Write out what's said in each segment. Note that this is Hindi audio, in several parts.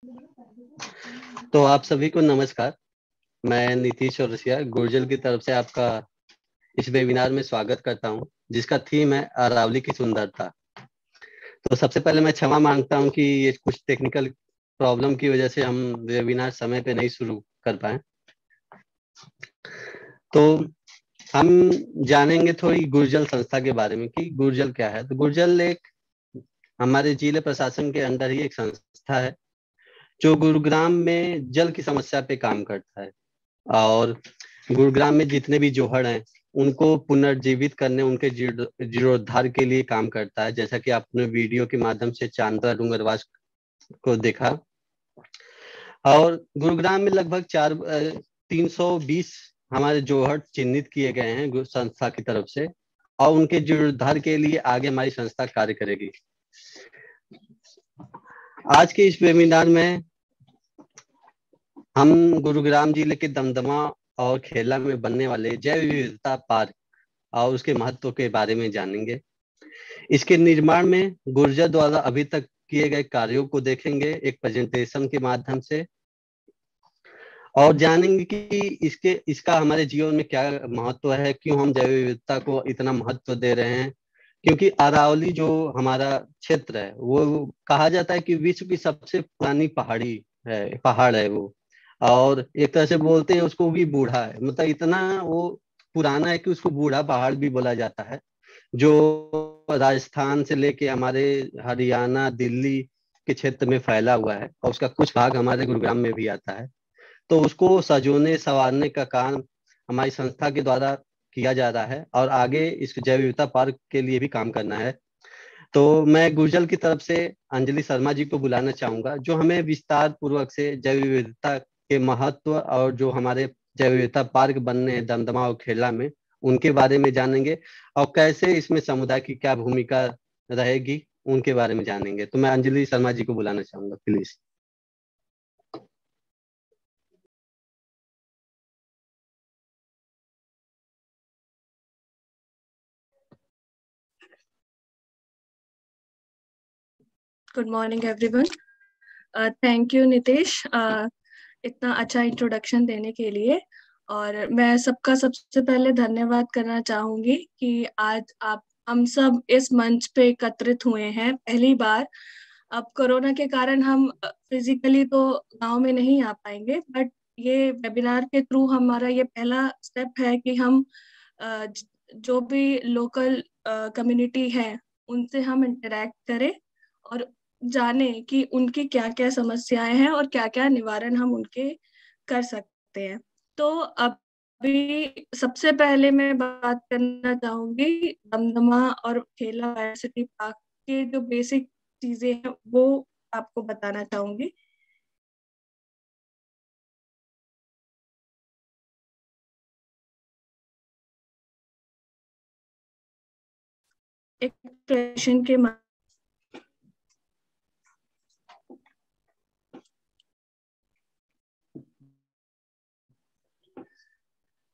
तो आप सभी को नमस्कार। मैं नीतीश चौरसिया गुर्जर की तरफ से आपका इस वेबिनार में स्वागत करता हूं, जिसका थीम है अरावली की सुंदरता। तो सबसे पहले मैं क्षमा मांगता हूं कि ये कुछ टेक्निकल प्रॉब्लम की वजह से हम वेबिनार समय पे नहीं शुरू कर पाए। तो हम जानेंगे थोड़ी गुर्जर संस्था के बारे में कि गुर्जर क्या है। तो गुर्जर एक हमारे जिले प्रशासन के अंदर ही एक संस्था है जो गुरुग्राम में जल की समस्या पे काम करता है और गुरुग्राम में जितने भी जोहड़ हैं उनको पुनर्जीवित करने, उनके जीर्णोद्धार के लिए काम करता है। जैसा कि आपने वीडियो के माध्यम से चांद्रा डूंगरवास को देखा। और गुरुग्राम में लगभग 320 हमारे जोहड़ चिन्हित किए गए हैं संस्था की तरफ से, और उनके जीर्णोद्धार के लिए आगे हमारी संस्था कार्य करेगी। आज के इस वेबिनार में हम गुरुग्राम जिले के दमदमा और खेला में बनने वाले जैव विविधता पार्क और उसके महत्व के बारे में जानेंगे। इसके निर्माण में गुर्जर द्वारा अभी तक किए गए कार्यों को देखेंगे एक प्रेजेंटेशन के माध्यम से, और जानेंगे कि इसका हमारे जीवन में क्या महत्व है, क्यों हम जैव विविधता को इतना महत्व दे रहे हैं। क्योंकि अरावली जो हमारा क्षेत्र है वो कहा जाता है कि विश्व की सबसे पुरानी पहाड़ है वो, और एक तरह से बोलते हैं उसको भी बूढ़ा है, मतलब इतना वो पुराना है कि उसको बूढ़ा पहाड़ भी बोला जाता है, जो राजस्थान से लेके हमारे हरियाणा दिल्ली के क्षेत्र में फैला हुआ है, और उसका कुछ भाग हमारे गुरुग्राम में भी आता है। तो उसको सजोने संवारने का काम हमारी संस्था के द्वारा किया जा रहा है, और आगे इस जैव विविधता पार्क के लिए भी काम करना है। तो मैं गुर्जर की तरफ से अंजलि शर्मा जी को बुलाना चाहूंगा, जो हमें विस्तार पूर्वक से जैव विविधता के महत्व और जो हमारे जैव विविधता पार्क बनने हैं दमदमा और खेला में, उनके बारे में जानेंगे, और कैसे इसमें समुदाय की क्या भूमिका रहेगी उनके बारे में जानेंगे। तो मैं अंजलि शर्मा जी को बुलाना चाहूंगा, please. Good morning everyone. Thank you Nitesh इतना अच्छा इंट्रोडक्शन देने के लिए। और मैं सबका सबसे पहले धन्यवाद करना चाहूंगी कि आज हम सब इस मंच पे एकत्रित हुए हैं पहली बार। अब कोरोना के कारण हम फिजिकली तो गांव में नहीं आ पाएंगे, बट ये वेबिनार के थ्रू हमारा ये पहला स्टेप है कि हम जो भी लोकल कम्युनिटी है उनसे हम इंटरेक्ट करें और जाने कि उनकी क्या क्या समस्याएं हैं और क्या क्या निवारण हम उनके कर सकते हैं। तो अभी सबसे पहले मैं बात करना चाहूंगी दमदमा और खेला बायोसिटी पार्क के जो बेसिक चीजें हैं वो आपको बताना चाहूंगी। एक प्रेजेंटेशन के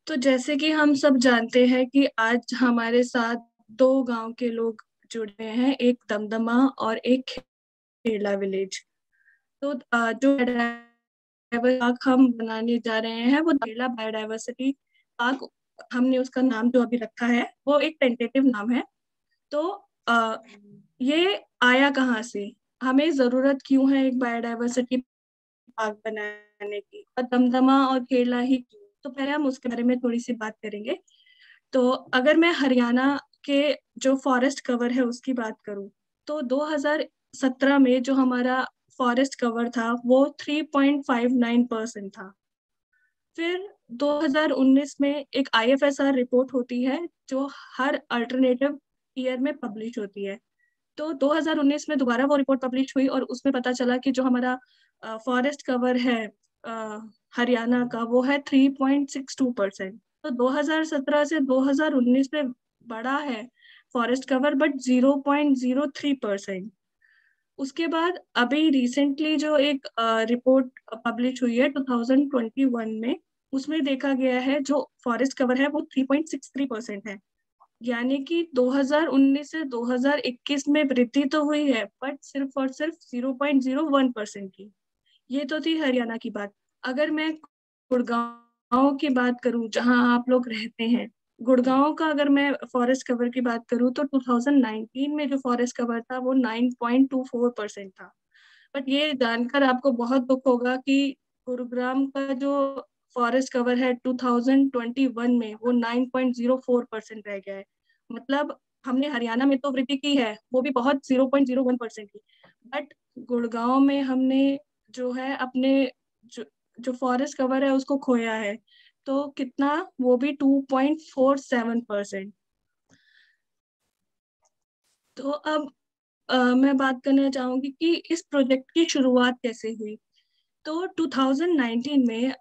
तो जैसे कि हम सब जानते हैं कि आज हमारे साथ दो गांव के लोग जुड़े हैं, एक दमदमा और एक खेला विलेज। तो जो पार्क हम बनाने जा रहे हैं वो खेला बायोडाइवर्सिटी पार्क, हमने उसका नाम जो अभी रखा है वो एक टेंटेटिव नाम है। तो ये आया कहाँ से, हमें जरूरत क्यों है एक बायोडाइवर्सिटी पार्क बनाने की, और दमदमा और खेला ही क्यों? तो पहले हम उसके बारे में थोड़ी सी बात करेंगे। तो अगर मैं हरियाणा के जो फॉरेस्ट कवर है उसकी बात करूं, तो 2017 में जो हमारा फॉरेस्ट कवर था वो 3.59% था। फिर 2019 में एक IFSR रिपोर्ट होती है जो हर अल्टरनेटिव ईयर में पब्लिश होती है। तो 2019 में दोबारा वो रिपोर्ट पब्लिश हुई और उसमें पता चला कि जो हमारा फॉरेस्ट कवर है हरियाणा का वो है 3.62%। तो 2017 से 2019 में बढ़ा है फॉरेस्ट कवर, बट 0.03%। उसके बाद अभी रिसेंटली जो एक रिपोर्ट पब्लिश हुई है 2021 में, उसमें देखा गया है जो फॉरेस्ट कवर है वो 3.63% है। यानी कि 2019 से 2021 में वृद्धि तो हुई है, बट सिर्फ और सिर्फ 0.01% की। ये तो थी हरियाणा की बात। अगर मैं गुड़गांव की बात करूं जहां आप लोग रहते हैं, गुड़गांव का अगर मैं फॉरेस्ट कवर की बात करूं तो 2019 में जो फॉरेस्ट कवर था वो 9.24% था। बट ये जानकर आपको बहुत दुख होगा कि गुरुग्राम का जो फॉरेस्ट कवर है 2021 में वो 9.04% रह गया है। मतलब हमने हरियाणा में तो वृद्धि की है, वो भी बहुत 0.01% की, बट गुड़गांव में हमने जो है अपने जो जो फॉरेस्ट कवर है उसको खोया है। तो कितना, वो भी 2.47%। तो अब मैं बात करना चाहूंगी कि इस प्रोजेक्ट की शुरुआत कैसे हुई। तो 2019 में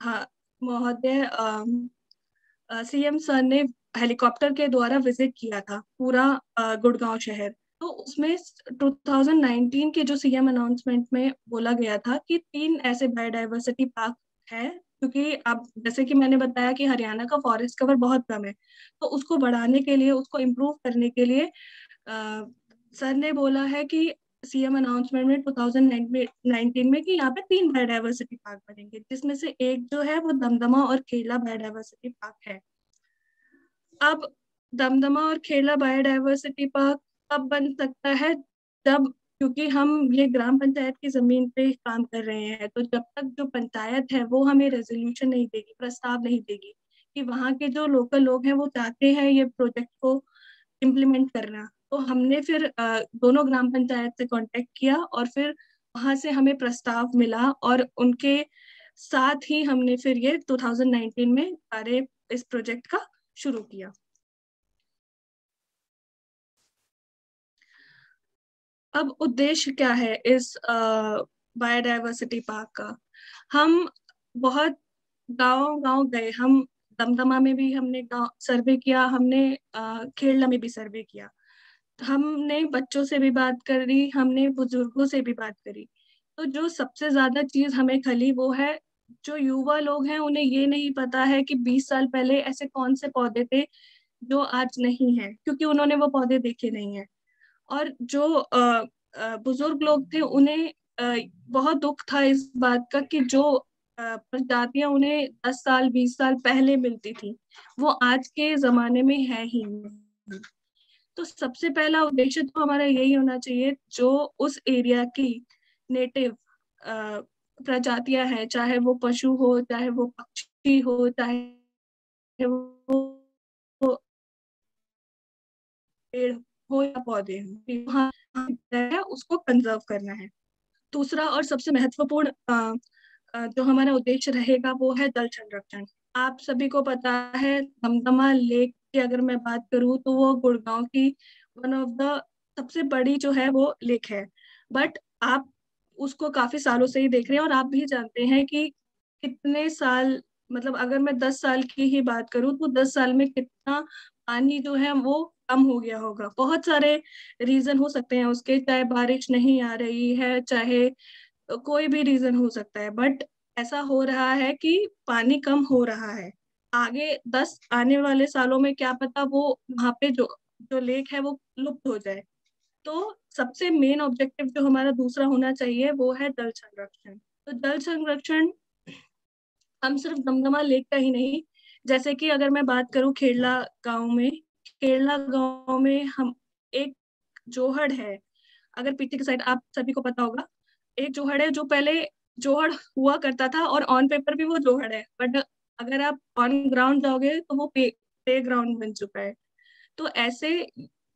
हाँ, महोदय सीएम सर ने हेलीकॉप्टर के द्वारा विजिट किया था पूरा गुड़गांव शहर। तो उसमें 2019 के जो सीएम अनाउंसमेंट में बोला गया था कि 3 ऐसे बायोडायवर्सिटी पार्क है, क्योंकि अब जैसे कि मैंने बताया कि हरियाणा का फॉरेस्ट कवर बहुत कम है, तो उसको बढ़ाने के लिए, उसको इम्प्रूव करने के लिए सर ने बोला है कि सीएम अनाउंसमेंट में 2019 में कि यहाँ पे 3 बायोडायवर्सिटी पार्क बनेंगे, जिसमें से एक जो है वो दमदमा और खेला बायोडायवर्सिटी पार्क है। अब दमदमा और खेला बायोडायवर्सिटी पार्क कब बन सकता है, जब, क्योंकि हम ये ग्राम पंचायत की जमीन पे काम कर रहे हैं, तो जब तक जो पंचायत है वो हमें रेजोल्यूशन नहीं देगी, प्रस्ताव नहीं देगी कि वहाँ के जो लोकल लोग हैं वो चाहते हैं ये प्रोजेक्ट को इम्प्लीमेंट करना, तो हमने फिर दोनों ग्राम पंचायत से कांटेक्ट किया और फिर वहां से हमें प्रस्ताव मिला और उनके साथ ही हमने फिर ये 2019 में कार्य इस प्रोजेक्ट का शुरू किया। अब उद्देश्य क्या है इस बायोडायवर्सिटी पार्क का। हम बहुत गांव गांव गए, हम दमदमा में भी हमने गांव सर्वे किया, हमने खेड़ला में भी सर्वे किया, हमने बच्चों से भी बात करी, हमने बुजुर्गों से भी बात करी। तो जो सबसे ज्यादा चीज हमें खली वो है, जो युवा लोग हैं उन्हें ये नहीं पता है कि 20 साल पहले ऐसे कौन से पौधे थे जो आज नहीं है, क्योंकि उन्होंने वो पौधे देखे नहीं है। और जो बुजुर्ग लोग थे उन्हें बहुत दुख था इस बात का कि जो प्रजातियां उन्हें 10 साल 20 साल पहले मिलती थी वो आज के जमाने में है ही नहीं। तो सबसे पहला उद्देश्य तो हमारा यही होना चाहिए, जो उस एरिया की नेटिव प्रजातियां हैं, चाहे वो पशु हो, चाहे वो पक्षी हो, चाहे वो पेड़ हो या पौधे हो, वहाँ है उसको कंजर्व करना है। दूसरा और सबसे महत्वपूर्ण जो हमारा उद्देश्य रहेगा वो है जल संरक्षण। आप सभी को पता है दमदमा लेक की अगर मैं बात करूँ तो वो गुड़गांव की वन ऑफ द सबसे बड़ी जो है वो लेक है। बट आप उसको काफी सालों से ही देख रहे हैं और आप भी जानते हैं कि कितने साल, मतलब अगर मैं 10 साल की ही बात करूँ तो 10 साल में कितना पानी जो है वो कम हो गया होगा। बहुत सारे रीजन हो सकते हैं उसके, चाहे बारिश नहीं आ रही है, चाहे कोई भी रीजन हो सकता है, बट ऐसा हो रहा है कि पानी कम हो रहा है। आगे 10 आने वाले सालों में क्या पता वो वहां पे जो जो लेक है वो लुप्त हो जाए। तो सबसे मेन ऑब्जेक्टिव जो हमारा दूसरा होना चाहिए वो है जल संरक्षण। तो जल संरक्षण हम सिर्फ दमदमा लेक का ही नहीं, जैसे कि अगर मैं बात करूं खेड़ला गांव में, खेड़ला गांव में हम एक जोहड़ है, अगर पीछे की साइड आप सभी को पता होगा, एक जोहड़ है जो पहले जोहड़ हुआ करता था और ऑन पेपर भी वो जोहड़ है, बट अगर आप ऑन ग्राउंड जाओगे तो वो प्ले ग्राउंड बन चुका है। तो ऐसे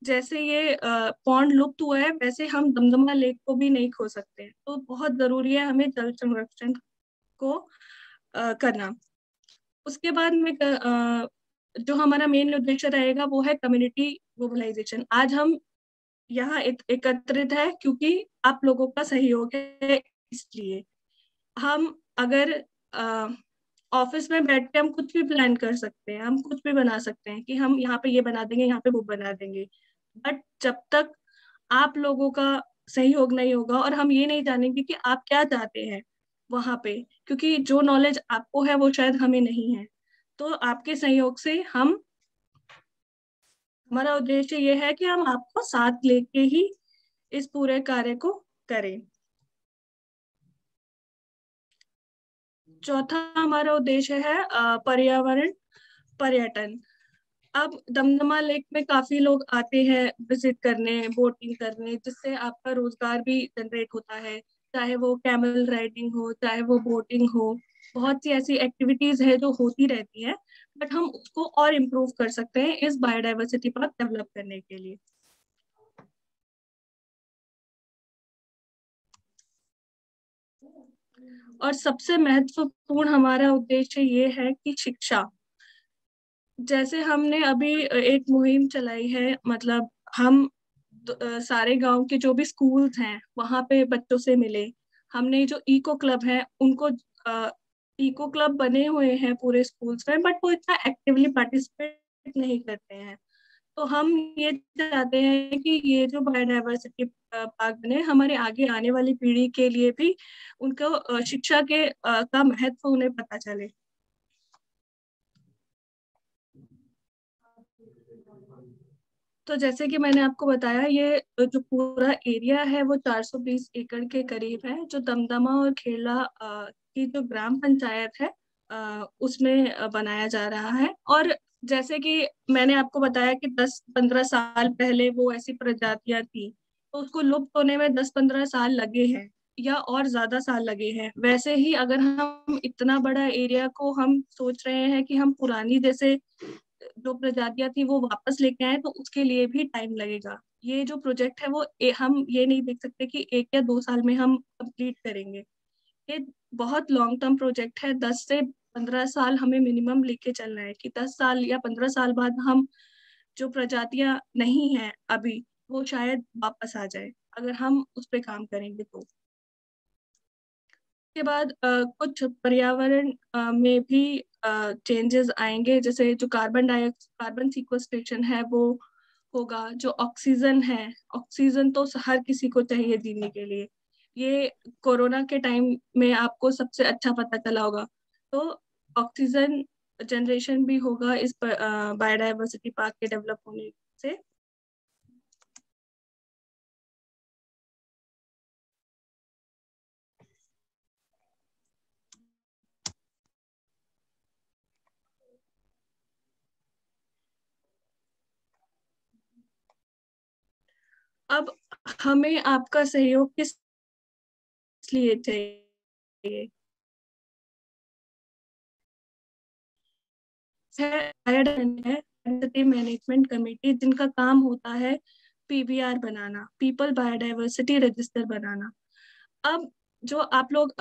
जैसे ये पौंड लुप्त हुआ है वैसे हम दमदमा लेक को भी नहीं खो सकते, तो बहुत जरूरी है हमें जल संरक्षण को करना। उसके बाद में जो हमारा मेन उद्देश्य रहेगा वो है कम्युनिटी मोबिलाइजेशन। आज हम यहाँ एकत्रित है क्योंकि आप लोगों का सहयोग है, इसलिए हम अगर ऑफिस में बैठ के हम कुछ भी प्लान कर सकते हैं, हम कुछ भी बना सकते हैं कि हम यहाँ पे ये बना देंगे, यहाँ पे वो बना देंगे, बट जब तक आप लोगों का सहयोग नहीं होगा और हम ये नहीं जानेंगे कि आप क्या चाहते हैं वहां पे, क्योंकि जो नॉलेज आपको है वो शायद हमें नहीं है, तो आपके सहयोग से हम, हमारा उद्देश्य ये है कि हम आपको साथ लेके ही इस पूरे कार्य को करें। चौथा हमारा उद्देश्य है पर्यावरण पर्यटन। अब दमदमा लेक में काफी लोग आते हैं विजिट करने, बोटिंग करने, जिससे आपका रोजगार भी जनरेट होता है। चाहे वो कैमल राइडिंग हो, चाहे वो बोटिंग हो, बहुत सी ऐसी एक्टिविटीज है जो होती रहती है, बट हम उसको और इम्प्रूव कर सकते हैं इस बायोडाइवर्सिटी पार्क डेवलप करने के लिए। और सबसे महत्वपूर्ण हमारा उद्देश्य ये है कि शिक्षा। जैसे हमने अभी एक मुहिम चलाई है, मतलब हम सारे गांव के जो भी स्कूल्स हैं वहां पे बच्चों से मिले। हमने जो इको क्लब है उनको, इको क्लब बने हुए हैं पूरे स्कूल्स में, बट वो इतना एक्टिवली पार्टिसिपेट नहीं करते हैं। तो हम ये चाहते हैं कि ये जो बायोडाइवर्सिटी पार्क बने, हमारे आगे आने वाली पीढ़ी के लिए भी उनको शिक्षा के का महत्व उन्हें पता चले। तो जैसे कि मैंने आपको बताया, ये जो पूरा एरिया है वो 420 एकड़ के करीब है, जो दमदमा और खेला की जो ग्राम पंचायत है उसमें बनाया जा रहा है। और जैसे कि मैंने आपको बताया कि 10-15 साल पहले वो ऐसी प्रजातियां थी, तो उसको लुप्त होने में 10-15 साल लगे हैं या और ज्यादा साल लगे हैं। वैसे ही अगर हम इतना बड़ा एरिया को हम सोच रहे हैं कि हम पुरानी जैसे जो प्रजातियां थी वो वापस लेके आए, तो उसके लिए भी टाइम लगेगा। ये जो प्रोजेक्ट है वो हम ये नहीं देख सकते कि 1 या 2 साल में हम कंप्लीट करेंगे। ये बहुत लॉन्ग टर्म प्रोजेक्ट है। 10 से 15 साल हमें मिनिमम लेके चलना है कि 10 साल या 15 साल बाद हम जो प्रजातियां नहीं है अभी, वो शायद वापस आ जाए अगर हम उस पर काम करेंगे तो। के बाद कुछ पर्यावरण में भी चेंजेस आएंगे, जैसे जो कार्बन सिक्वेस्ट्रेशन है वो होगा। जो ऑक्सीजन है, ऑक्सीजन तो हर किसी को चाहिए जीने के लिए। ये कोरोना के टाइम में आपको सबसे अच्छा पता चला होगा। तो ऑक्सीजन जनरेशन भी होगा इस बायोडाइवर्सिटी पार्क के डेवलप होने से। अब हमें आपका सहयोग किस लिए चाहिए? है मैनेजमेंट कमेटी, जिनका काम होता है पीबीआर बनाना, पीपल बायोडाइवर्सिटी रजिस्टर बनाना। अब जो आप लोग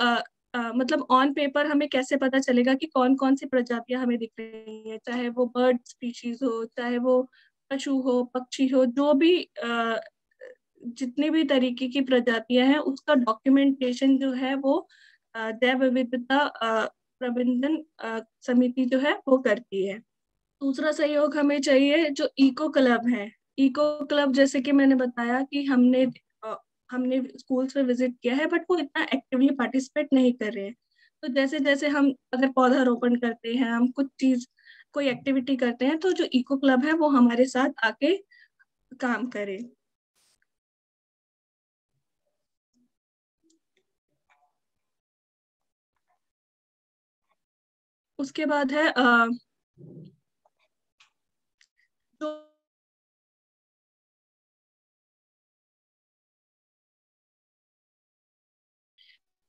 मतलब ऑन पेपर हमें कैसे पता चलेगा कि कौन कौन सी प्रजातियां हमें दिख रही है, चाहे वो बर्ड स्पीशीज हो, चाहे वो पशु हो, पक्षी हो, जो भी जितनी भी तरीके की प्रजातियां हैं, उसका डॉक्यूमेंटेशन जो है वो जैव विविधता प्रबंधन समिति जो है वो करती है। दूसरा सहयोग हमें चाहिए जो इको क्लब है। इको क्लब, जैसे कि मैंने बताया कि हमने स्कूल्स में विजिट किया है, बट वो इतना एक्टिवली पार्टिसिपेट नहीं कर रहे हैं। तो जैसे जैसे हम अगर पौधारोपण करते हैं, हम कुछ चीज कोई एक्टिविटी करते हैं, तो जो इको क्लब है वो हमारे साथ आके काम करे। उसके बाद है जो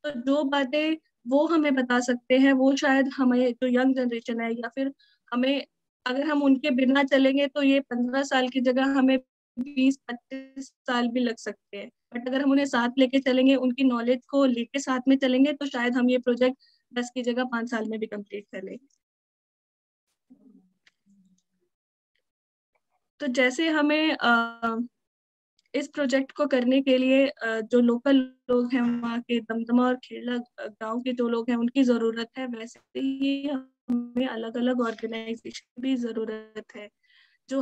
तो जो बातें वो हमें बता सकते हैं, वो शायद हमें जो यंग जनरेशन है, या फिर हमें, अगर हम उनके बिना चलेंगे तो ये 15 साल की जगह हमें 20-25 साल भी लग सकते हैं। बट अगर हम उन्हें साथ लेके चलेंगे, उनकी नॉलेज को लेके साथ में चलेंगे, तो शायद हम ये प्रोजेक्ट 10 की जगह 5 साल में भी कंप्लीट कर लेंगे। तो जैसे हमें इस प्रोजेक्ट को करने के लिए जो लोकल लोग हैं, वहाँ के दमदमा और खेड़ा गांव के जो लोग हैं उनकी जरूरत है, वैसे ही हमें अलग अलग ऑर्गेनाइजेशन भी जरूरत है जो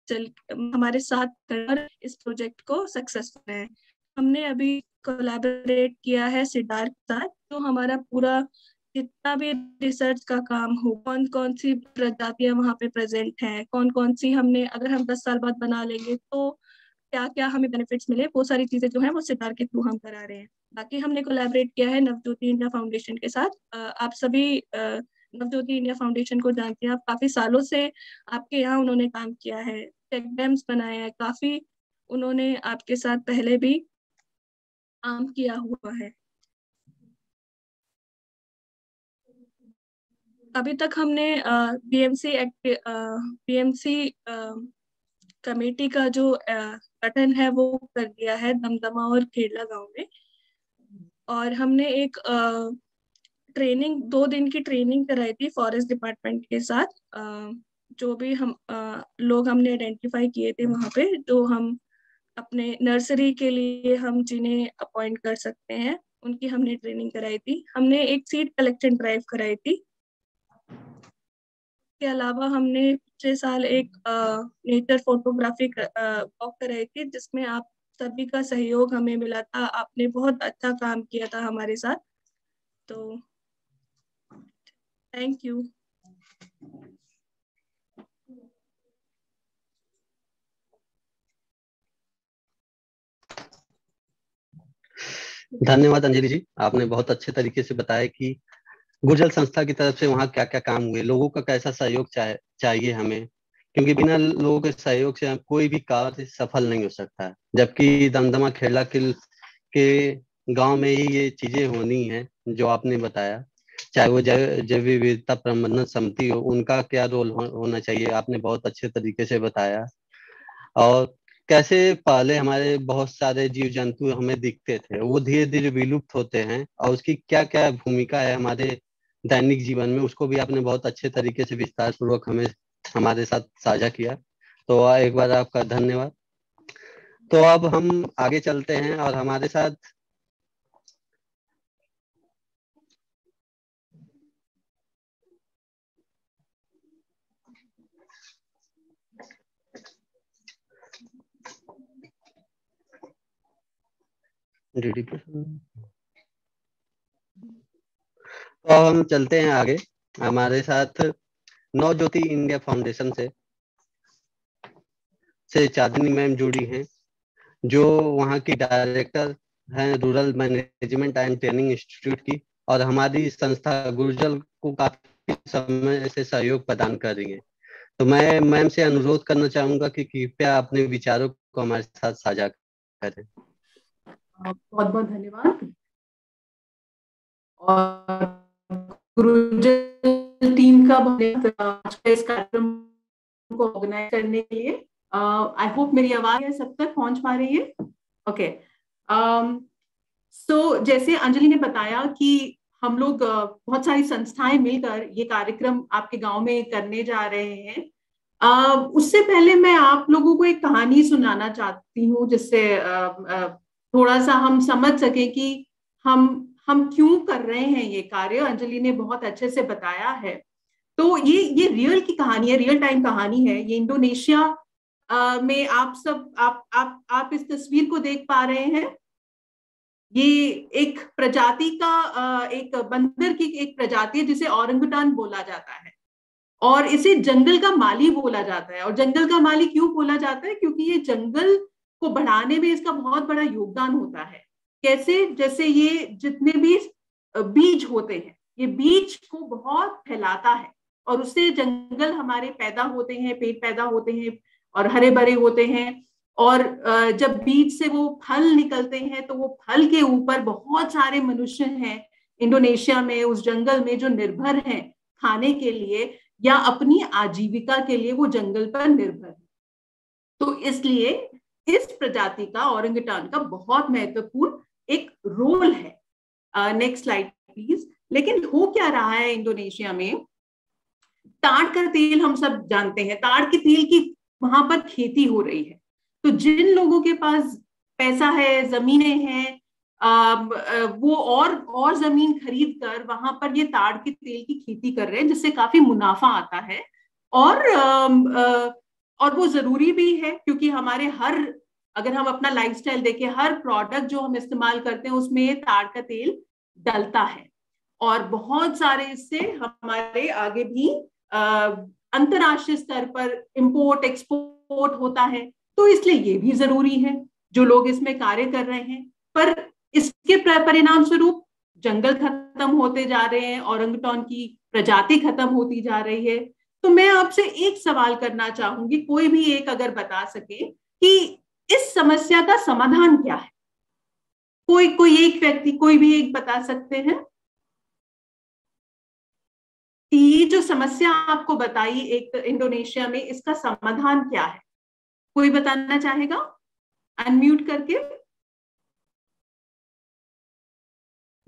चल हमारे साथ कर इस प्रोजेक्ट को सक्सेसफुल है। हमने अभी कोलैबोरेट किया है सिडार के साथ, जो हमारा पूरा जितना भी रिसर्च का काम हो, कौन कौन सी प्रजातियां वहाँ पे प्रेजेंट हैं, कौन कौन सी हमने, अगर हम 10 साल बाद बना लेंगे तो क्या क्या हमें बेनिफिट्स मिले, वो सारी चीजें जो है वो सितार के थ्रू हम करा रहे हैं। बाकी हमने कोलैबोरेट किया है नवज्योति इंडिया फाउंडेशन के साथ। आप सभी नवज्योति इंडिया फाउंडेशन को जानते हैं, आप काफी सालों से आपके यहाँ उन्होंने काम किया है, चेक डैम्स बनाए हैं, काफी उन्होंने आपके साथ पहले भी काम किया हुआ है। अभी तक हमने बीएमसी कमेटी का जो गठन है वो कर दिया है दमदमा और खेड़ला गांव में। और हमने एक ट्रेनिंग 2 दिन की ट्रेनिंग कराई थी फॉरेस्ट डिपार्टमेंट के साथ। जो भी हम लोग हमने आइडेंटिफाई किए थे वहाँ पे, जो हम अपने नर्सरी के लिए हम जिन्हें अपॉइंट कर सकते हैं, उनकी हमने ट्रेनिंग कराई थी। हमने एक सीड कलेक्शन ड्राइव कराई थी। के अलावा हमने पिछले साल एक नेचर फोटोग्राफी वॉक कराई थी, जिसमें आप सभी का सहयोग हमें मिला था। आपने बहुत अच्छा काम किया था हमारे साथ, तो थैंक यू। धन्यवाद अंजलि जी, आपने बहुत अच्छे तरीके से बताया कि गुर्जर संस्था की तरफ से वहाँ क्या क्या काम हुए, लोगों का कैसा सहयोग चाहिए हमें, क्योंकि बिना लोगों के सहयोग से कोई भी कार्य सफल नहीं हो सकता है। जबकि दमदमा खेड़ा के गांव में ही ये चीजें होनी है जो आपने बताया, चाहे वो जैव विविधता प्रबंधन समिति हो, उनका क्या रोल होना चाहिए, आपने बहुत अच्छे तरीके से बताया। और कैसे पहले हमारे बहुत सारे जीव जंतु हमें दिखते थे, वो धीरे धीरे विलुप्त होते हैं, और उसकी क्या क्या भूमिका है हमारे दैनिक जीवन में, उसको भी आपने बहुत अच्छे तरीके से विस्तार पूर्वक हमारे साथ साझा किया। तो एक बार आपका धन्यवाद। तो अब हम आगे चलते हैं और हमारे साथ तो अब हम चलते हैं आगे। हमारे साथ नवज्योति इंडिया फाउंडेशन से चांदनी मैम जुड़ी हैं, जो वहाँ की डायरेक्टर हैं rural management and training institute की, और हमारी संस्था गुर्जर को काफी समय से सहयोग प्रदान कर रही है। तो मैं मैम से अनुरोध करना चाहूंगा कि कृपया अपने विचारों को हमारे साथ साझा करें। बहुत बहुत धन्यवाद। और गुरुजल टीम का आज का इस कार्यक्रम को ऑर्गेनाइज करने के लिए। आई होप मेरी आवाज सब तक पहुंच पा रही है। ओके, सो जैसे अंजलि ने बताया कि हम लोग बहुत सारी संस्थाएं मिलकर ये कार्यक्रम आपके गांव में करने जा रहे हैं। उससे पहले मैं आप लोगों को एक कहानी सुनाना चाहती हूँ, जिससे थोड़ा सा हम समझ सके कि हम क्यों कर रहे हैं ये कार्य। अंजलि ने बहुत अच्छे से बताया है। तो ये रियल की कहानी है, रियल टाइम कहानी है। ये इंडोनेशिया में आप इस तस्वीर को देख पा रहे हैं। ये एक प्रजाति का एक बंदर की एक प्रजाति है जिसे औरंगुटान बोला जाता है, और इसे जंगल का माली बोला जाता है। और जंगल का माली क्यों बोला जाता है? क्योंकि ये जंगल को बढ़ाने में इसका बहुत बड़ा योगदान होता है। कैसे? जैसे ये जितने भी बीज होते हैं, ये बीज को बहुत फैलाता है, और उससे जंगल हमारे पैदा होते हैं, पेड़ पैदा होते हैं और हरे भरे होते हैं। और जब बीज से वो फल निकलते हैं, तो वो फल के ऊपर बहुत सारे मनुष्य हैं इंडोनेशिया में, उस जंगल में, जो निर्भर हैं खाने के लिए या अपनी आजीविका के लिए वो जंगल पर निर्भर है। तो इसलिए इस प्रजाति का, ओरंगुटान का, बहुत महत्वपूर्ण एक रोल है। Next slide please. लेकिन हो क्या रहा है इंडोनेशिया में? ताड़ का तेल हम सब जानते हैं, ताड़ के तेल की वहां पर खेती हो रही है। तो जिन लोगों के पास पैसा है, जमीनें हैं, वो और जमीन खरीद कर वहां पर ये ताड़ के तेल की खेती कर रहे हैं, जिससे काफी मुनाफा आता है। और वो जरूरी भी है, क्योंकि हमारे अगर हम अपना लाइफस्टाइल देखें, हर प्रोडक्ट जो हम इस्तेमाल करते हैं उसमें ये ताड़ का तेल डलता है। और बहुत सारे इससे हमारे आगे भी अंतरराष्ट्रीय स्तर पर इंपोर्ट एक्सपोर्ट होता है। तो इसलिए ये भी जरूरी है, जो लोग इसमें कार्य कर रहे हैं। पर इसके परिणाम स्वरूप जंगल खत्म होते जा रहे हैं, औरंगुटान की प्रजाति खत्म होती जा रही है। तो मैं आपसे एक सवाल करना चाहूंगी, कोई भी एक अगर बता सके कि इस समस्या का समाधान क्या है। कोई एक व्यक्ति, कोई भी एक बता सकते हैं। ये जो समस्या आपको बताई एक इंडोनेशिया में, इसका समाधान क्या है, कोई बताना चाहेगा अनम्यूट करके,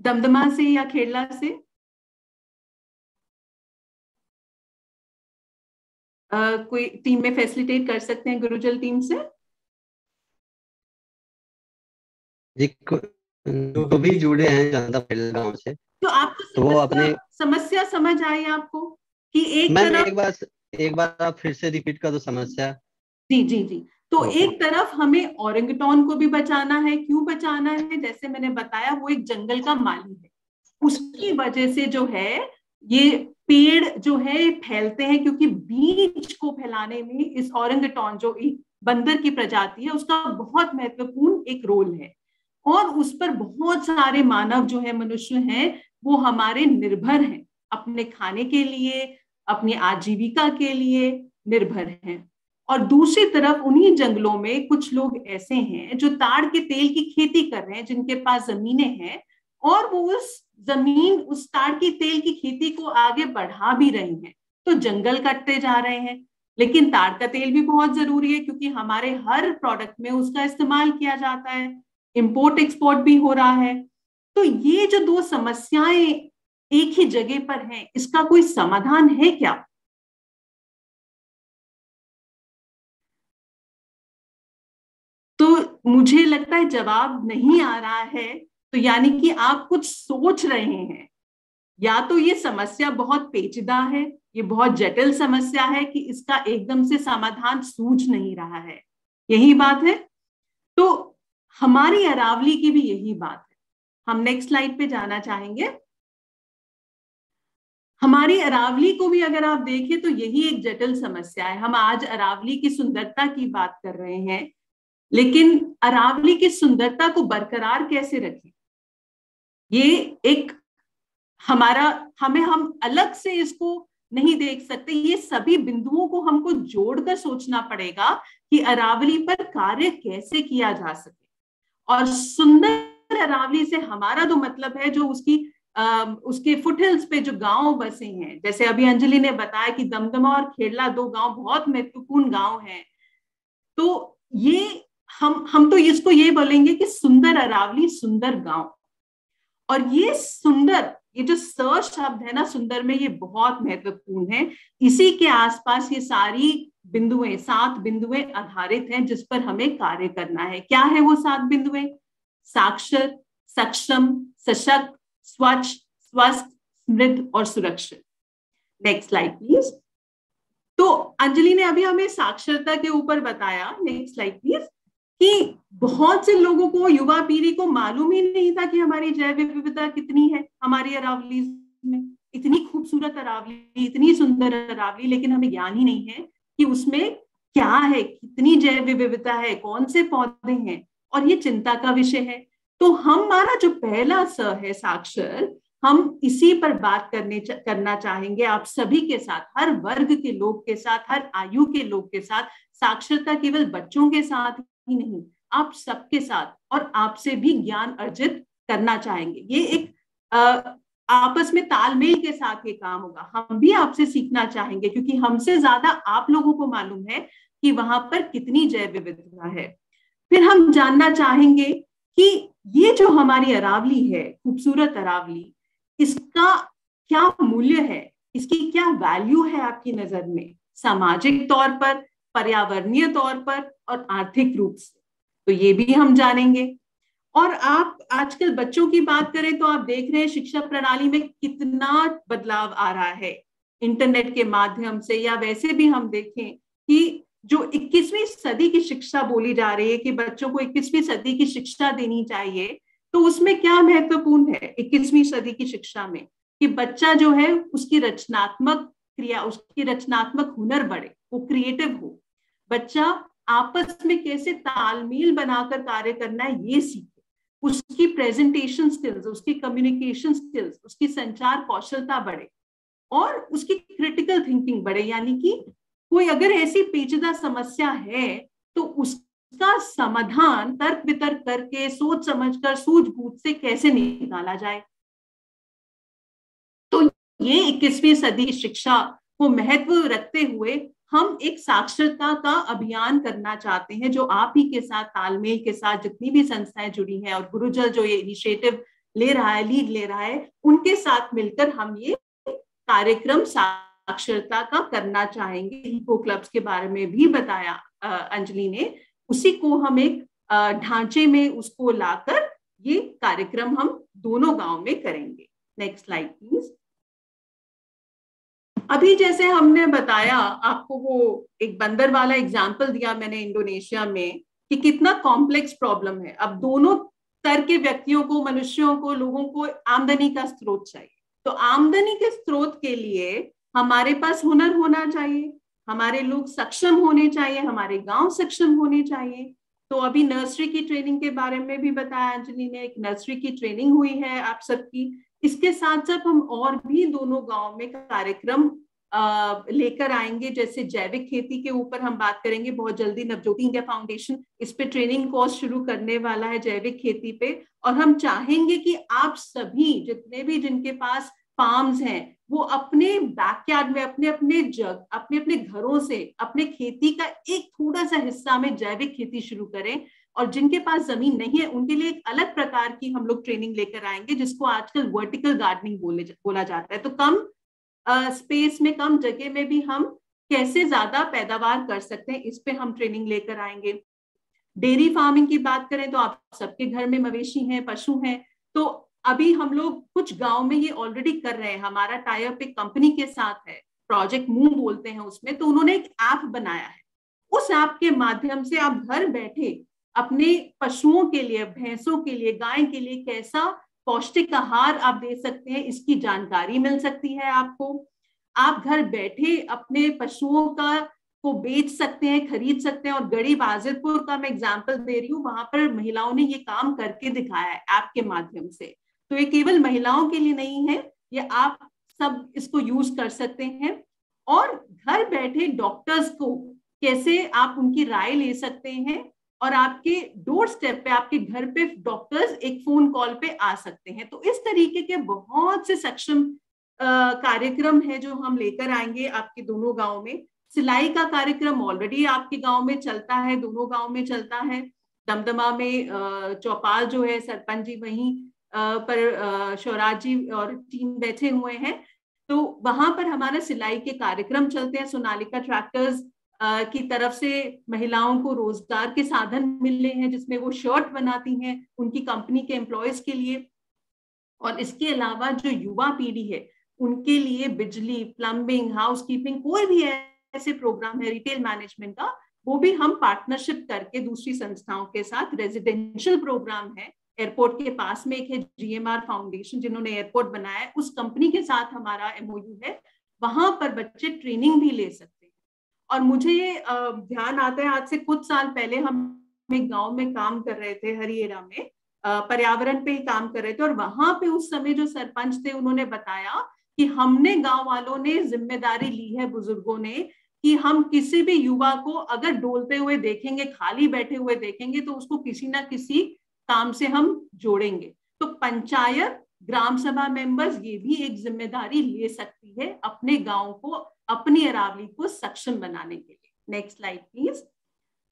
दमदमा से या खेड़ला से? कोई टीम में फैसिलिटेट कर सकते हैं गुरुजल टीम से? जो भी जुड़े हैं जनता गांव से, तो आपको तो वो अपने समस्या समझ आई आपको कि एक मैम तरफ, एक बार आप फिर से रिपीट कर दो समस्या। जी जी जी। तो एक तरफ हमें औरंगुटान को भी बचाना है। क्यों बचाना है? जैसे मैंने बताया, वो एक जंगल का माली है, उसकी वजह से जो है ये पेड़ जो है फैलते हैं, क्योंकि बीज को फैलाने में इस औरंगुटान जो एक बंदर की प्रजाति है उसका बहुत महत्वपूर्ण एक रोल है। और उस पर बहुत सारे मानव जो है, मनुष्य हैं, वो हमारे निर्भर हैं, अपने खाने के लिए, अपनी आजीविका के लिए निर्भर हैं। और दूसरी तरफ उन्हीं जंगलों में कुछ लोग ऐसे हैं जो ताड़ के तेल की खेती कर रहे हैं, जिनके पास जमीनें हैं, और वो उस ताड़ की तेल की खेती को आगे बढ़ा भी रहे हैं। तो जंगल कटते जा रहे हैं, लेकिन ताड़ का तेल भी बहुत जरूरी है, क्योंकि हमारे हर प्रोडक्ट में उसका इस्तेमाल किया जाता है, इंपोर्ट एक्सपोर्ट भी हो रहा है। तो ये जो दो समस्याएं एक ही जगह पर हैं, इसका कोई समाधान है क्या? तो मुझे लगता है जवाब नहीं आ रहा है, तो यानी कि आप कुछ सोच रहे हैं, या तो ये समस्या बहुत पेचीदा है, ये बहुत जटिल समस्या है कि इसका एकदम से समाधान सूझ नहीं रहा है, यही बात है। तो हमारी अरावली की भी यही बात है। हम नेक्स्ट स्लाइड पे जाना चाहेंगे। हमारी अरावली को भी अगर आप देखें तो यही एक जटिल समस्या है। हम आज अरावली की सुंदरता की बात कर रहे हैं, लेकिन अरावली की सुंदरता को बरकरार कैसे रखें, ये एक हम अलग से इसको नहीं देख सकते। ये सभी बिंदुओं को हमको जोड़कर सोचना पड़ेगा कि अरावली पर कार्य कैसे किया जा सके। और सुंदर अरावली से हमारा तो मतलब है जो उसके फुटहिल्स पे जो गांव बसे हैं, जैसे अभी अंजलि ने बताया कि दमदमा और खेड़ला दो गांव बहुत महत्वपूर्ण गांव हैं। तो ये हम तो इसको ये बोलेंगे कि सुंदर अरावली, सुंदर गांव। और ये सुंदर, ये जो स शब्द है ना सुंदर में, ये बहुत महत्वपूर्ण है। इसी के आसपास ये सारी बिंदुएं, 7 बिंदुएं आधारित हैं जिस पर हमें कार्य करना है। क्या है वो 7 बिंदुएं? साक्षर, सक्षम, सशक्त, स्वच्छ, स्वस्थ, समृद्ध और सुरक्षित। Next slide please. तो अंजलि ने अभी हमें साक्षरता के ऊपर बताया, नेक्स्ट स्लाइड प्लीज, कि बहुत से लोगों को, युवा पीढ़ी को मालूम ही नहीं था कि हमारी जैव विविधता कितनी है हमारी अरावली में। इतनी खूबसूरत अरावली, इतनी सुंदर अरावली, लेकिन हमें ज्ञान ही नहीं है कि उसमें क्या है, कितनी जैव विविधता है, कौन से पौधे हैं, और ये चिंता का विषय है। तो हमारा जो पहला स है साक्षर, हम इसी पर बात करना चाहेंगे आप सभी के साथ, हर वर्ग के लोग के साथ, हर आयु के लोग के साथ। साक्षरता केवल बच्चों के साथ ही नहीं, आप सबके साथ, और आपसे भी ज्ञान अर्जित करना चाहेंगे। ये एक आपस में तालमेल के साथ ये काम होगा। हम भी आपसे सीखना चाहेंगे, क्योंकि हमसे ज्यादा आप लोगों को मालूम है कि वहां पर कितनी जैव विविधता है। फिर हम जानना चाहेंगे कि ये जो हमारी अरावली है, खूबसूरत अरावली, इसका क्या मूल्य है, इसकी क्या वैल्यू है आपकी नजर में, सामाजिक तौर पर, पर्यावरणीय तौर पर और आर्थिक रूप से। तो ये भी हम जानेंगे। और आप आजकल बच्चों की बात करें तो आप देख रहे हैं शिक्षा प्रणाली में कितना बदलाव आ रहा है इंटरनेट के माध्यम से, या वैसे भी हम देखें कि जो 21वीं सदी की शिक्षा बोली जा रही है कि बच्चों को 21वीं सदी की शिक्षा देनी चाहिए, तो उसमें क्या महत्वपूर्ण है 21वीं सदी की शिक्षा में कि बच्चा जो है उसकी रचनात्मक क्रिया, उसकी रचनात्मक हुनर बढ़े, वो क्रिएटिव हो, बच्चा आपस में कैसे तालमेल बनाकर कार्य करना है ये सीखे। उसकी प्रेजेंटेशन स्किल्स, उसकी कम्युनिकेशन स्किल्स, उसकी संचार कौशलता बढ़े और उसकी क्रिटिकल थिंकिंग बढ़े। यानी कि कोई अगर ऐसी पेचीदा समस्या है तो उसका समाधान तर्क वितर्क करके, सोच समझकर, सूझबूझ से कैसे निकाला जाए। तो ये 21वीं सदी की शिक्षा को महत्व रखते हुए हम एक साक्षरता का अभियान करना चाहते हैं, जो आप ही के साथ तालमेल के साथ जितनी भी संस्थाएं जुड़ी हैं और गुरुजल जो ये इनिशिएटिव ले रहा है, लीड ले रहा है, उनके साथ मिलकर हम ये कार्यक्रम साक्षरता का करना चाहेंगे। इको क्लब्स के बारे में भी बताया अंजलि ने, उसी को हम एक ढांचे में उसको लाकर ये कार्यक्रम हम दोनों गांव में करेंगे। Next slide please. अभी जैसे हमने बताया आपको, वो एक बंदर वाला एग्जाम्पल दिया मैंने इंडोनेशिया में कि कितना कॉम्प्लेक्स प्रॉब्लम है। अब दोनों तरह के व्यक्तियों को, मनुष्यों को, लोगों को आमदनी का स्रोत चाहिए। तो आमदनी के स्रोत के लिए हमारे पास हुनर होना चाहिए, हमारे लोग सक्षम होने चाहिए, हमारे गांव सक्षम होने चाहिए। तो अभी नर्सरी की ट्रेनिंग के बारे में भी बताया अंजलि ने, एक नर्सरी की ट्रेनिंग हुई है आप सबकी। इसके साथ साथ हम और भी दोनों गांव में कार्यक्रम लेकर आएंगे। जैसे जैविक खेती के ऊपर हम बात करेंगे बहुत जल्दी। नवज्योति इंडिया फाउंडेशन इस पे ट्रेनिंग कोर्स शुरू करने वाला है जैविक खेती पे, और हम चाहेंगे कि आप सभी जितने भी जिनके पास फार्म्स हैं वो अपने बैकयार्ड में, अपने अपने घरों से अपने खेती का एक थोड़ा सा हिस्सा में जैविक खेती शुरू करें। और जिनके पास जमीन नहीं है उनके लिए एक अलग प्रकार की हम लोग ट्रेनिंग लेकर आएंगे, जिसको आजकल वर्टिकल गार्डनिंग बोला जाता है। तो कम स्पेस में, कम जगह में भी हम कैसे ज्यादा पैदावार कर सकते हैं, इस पे हम ट्रेनिंग लेकर आएंगे। डेयरी फार्मिंग की बात करें तो आप सबके घर में मवेशी हैं, पशु हैं। तो अभी हम लोग कुछ गांव में ये ऑलरेडी कर रहे हैं। हमारा टाई अप एक कंपनी के साथ है, प्रोजेक्ट मूव बोलते हैं उसमें। तो उन्होंने एक ऐप बनाया है, उस ऐप के माध्यम से आप घर बैठे अपने पशुओं के लिए, भैंसों के लिए, गाय के लिए कैसा पौष्टिक आहार आप दे सकते हैं, इसकी जानकारी मिल सकती है आपको। आप घर बैठे अपने पशुओं को बेच सकते हैं, खरीद सकते हैं। और गढ़ी वाजिदपुर का मैं एग्जांपल दे रही हूँ, वहां पर महिलाओं ने ये काम करके दिखाया है ऐप के माध्यम से। तो ये केवल महिलाओं के लिए नहीं है, ये आप सब इसको यूज कर सकते हैं। और घर बैठे डॉक्टर्स को कैसे आप उनकी राय ले सकते हैं, और आपके डोर स्टेप पे, आपके घर पे डॉक्टर्स एक फोन कॉल पे आ सकते हैं। तो इस तरीके के बहुत से सक्षम कार्यक्रम है जो हम लेकर आएंगे आपके दोनों गांव में। सिलाई का कार्यक्रम ऑलरेडी आपके गांव में चलता है, दोनों गांव में चलता है। दमदमा में चौपाल जो है, सरपंच जी वहीं पर शौराज जी और टीम बैठे हुए हैं। तो वहां पर हमारा सिलाई के कार्यक्रम चलते हैं। सोनालिका ट्रैक्टर्स की तरफ से महिलाओं को रोजगार के साधन मिले हैं, जिसमें वो शर्ट बनाती हैं उनकी कंपनी के एम्प्लॉयज के लिए। और इसके अलावा जो युवा पीढ़ी है उनके लिए बिजली, प्लम्बिंग, हाउसकीपिंग, कोई भी ऐसे प्रोग्राम है रिटेल मैनेजमेंट का, वो भी हम पार्टनरशिप करके दूसरी संस्थाओं के साथ, रेजिडेंशियल प्रोग्राम है एयरपोर्ट के पास में एक है GMR फाउंडेशन जिन्होंने एयरपोर्ट बनाया है, उस कंपनी के साथ हमारा MOU है। वहां पर बच्चे ट्रेनिंग भी ले सकते हैं। और मुझे ये ध्यान आता है, आज से कुछ साल पहले हम एक गांव में काम कर रहे थे, हरिएरा में, पर्यावरण पे ही काम कर रहे थे। और वहां पे उस समय जो सरपंच थे उन्होंने बताया कि हमने, गांव वालों ने जिम्मेदारी ली है, बुजुर्गों ने, कि हम किसी भी युवा को अगर डोलते हुए देखेंगे, खाली बैठे हुए देखेंगे, तो उसको किसी ना किसी काम से हम जोड़ेंगे। तो पंचायत, ग्राम सभा मेंबर्स ये भी एक जिम्मेदारी ले सकती है अपने गांव को, अपनी अरावली को सक्षम बनाने के लिए। Next slide please.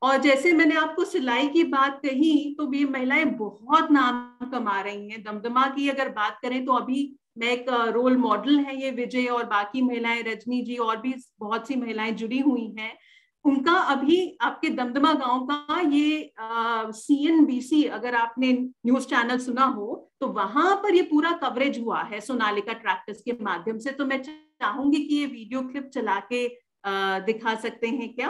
और जैसे मैंने आपको सिलाई की बात कही, तो ये महिलाएं बहुत नाम कमा रही हैं। दमदमा की अगर बात करें तो अभी मैं एक रोल मॉडल है ये विजय, और बाकी महिलाएं, रजनी जी और भी बहुत सी महिलाएं जुड़ी हुई हैं। उनका अभी आपके दमदमा गांव का ये CNBC, अगर आपने न्यूज चैनल सुना हो, तो वहां पर ये पूरा कवरेज हुआ है सोनालिका ट्रैक्टर्स के माध्यम से। तो मैं चाहूंगी कि ये वीडियो क्लिप चला के दिखा सकते हैं क्या?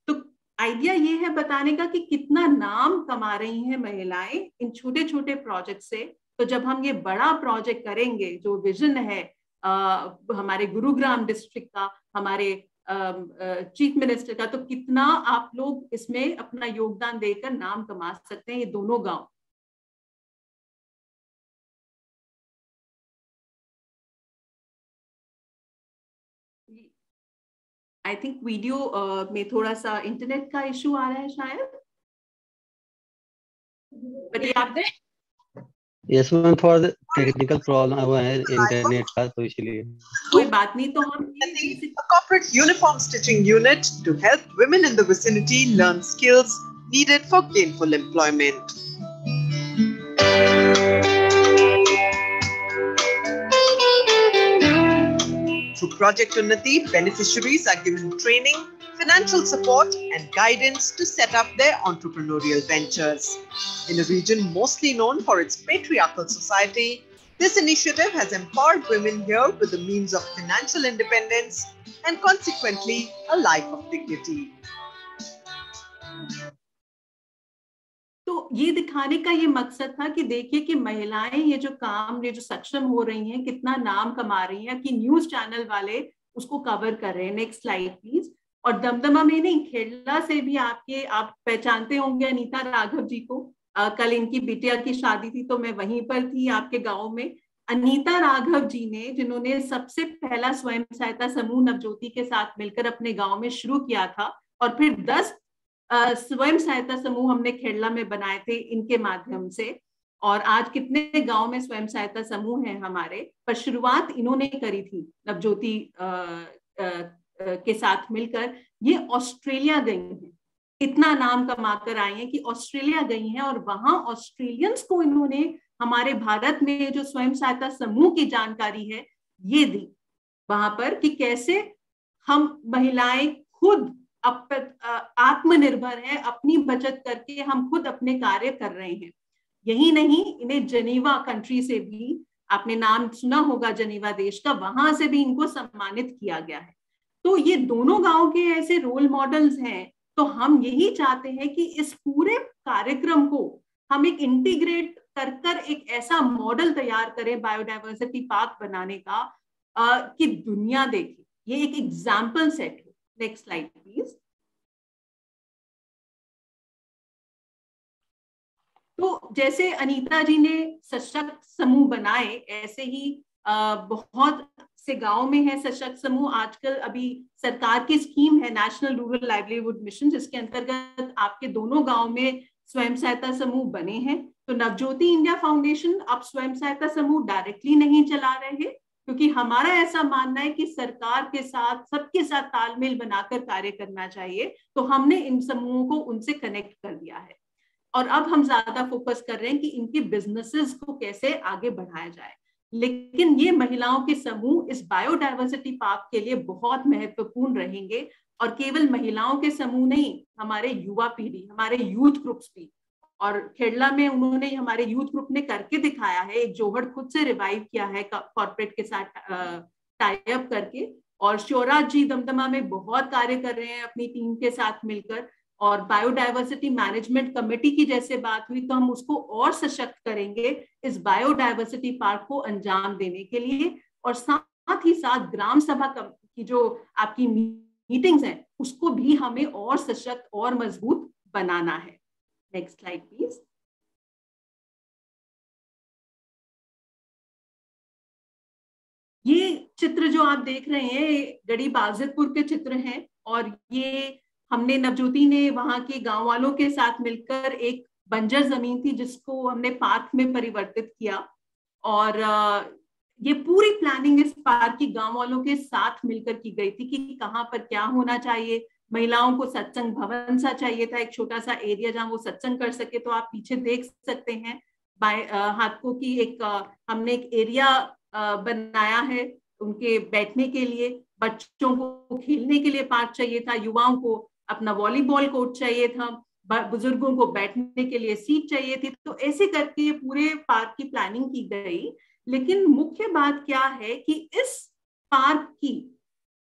तो आइडिया ये है बताने का कि कितना नाम कमा रही हैं महिलाएं इन छोटे छोटे प्रोजेक्ट से। तो जब हम ये बड़ा प्रोजेक्ट करेंगे, जो विजन है हमारे गुरुग्राम डिस्ट्रिक्ट का, हमारे चीफ मिनिस्टर का, तो कितना आप लोग इसमें अपना योगदान देकर नाम कमा सकते हैं ये दोनों गांव। आई थिंक वीडियो में थोड़ा सा इंटरनेट का इशू आ रहा है शायद, पर ये आप yes ma'am, for technical problem हुआ है इंटरनेट का, तो इसलिए कोई बात नहीं। तो हम a corporate uniform stitching unit to help women in the vicinity learn skills needed for gainful employment. Through Project Unnati, beneficiaries are given training, financial support and guidance to set up their entrepreneurial ventures. In a region mostly known for its patriarchal society, this initiative has empowered women here with the means of financial independence and consequently a life of dignity. तो ये दिखाने का ये मकसद था कि देखिए कि महिलाएं ये जो काम, ये जो सक्षम हो रही हैं, कितना नाम कमा रही हैं, कि न्यूज चैनल वाले उसको कवर कर रहे हैं। Next slide please. और दमदमा में नहीं, खेड़ला से भी आप पहचानते होंगे अनीता राघव जी को। कल इनकी बिटिया की शादी थी तो मैं वहीं पर थी आपके गांव में। अनीता राघव जी ने, जिन्होंने सबसे पहला स्वयं सहायता समूह नवज्योति के साथ मिलकर अपने गांव में शुरू किया था, और फिर 10 स्वयं सहायता समूह हमने खेड़ला में बनाए थे इनके माध्यम से। और आज कितने गांव में स्वयं सहायता समूह हैं हमारे, पर शुरुआत इन्होंने करी थी नवज्योति के साथ मिलकर। ये ऑस्ट्रेलिया गई हैं, इतना नाम कमाकर आई हैं कि ऑस्ट्रेलिया गई हैं, और वहां ऑस्ट्रेलियंस को इन्होंने हमारे भारत में जो स्वयं सहायता समूह की जानकारी है ये दी वहां पर, कि कैसे हम महिलाएं खुद आत्मनिर्भर है, अपनी बचत करके हम खुद अपने कार्य कर रहे हैं। यही नहीं, इन्हें जनीवा कंट्री से भी, आपने नाम सुना होगा जनीवा देश का, वहां से भी इनको सम्मानित किया गया है। तो ये दोनों गांव के ऐसे रोल मॉडल्स हैं। तो हम यही चाहते हैं कि इस पूरे कार्यक्रम को हम एक इंटीग्रेट कर एक ऐसा मॉडल तैयार करें बायोडायवर्सिटी पार्क बनाने का, कि दुनिया देखे, ये एक एग्जाम्पल सेट हो। Next slide please. तो जैसे अनीता जी ने सशक्त समूह बनाए, ऐसे ही बहुत से गांव में है सशक्त समूह। आजकल अभी सरकार की स्कीम है नेशनल रूरल लाइवलीहुड मिशन, जिसके अंतर्गत आपके दोनों गांव में स्वयं सहायता समूह बने हैं। तो नवज्योति इंडिया फाउंडेशन अब स्वयं सहायता समूह डायरेक्टली नहीं चला रहे हैं, क्योंकि हमारा ऐसा मानना है कि सरकार के साथ, सबके साथ तालमेल बनाकर कार्य करना चाहिए। तो हमने इन समूहों को उनसे कनेक्ट कर दिया है, और अब हम ज्यादा फोकस कर रहे हैं कि इनके बिजनेसेस को कैसे आगे बढ़ाया जाए। लेकिन ये महिलाओं के समूह इस बायोडायवर्सिटी पार्क के लिए बहुत महत्वपूर्ण रहेंगे, और केवल महिलाओं के समूह नहीं, हमारे युवा पीढ़ी, हमारे यूथ ग्रुप्स भी। और खेड़ला में उन्होंने, हमारे यूथ ग्रुप ने करके दिखाया है, एक जोहड़ खुद से रिवाइव किया है कॉर्पोरेट के साथ टाई अप करके। और शिवराज जी दमदमा में बहुत कार्य कर रहे हैं अपनी टीम के साथ मिलकर। और बायोडायवर्सिटी मैनेजमेंट कमेटी की जैसे बात हुई, तो हम उसको और सशक्त करेंगे इस बायोडायवर्सिटी पार्क को अंजाम देने के लिए। और साथ ही साथ ग्राम सभा की जो आपकी मीटिंग्स हैं, उसको भी हमें और सशक्त और मजबूत बनाना है। Next slide please. ये चित्र जो आप देख रहे हैं गढ़ी बाजितपुर के चित्र हैं, और ये हमने, नवज्योति ने वहां के गांव वालों के साथ मिलकर, एक बंजर जमीन थी जिसको हमने पार्क में परिवर्तित किया। और ये पूरी प्लानिंग इस पार्क की गांव वालों के साथ मिलकर की गई थी कि कहाँ पर क्या होना चाहिए। महिलाओं को सत्संग भवन सा चाहिए था, एक छोटा सा एरिया जहां वो सत्संग कर सके। तो आप पीछे देख सकते हैं हाथों की हमने एक एरिया बनाया है उनके बैठने के लिए। बच्चों को खेलने के लिए पार्क चाहिए था, युवाओं को अपना वॉलीबॉल कोर्ट चाहिए था, बुजुर्गों को बैठने के लिए सीट चाहिए थी। तो ऐसे करके ये पूरे पार्क की प्लानिंग की गई। लेकिन मुख्य बात क्या है कि इस पार्क की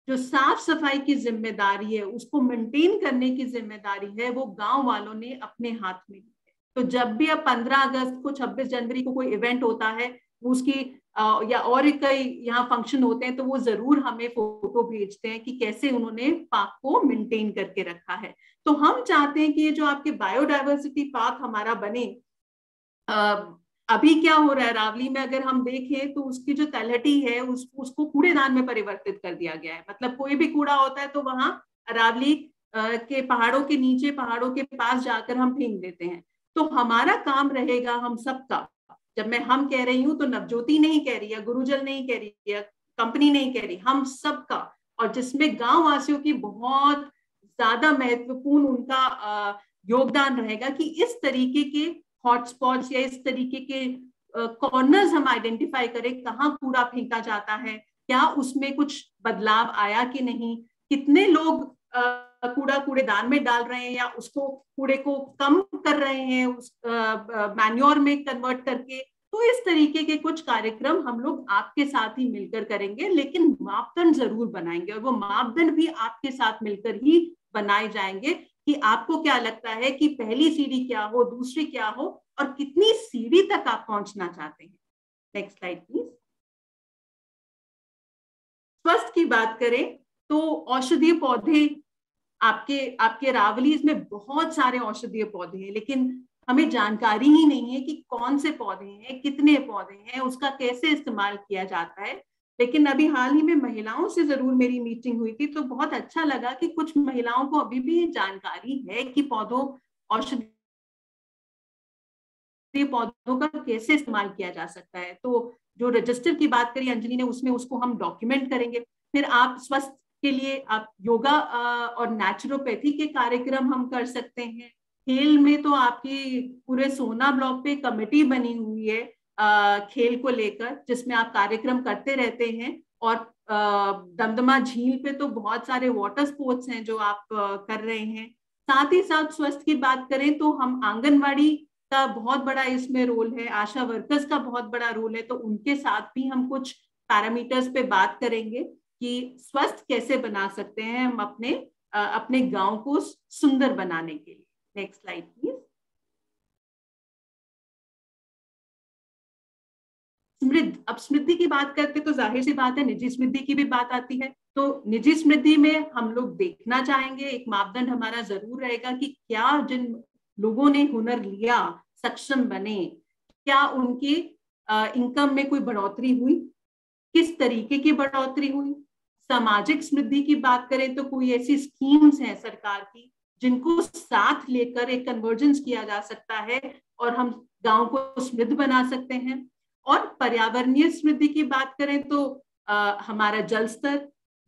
जो साफ सफाई की जिम्मेदारी है, उसको मेंटेन करने की जिम्मेदारी है, वो गांव वालों ने अपने हाथ में ली है। तो जब भी अब 15 अगस्त को, 26 जनवरी को कोई इवेंट होता है, उसकी या और कई यहाँ फंक्शन होते हैं, तो वो जरूर हमें फोटो भेजते हैं कि कैसे उन्होंने पार्क को मेंटेन करके रखा है। तो हम चाहते हैं कि ये जो आपके बायोडायवर्सिटी पार्क हमारा बने, अभी क्या हो रहा है रावली में, अगर हम देखें तो उसकी जो तलहटी है उसको कूड़ेदान में परिवर्तित कर दिया गया है। मतलब कोई भी कूड़ा होता है तो वहां रावली के पहाड़ों के नीचे, पहाड़ों के पास जाकर हम फेंक देते हैं। तो हमारा काम रहेगा हम सबका, जब मैं हम कह रही हूँ तो नवज्योति नहीं कह रही है, गुरुजल नहीं कह रही है, कंपनी नहीं कह रही, हम सबका, और जिसमें गांव वासियों की बहुत ज्यादा महत्वपूर्ण उनका योगदान रहेगा कि इस तरीके के हॉटस्पॉट्स या इस तरीके के कॉर्नर्स हम आइडेंटिफाई करें, कहाँ कूड़ा फेंका जाता है, क्या उसमें कुछ बदलाव आया कि नहीं, कितने लोग कूड़ा कूड़ेदान में डाल रहे हैं या उसको कूड़े को कम कर रहे हैं उस मैन्योर में कन्वर्ट करके। तो इस तरीके के कुछ कार्यक्रम हम लोग आपके साथ ही मिलकर करेंगे, लेकिन मापदंड जरूर बनाएंगे, और वो मापदंड भी आपके साथ मिलकर ही बनाए जाएंगे कि आपको क्या लगता है कि पहली सीढ़ी क्या हो, दूसरी क्या हो, और कितनी सीढ़ी तक आप पहुंचना चाहते हैं। Next slide please. स्वास्थ्य की बात करें तो औषधीय पौधे, आपके रावलीज में बहुत सारे औषधीय पौधे हैं, लेकिन हमें जानकारी ही नहीं है कि कौन से पौधे हैं, कितने पौधे हैं, उसका कैसे इस्तेमाल किया जाता है। लेकिन अभी हाल ही में महिलाओं से जरूर मेरी मीटिंग हुई थी, तो बहुत अच्छा लगा कि कुछ महिलाओं को अभी भी जानकारी है कि औषधीय पौधों का कैसे इस्तेमाल किया जा सकता है। तो जो रजिस्टर की बात करी अंजलि ने, उसमें उसको हम डॉक्यूमेंट करेंगे। फिर आप स्वास्थ्य के लिए आप योगा और नेचुरोपैथी के कार्यक्रम हम कर सकते हैं। खेल में तो आपकी पूरे सोना ब्लॉक पे कमेटी बनी हुई है खेल को लेकर, जिसमें आप कार्यक्रम करते रहते हैं, और दमदमा झील पे तो बहुत सारे वाटर स्पोर्ट्स हैं जो आप कर रहे हैं। साथ ही साथ स्वास्थ्य की बात करें तो हम आंगनवाड़ी का बहुत बड़ा इसमें रोल है, आशा वर्कर्स का बहुत बड़ा रोल है, तो उनके साथ भी हम कुछ पैरामीटर्स पे बात करेंगे कि स्वस्थ कैसे बना सकते हैं हम अपने गांव को सुंदर बनाने के लिए। Next slide please. अब समृद्धि की बात करते तो जाहिर सी बात है निजी समृद्धि की भी बात आती है। तो निजी समृद्धि में हम लोग देखना चाहेंगे, एक मापदंड हमारा जरूर रहेगा कि क्या जिन लोगों ने हुनर लिया, सक्षम बने, क्या उनकी इनकम में कोई बढ़ोतरी हुई, किस तरीके की बढ़ोतरी हुई। सामाजिक समृद्धि की बात करें तो कोई ऐसी स्कीम्स हैं सरकार की जिनको साथ लेकर एक कन्वर्जेंस किया जा सकता है और हम गांव को समृद्ध बना सकते हैं। और पर्यावरणीय समृद्धि की बात करें तो हमारा जल स्तर,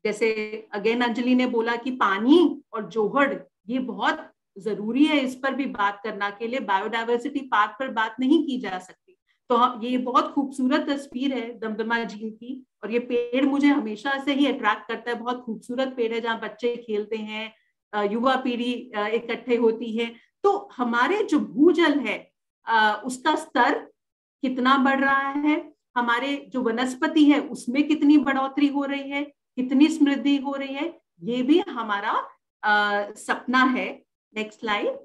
जैसे अगेन अंजलि ने बोला कि पानी और जोहड़ ये बहुत जरूरी है, इस पर भी बात करना के लिए बायोडायवर्सिटी पार्क पर बात नहीं की जा सकती। तो ये बहुत खूबसूरत तस्वीर है दमदमा झील की, और ये पेड़ मुझे हमेशा से ही अट्रैक्ट करता है। बहुत खूबसूरत पेड़ है जहाँ बच्चे खेलते हैं, युवा पीढ़ी इकट्ठे होती है। तो हमारे जो भूजल है उसका स्तर कितना बढ़ रहा है, हमारे जो वनस्पति है उसमें कितनी बढ़ोतरी हो रही है, कितनी समृद्धि हो रही है, ये भी हमारा सपना है। Next slide.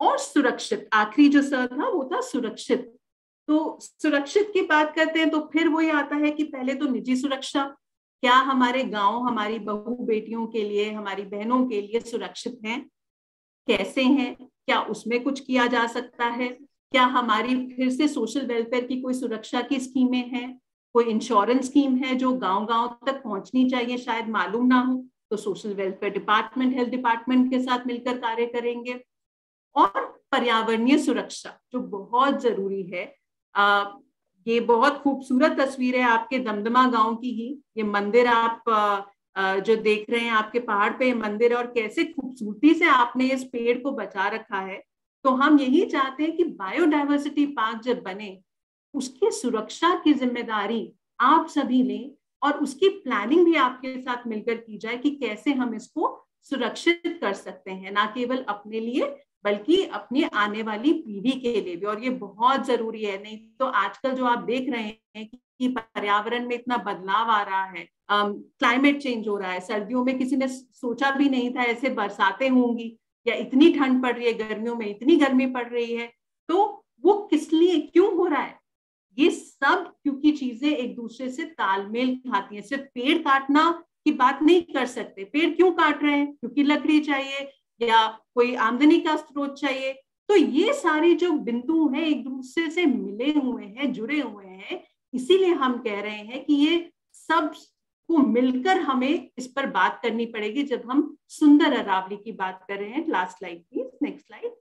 और सुरक्षित, आखिरी जो सर था वो था सुरक्षित। तो सुरक्षित की बात करते हैं तो फिर वो ये आता है कि पहले तो निजी सुरक्षा, क्या हमारे गांव हमारी बहू बेटियों के लिए, हमारी बहनों के लिए सुरक्षित हैं, कैसे हैं, क्या उसमें कुछ किया जा सकता है, क्या हमारी फिर से सोशल वेलफेयर की कोई सुरक्षा की स्कीमें हैं, कोई इंश्योरेंस स्कीम है जो गांव-गांव तक पहुंचनी चाहिए, शायद मालूम ना हो, तो social welfare department, health department के साथ मिलकर कार्य करेंगे। और पर्यावरणीय सुरक्षा जो बहुत जरूरी है, ये बहुत खूबसूरत तस्वीर है आपके दमदमा गांव की ही। ये मंदिर आप जो देख रहे हैं, आपके पहाड़ पे मंदिर है और कैसे खूबसूरती से आपने इस पेड़ को बचा रखा है। तो हम यही चाहते हैं कि बायोडायवर्सिटी पार्क जब बने उसकी सुरक्षा की जिम्मेदारी आप सभी लें और उसकी प्लानिंग भी आपके साथ मिलकर की जाए कि कैसे हम इसको सुरक्षित कर सकते हैं, ना केवल अपने लिए बल्कि अपनी आने वाली पीढ़ी के लिए भी। और ये बहुत जरूरी है, नहीं तो आजकल जो आप देख रहे हैं कि पर्यावरण में इतना बदलाव आ रहा है, क्लाइमेट चेंज हो रहा है, सर्दियों में किसी ने सोचा भी नहीं था ऐसे बरसातें होंगी, या इतनी ठंड पड़ रही है, गर्मियों में इतनी गर्मी पड़ रही है। तो वो किस लिए, क्यों हो रहा है? ये सब क्योंकि चीजें एक दूसरे से तालमेल खाती हैं। सिर्फ पेड़ काटना की बात नहीं कर सकते। पेड़ क्यों काट रहे हैं? क्योंकि लकड़ी चाहिए, या कोई आमदनी का स्रोत चाहिए। तो ये सारे जो बिंदु हैं एक दूसरे से मिले हुए हैं, जुड़े हुए हैं, इसीलिए हम कह रहे हैं कि ये सब को मिलकर हमें इस पर बात करनी पड़ेगी जब हम सुंदर अरावली की बात कर रहे हैं। Last slide please, next slide.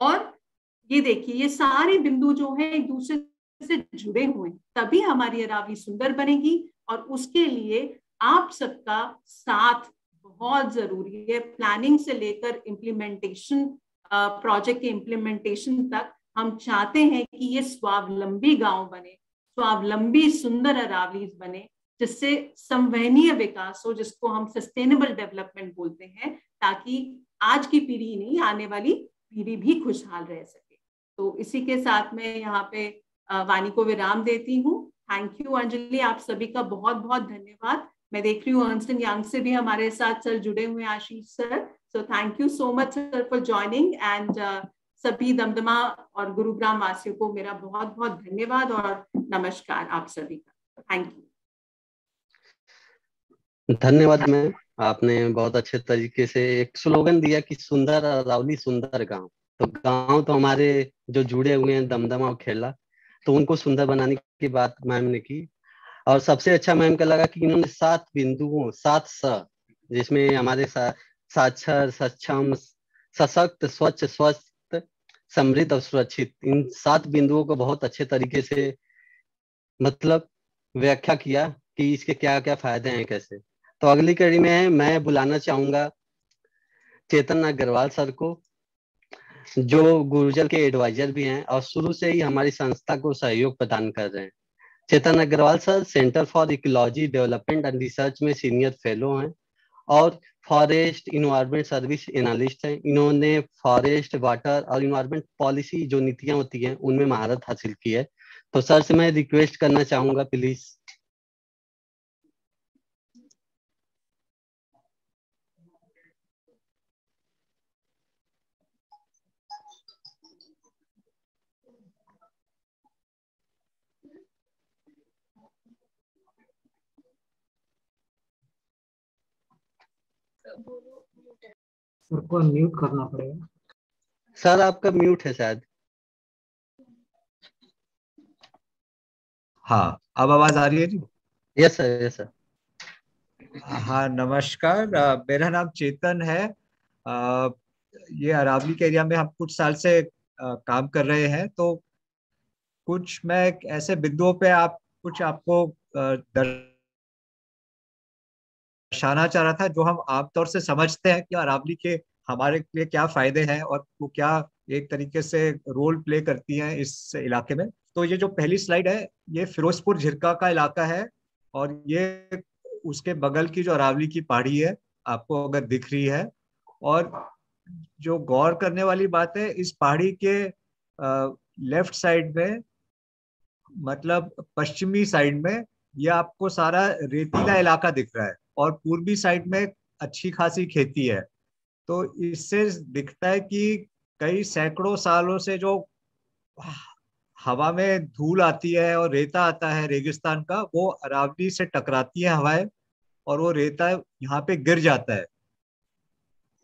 और ये देखिए, ये सारे बिंदु जो हैं एक दूसरे से जुड़े हुए हैं, तभी हमारी अरावली सुंदर बनेगी। और उसके लिए आप सबका साथ बहुत जरूरी है। प्लानिंग से लेकर इम्प्लीमेंटेशन, प्रोजेक्ट के इम्प्लीमेंटेशन तक हम चाहते हैं कि ये स्वावलंबी गांव बने, स्वावलंबी सुंदर अरावली बने, जिससे संवहनीय विकास हो, जिसको हम सस्टेनेबल डेवलपमेंट बोलते हैं, ताकि आज की पीढ़ी नहीं, आने वाली पीढ़ी भी खुशहाल रह सके। तो इसी के साथ मैं यहाँ पे वाणी को विराम देती हूँ। थैंक यू अंजलि, आप सभी का बहुत बहुत धन्यवाद। मैं देख रही हूँ अर्नस्ट एंड यंग से भी हमारे साथ सर जुड़े हुए हैं, Ashish sir. So thank you so much sir for joining. And सभी दमदमा और गुरुग्राम वासियों को मेरा बहुत बहुत धन्यवाद और नमस्कार आप सभी का। Thank you. धन्यवाद मैम, आपने बहुत अच्छे तरीके से एक स्लोगन दिया कि सुंदर अरावली सुंदर गांव। तो गांव तो हमारे जो जुड़े हुए हैं दमदमा और खेला, तो उनको सुंदर बनाने की बात मैम ने की। और सबसे अच्छा मैम का लगा कि इन्होंने 7 बिंदुओं, 7 स, जिसमें हमारे साक्षर, सक्षम, सशक्त, स्वच्छ, स्वस्थ, समृद्ध और सुरक्षित, इन 7 बिंदुओं को बहुत अच्छे तरीके से मतलब व्याख्या किया कि इसके क्या क्या फायदे हैं कैसे। तो अगली कड़ी में मैं बुलाना चाहूंगा चेतन अग्रवाल सर को, जो गुरुजल के एडवाइजर भी हैं और शुरू से ही हमारी संस्था को सहयोग प्रदान कर रहे हैं। Chetan Agarwal sir centre for ecology development and research में सीनियर फेलो हैं और फॉरेस्ट इन्वायरमेंट सर्विस एनालिस्ट हैं। इन्होंने फॉरेस्ट, वाटर और इन्वायरमेंट पॉलिसी जो नीतियां होती हैं उनमें महारत हासिल की है। तो सर से मैं रिक्वेस्ट करना चाहूंगा प्लीज। सर को म्यूट करना पड़ेगा। सर आपका म्यूट है शायद। हाँ, अब आवाज आ रही है जी? Yes sir, yes sir. हाँ नमस्कार, मेरा नाम चेतन है। ये अरावली के एरिया में हम कुछ साल से काम कर रहे हैं। तो कुछ मैं ऐसे बिंदुओं पे कुछ आपको दर्शाना चाह रहा था जो हम आमतौर से समझते हैं कि अरावली के हमारे लिए क्या फायदे हैं और वो क्या एक तरीके से रोल प्ले करती हैं इस इलाके में। तो ये जो पहली स्लाइड है, ये फिरोजपुर झिरका का इलाका है और ये उसके बगल की जो अरावली की पहाड़ी है आपको अगर दिख रही है। और जो गौर करने वाली बात है, इस पहाड़ी के लेफ्ट साइड में, मतलब पश्चिमी साइड में, ये आपको सारा रेतीला इलाका दिख रहा है और पूर्वी साइड में अच्छी खासी खेती है। तो इससे दिखता है कि कई सैकड़ों सालों से जो हवा में धूल आती है और रेता आता है रेगिस्तान का, वो अरावली से टकराती है हवाएं और वो रेता यहाँ पे गिर जाता है।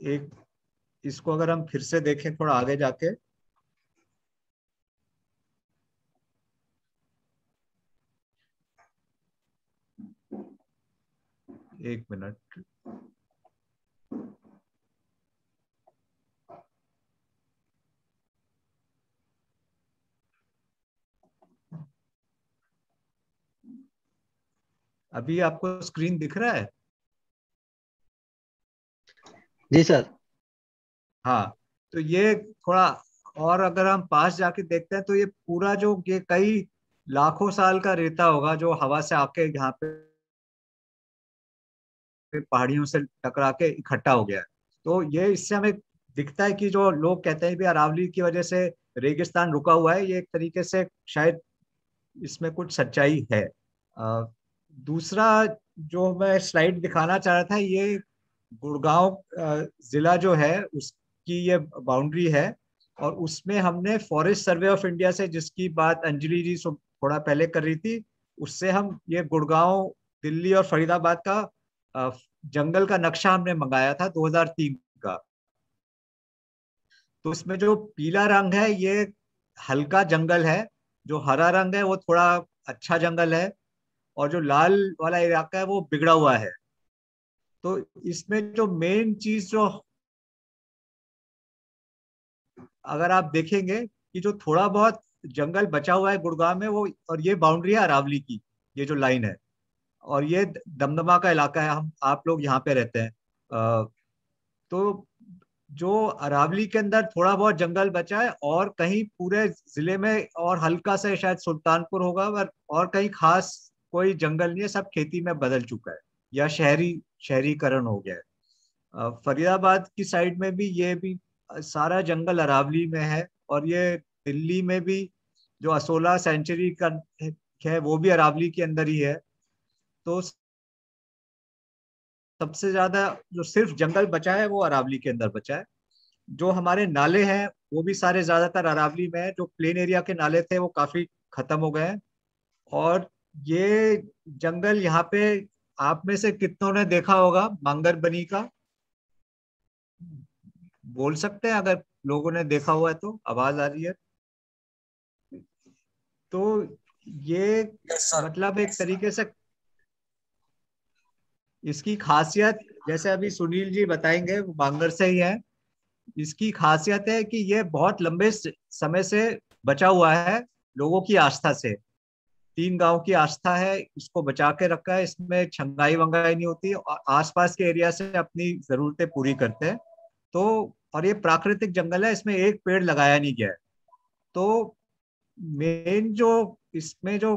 एक इसको अगर हम फिर से देखें थोड़ा आगे जाके, एक मिनट, अभी आपको स्क्रीन दिख रहा है? जी सर। हाँ, तो ये थोड़ा और अगर हम पास जाके देखते हैं तो ये पूरा जो ये कई लाखों साल का रेता होगा जो हवा से आके यहाँ पे पहाड़ियों से टकरा के इकट्ठा हो गया है। तो ये इससे हमें दिखता है कि जो लोग कहते हैं भी अरावली की वजह से रेगिस्तान रुका हुआ है, ये एक तरीके से शायद इसमें कुछ सच्चाई है। दूसरा जो मैं स्लाइड दिखाना चाह रहा था, ये गुड़गांव जिला जो है उसकी ये बाउंड्री है और उसमें हमने फॉरेस्ट सर्वे ऑफ इंडिया से, जिसकी बात अंजलि जी थोड़ा पहले कर रही थी, उससे हम ये गुड़गांव, दिल्ली और फरीदाबाद का जंगल का नक्शा हमने मंगाया था 2003 का। तो इसमें जो पीला रंग है ये हल्का जंगल है, जो हरा रंग है वो थोड़ा अच्छा जंगल है, और जो लाल वाला इलाका है वो बिगड़ा हुआ है। तो इसमें जो मेन चीज जो अगर आप देखेंगे कि जो थोड़ा बहुत जंगल बचा हुआ है गुड़गांव में वो, और ये बाउंड्री है अरावली की, ये जो लाइन है, और ये दमदमा का इलाका है, हम आप लोग यहाँ पे रहते हैं। तो जो अरावली के अंदर थोड़ा बहुत जंगल बचा है, और कहीं पूरे जिले में और हल्का सा शायद सुल्तानपुर होगा, और कहीं खास कोई जंगल नहीं है, सब खेती में बदल चुका है या शहरीकरण हो गया है। फरीदाबाद की साइड में भी ये भी सारा जंगल अरावली में है, और ये दिल्ली में भी जो असोला सेंचुरी का है वो भी अरावली के अंदर ही है। तो सबसे ज्यादा जो सिर्फ जंगल बचा है वो अरावली के अंदर बचा है। जो हमारे नाले हैं वो भी सारे ज्यादातर अरावली में है, जो प्लेन एरिया के नाले थे वो काफी खत्म हो गए हैं। और ये जंगल यहाँ पे आप में से कितनों ने देखा होगा मांगर बनी का, बोल सकते हैं अगर लोगों ने देखा हुआ है तो, आवाज आ रही है? तो ये मतलब एक तरीके से इसकी खासियत, जैसे अभी सुनील जी बताएंगे, वो बांगर से ही है। इसकी खासियत है कि ये बहुत लंबे समय से बचा हुआ है, लोगों की आस्था से। 3 गांव की आस्था है, इसको बचा के रखा है, इसमें छंगाई वंगाई नहीं होती, और आसपास के एरिया से अपनी जरूरतें पूरी करते हैं। तो और ये प्राकृतिक जंगल है, इसमें एक पेड़ लगाया नहीं गया है। तो मेन जो इसमें जो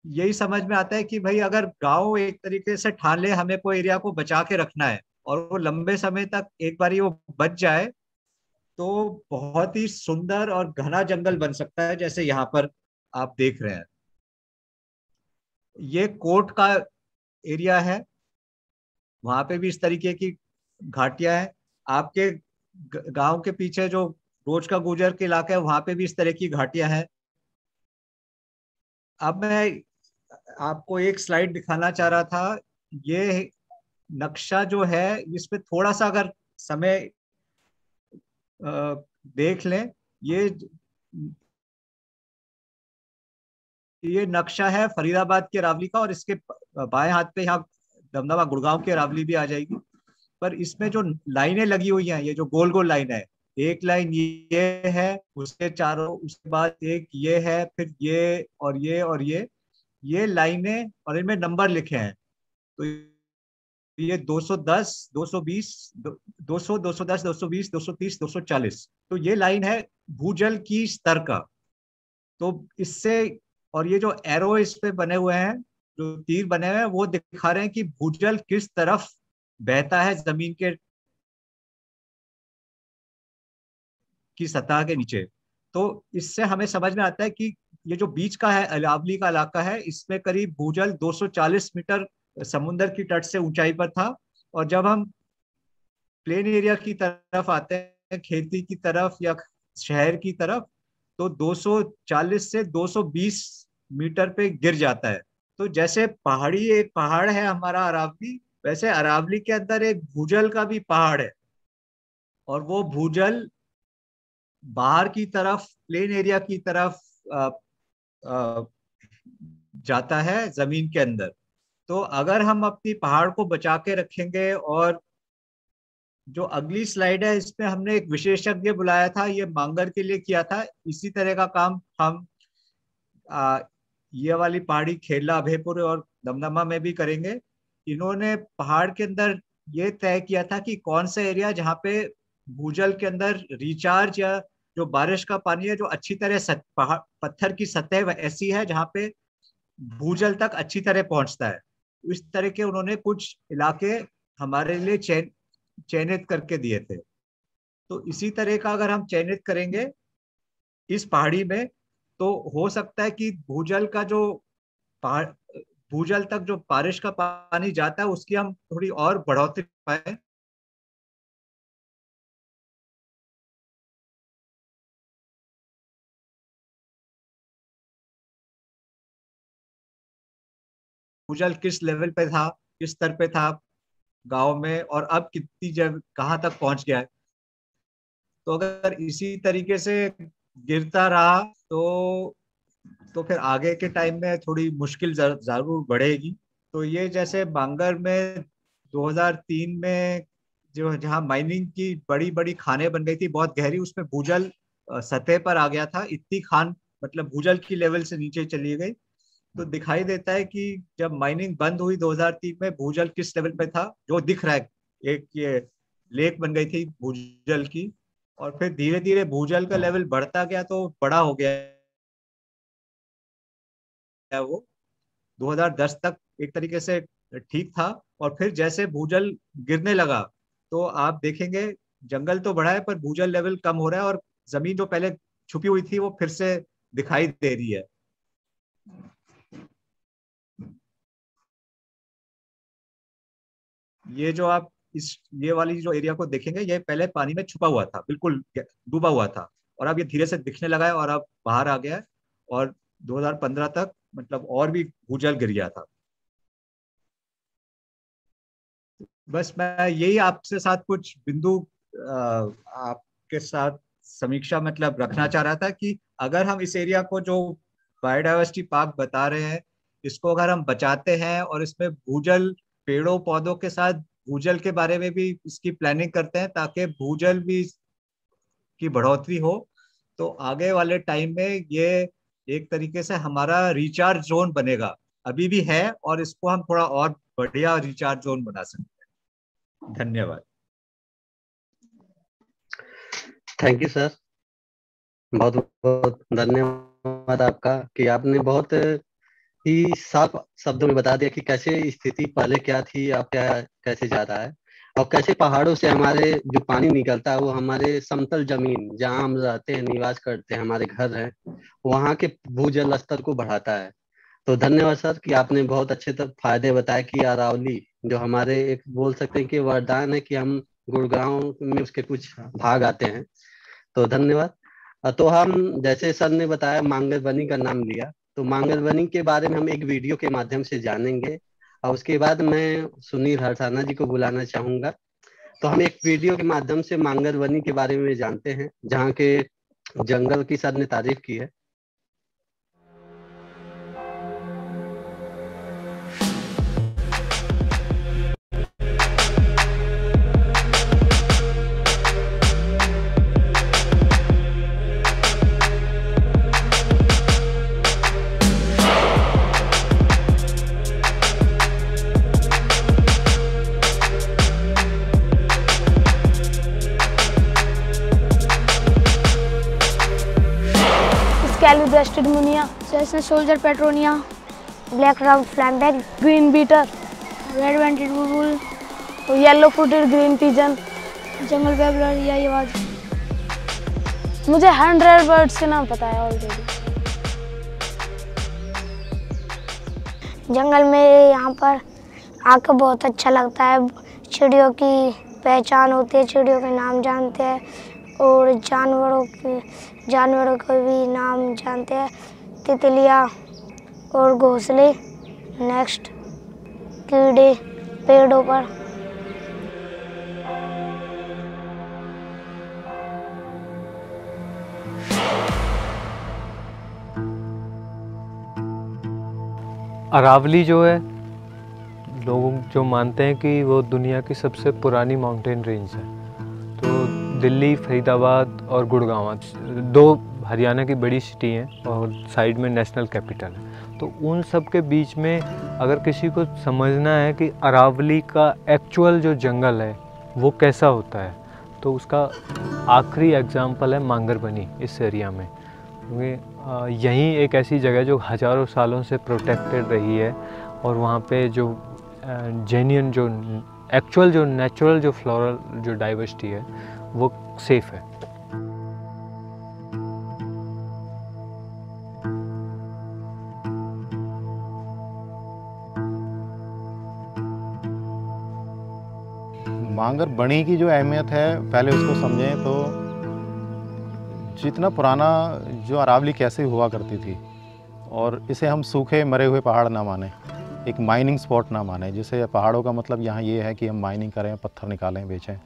यही समझ में आता है कि भाई अगर गांव एक तरीके से ठान ले हमें कोई एरिया को बचा के रखना है, और वो लंबे समय तक एक बार वो बच जाए, तो बहुत ही सुंदर और घना जंगल बन सकता है, जैसे यहाँ पर आप देख रहे हैं। ये कोट का एरिया है, वहां पे भी इस तरीके की घाटियां हैं। आपके गांव के पीछे जो रोज का गुजर के इलाका है वहां पे भी इस तरह की घाटियां हैं। अब मैं आपको एक स्लाइड दिखाना चाह रहा था। ये नक्शा जो है इसमें थोड़ा सा अगर समय देख लें, ये ये नक्शा है फरीदाबाद के अरावली का, और इसके बाएं हाथ पे यहाँ दमदमा गुड़गांव की अरावली भी आ जाएगी। पर इसमें जो लाइनें लगी हुई हैं, ये जो गोल गोल लाइन है, एक लाइन ये है, उसके चारों, उसके बाद एक ये है, फिर ये और ये और ये लाइनें, और इनमें नंबर लिखे हैं। तो ये 210, 220, 200, 210, 220, 230, 240, तो ये लाइन है भूजल की स्तर का। तो इससे, और ये जो एरो इस पे बने हुए हैं, जो तीर बने हुए हैं, वो दिखा रहे हैं कि भूजल किस तरफ बहता है जमीन के की सतह के नीचे। तो इससे हमें समझ में आता है कि ये जो बीच का है अरावली का इलाका है, इसमें करीब भूजल 240 मीटर समुद्र की तट से ऊंचाई पर था। और जब हम प्लेन एरिया की तरफ आते हैं, खेती की तरफ या शहर की तरफ, तो 240 से 220 मीटर पे गिर जाता है। तो जैसे पहाड़ी, एक पहाड़ है हमारा अरावली, वैसे अरावली के अंदर एक भूजल का भी पहाड़ है, और वो भूजल बाहर की तरफ, प्लेन एरिया की तरफ आ, आ, जाता है जमीन के अंदर। तो अगर हम अपनी पहाड़ को बचा के रखेंगे, और जो अगली स्लाइड है इसमें हमने एक विशेषज्ञ बुलाया था, ये मांगर के लिए किया था, इसी तरह का काम हम ये वाली पहाड़ी खेला, अभयपुर और दमदमा में भी करेंगे। इन्होंने पहाड़ के अंदर ये तय किया था कि कौन सा एरिया जहाँ पे भूजल के अंदर रिचार्ज, या जो बारिश का पानी है जो अच्छी तरह पहाड़ पत्थर की सतह ऐसी है जहाँ पे भूजल तक अच्छी तरह पहुंचता है। इस तरह के उन्होंने कुछ इलाके हमारे लिए चयनित करके दिए थे। तो इसी तरह का अगर हम चयनित करेंगे इस पहाड़ी में, तो हो सकता है कि भूजल का जो पहाड़, भूजल तक जो बारिश का पानी जाता है उसकी हम थोड़ी और बढ़ोतरी पाए। भूजल किस लेवल पे था, किस स्तर पे था, गांव में और अब कितनी जगह कहाँ तक पहुंच गया है। तो अगर इसी तरीके से गिरता रहा तो फिर आगे के टाइम में थोड़ी मुश्किल जरूर बढ़ेगी। तो ये जैसे बांगर में 2003 में जो जहाँ माइनिंग की बड़ी बड़ी खानें बन गई थी बहुत गहरी, उसमें भूजल सतह पर आ गया था, इतनी खान मतलब भूजल की लेवल से नीचे चली गई। तो दिखाई देता है कि जब माइनिंग बंद हुई 2003 में भूजल किस लेवल पे था, जो दिख रहा है एक ये लेक बन गई थी भूजल की, और फिर धीरे धीरे भूजल का लेवल बढ़ता गया तो बड़ा हो गया है वो 2010 तक एक तरीके से ठीक था। और फिर जैसे भूजल गिरने लगा तो आप देखेंगे जंगल तो बढ़ा है पर भूजल लेवल कम हो रहा है और जमीन जो पहले छुपी हुई थी वो फिर से दिखाई दे रही है। ये जो आप ये वाली जो एरिया को देखेंगे ये पहले पानी में छुपा हुआ था, बिल्कुल डूबा हुआ था, और अब ये धीरे से दिखने लगा है और अब बाहर आ गया है। और 2015 तक मतलब और भी भूजल गिर गया था। बस मैं यही आपसे साथ कुछ बिंदु आपके साथ समीक्षा मतलब रखना चाह रहा था कि अगर हम इस एरिया को जो बायोडाइवर्सिटी पार्क बता रहे हैं इसको अगर हम बचाते हैं और इसमें भूजल पेड़ों पौधों के साथ भूजल के बारे में भी इसकी प्लानिंग करते हैं ताकि भूजल भी की बढ़ोतरी हो, तो आगे वाले टाइम में ये एक तरीके से हमारा रिचार्ज जोन बनेगा, अभी भी है, और इसको हम थोड़ा और बढ़िया रिचार्ज जोन बना सकते हैं। धन्यवाद। थैंक यू सर, बहुत बहुत धन्यवाद आपका कि आपने बहुत ही साफ शब्दों में बता दिया कि कैसे स्थिति पहले क्या थी, अब क्या कैसे जा रहा है, और कैसे पहाड़ों से हमारे जो पानी निकलता है वो हमारे समतल जमीन जहाँ हम रहते हैं, निवास करते हैं, हमारे घर हैं, वहाँ के भूजल स्तर को बढ़ाता है। तो धन्यवाद सर कि आपने बहुत अच्छे तक फायदे बताए कि अरावली जो हमारे एक बोल सकते हैं कि वरदान है कि हम गुड़गांव में उसके कुछ भाग आते हैं। तो धन्यवाद। तो हम जैसे सर ने बताया मांगरबनी का नाम लिया, तो मांगरबनी के बारे में हम एक वीडियो के माध्यम से जानेंगे, और उसके बाद मैं सुनील हरसाना जी को बुलाना चाहूंगा। तो हम एक वीडियो के माध्यम से मांगरबनी के बारे में जानते हैं, जहाँ के जंगल की सर ने तारीफ की है। Calibreasted Munia, Cessna Soldier Petronia, Black Round Flamback, Green Beater, Red Vented Bulbul, Yellow Footed Green Pigeon, Jungle Babbler, यही आवाज। मुझे 100 बर्ड्स के नाम पता है ऑलरेडी। जंगल में यहाँ पर आकर बहुत अच्छा लगता है, चिड़ियों की पहचान होती है, चिड़ियों के नाम जानते हैं, और जानवरों के भी नाम जानते हैं, तितलियाँ और घोंसले, नेक्स्ट कीड़े पेड़ों पर। अरावली जो है लोग जो मानते हैं कि वो दुनिया की सबसे पुरानी माउंटेन रेंज है। तो दिल्ली, फरीदाबाद और गुड़गांव 2 हरियाणा की बड़ी सिटी हैं और साइड में नेशनल कैपिटल है। तो उन सब के बीच में अगर किसी को समझना है कि अरावली का एक्चुअल जो जंगल है वो कैसा होता है, तो उसका आखिरी एग्जाम्पल है मांगरबनी इस एरिया में। क्योंकि यहीं एक ऐसी जगह जो हज़ारों सालों से प्रोटेक्टेड रही है और वहाँ पे जो जेन्युइन जो एक्चुअल जो नेचुरल जो फ्लोरल जो डाइवर्सिटी है वो सेफ है। मांगरबनी की जो अहमियत है पहले उसको समझें तो जितना पुराना जो अरावली कैसे हुआ करती थी, और इसे हम सूखे मरे हुए पहाड़ ना माने, एक माइनिंग स्पॉट ना माने। जैसे पहाड़ों का मतलब यहाँ ये है कि हम माइनिंग करें, पत्थर निकालें, बेचें।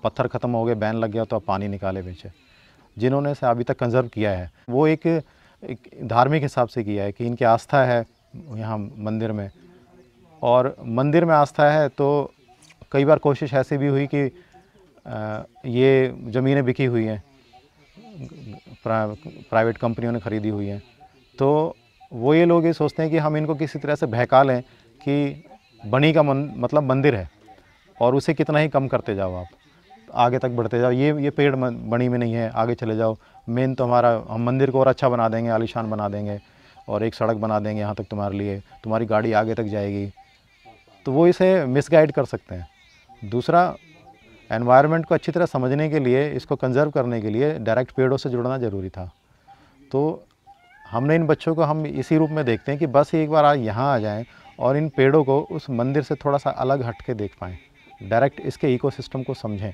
पत्थर ख़त्म हो गए, बैन लग गया तो अब पानी निकाले, बेचें। जिन्होंने इसे अभी तक कंजर्व किया है वो एक धार्मिक हिसाब से किया है कि इनकी आस्था है यहाँ मंदिर में, और मंदिर में आस्था है तो कई बार कोशिश ऐसी भी हुई कि ये ज़मीनें बिकी हुई हैं, प्राइवेट कंपनियों ने ख़रीदी हुई हैं, तो वो ये लोग ये सोचते हैं कि हम इनको किसी तरह से बहका लें कि बनी का मतलब मंदिर है और उसे कितना ही कम करते जाओ, आप आगे तक बढ़ते जाओ, ये पेड़ बनी में नहीं है, आगे चले जाओ, मेन तो हमारा, हम मंदिर को और अच्छा बना देंगे, आलीशान बना देंगे और एक सड़क बना देंगे यहाँ तक तुम्हारे लिए, तुम्हारी गाड़ी आगे तक जाएगी। तो वो इसे मिसगाइड कर सकते हैं। दूसरा, एनवायरनमेंट को अच्छी तरह समझने के लिए, इसको कंजर्व करने के लिए डायरेक्ट पेड़ों से जुड़ना ज़रूरी था। तो हमने इन बच्चों को हम इसी रूप में देखते हैं कि बस एक बार आज यहाँ आ जाएं और इन पेड़ों को उस मंदिर से थोड़ा सा अलग हट के देख पाएँ, डायरेक्ट इसके इकोसिस्टम को समझें,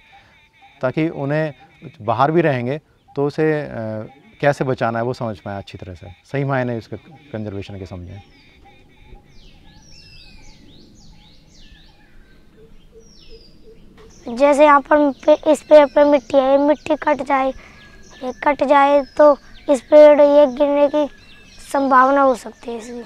ताकि उन्हें बाहर भी रहेंगे तो उसे कैसे बचाना है वो समझ पाएँ अच्छी तरह से, सही मायने इसके कंजर्वेशन के समझें। जैसे यहाँ पर इस पेड़ पे मिट्टी है, मिट्टी कट जाए तो इस पेड़ ये गिरने की संभावना हो सकती है, इसलिए।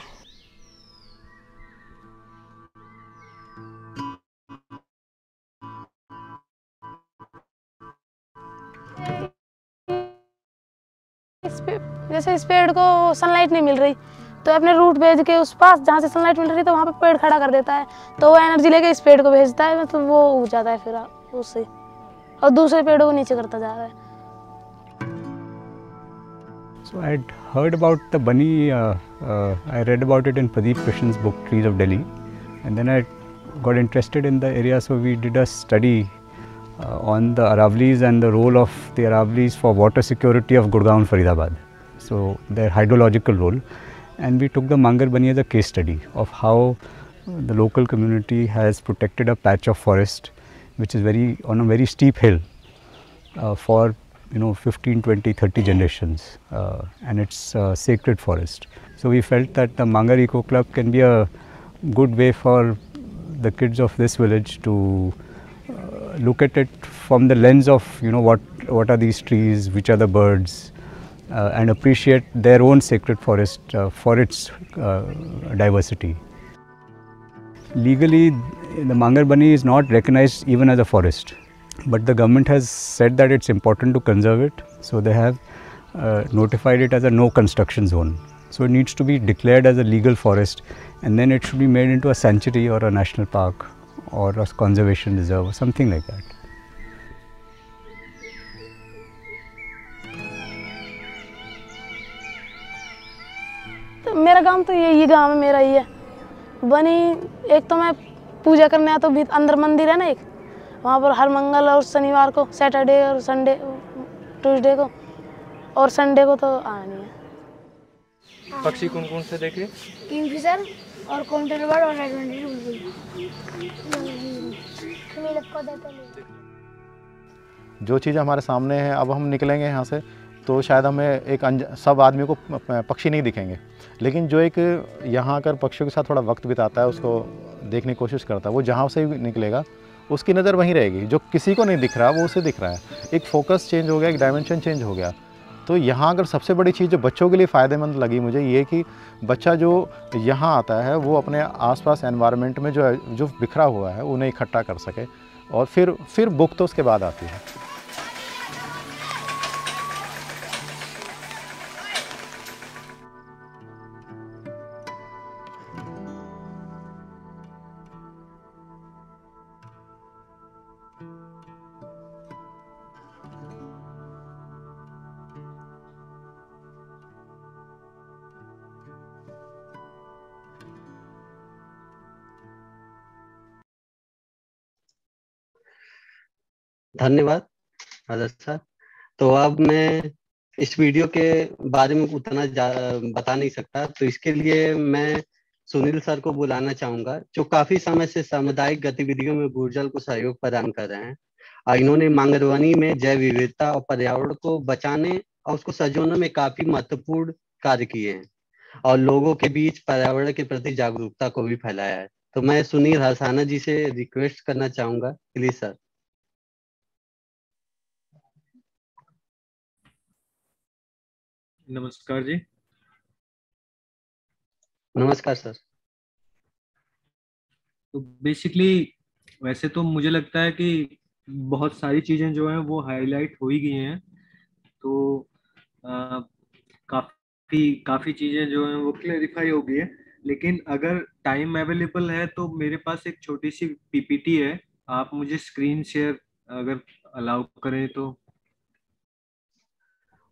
जैसे इस पेड़ को सनलाइट नहीं मिल रही तो अपने रूट भेज के उस पास जहाँ से सनलाइट मिल रही तो वहाँ पे पेड़ खड़ा कर देता है, तो वो एनर्जी लेके इस पेड़ को भेजता है, मतलब वो उग जाता है फिर उससे, और दूसरे पेड़ों को नीचे करता जा रहा है। So I had heard about the bunny, I read about it in Pradeep Krishan's book Trees of Delhi, and then I got interested in the area, so we did a study on the Aravali's and the role of the Aravali's for water security of Gurgaon and Faridabad, so their hydrological role, and we took the Mangar Bunny as a case study of how the local community has protected a patch of forest which is on a very steep hill for 15, 20, 30 generations, and it's a sacred forest. So we felt that the Mangar Eco Club can be a good way for the kids of this village to look at it from the lens of what are these trees, which are the birds, and appreciate their own sacred forest for its diversity. Legally, the Mangar Bunny is not recognized even as a forest, but the government has said that it's important to conserve it, so they have notified it as a no construction zone. So it needs to be declared as a legal forest, and then it should be made into a sanctuary or a national park or a conservation reserve or something like that. तो मेरा गांव तो यही गांव है, मेरा ही है। बनी एक तो मैं पूजा करने आता हूँ, अंदर मंदिर है ना एक, वहाँ पर हर मंगल और शनिवार को, सैटरडे और संडे, ट्यूसडे को और संडे को तो आना नहीं है। पक्षी कौन कौन से देखे? किंगफिशर और कॉम्पटेबल बर्ड और रेड जो चीज़ हमारे सामने है, अब हम निकलेंगे यहाँ से तो शायद हमें सब आदमी को पक्षी नहीं दिखेंगे, लेकिन जो एक यहाँ आकर पक्षियों के साथ थोड़ा वक्त बिताता है, उसको देखने की कोशिश करता है, वो जहाँ से भी निकलेगा उसकी नज़र वहीं रहेगी। जो किसी को नहीं दिख रहा वो उसे दिख रहा है, एक फोकस चेंज हो गया, एक डायमेंशन चेंज हो गया। तो यहाँ अगर सबसे बड़ी चीज़ जो बच्चों के लिए फ़ायदेमंद लगी मुझे, ये कि बच्चा जो यहाँ आता है वो अपने आसपास एनवायरनमेंट में जो बिखरा हुआ है उन्हें इकट्ठा कर सके, और फिर बुक तो उसके बाद आती है। धन्यवाद आदर्श सर। तो अब मैं इस वीडियो के बारे में उतना बता नहीं सकता, तो इसके लिए मैं सुनील सर को बुलाना चाहूंगा, जो काफी समय से सामुदायिक गतिविधियों में गुर्जर को सहयोग प्रदान कर रहे हैं। इन्होंने मांगरवनी में जैव विविधता और पर्यावरण को बचाने और उसको संजोने में काफी महत्वपूर्ण कार्य किए हैं। और लोगों के बीच पर्यावरण के प्रति जागरूकता को भी फैलाया है। तो मैं सुनील हरसाना जी से रिक्वेस्ट करना चाहूंगा, प्लीज सर। नमस्कार जी। नमस्कार सर। तो बेसिकली वैसे तो मुझे लगता है कि बहुत सारी चीजें जो हैं वो हाईलाइट हो ही गई हैं। तो आ, काफी काफी चीजें जो हैं वो क्लेरिफाई हो गई है। लेकिन अगर टाइम अवेलेबल है तो मेरे पास एक छोटी सी पीपीटी है। आप मुझे स्क्रीन शेयर अगर अलाउ करें तो।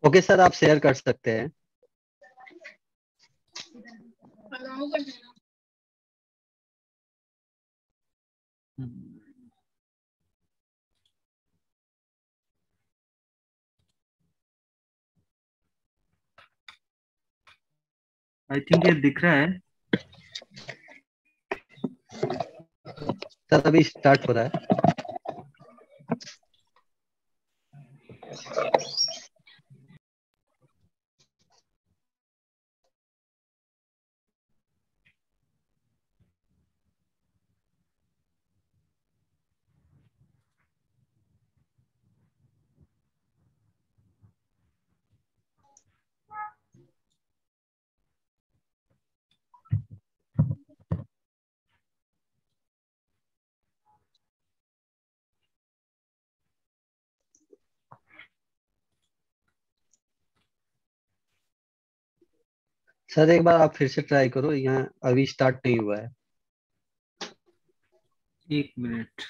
ओके सर, आप शेयर कर सकते हैं। आई थिंक ये दिख रहा है। सर अभी स्टार्ट हो रहा है। सर एक बार आप फिर से ट्राई करो, यहाँ अभी स्टार्ट नहीं हुआ है। एक मिनट।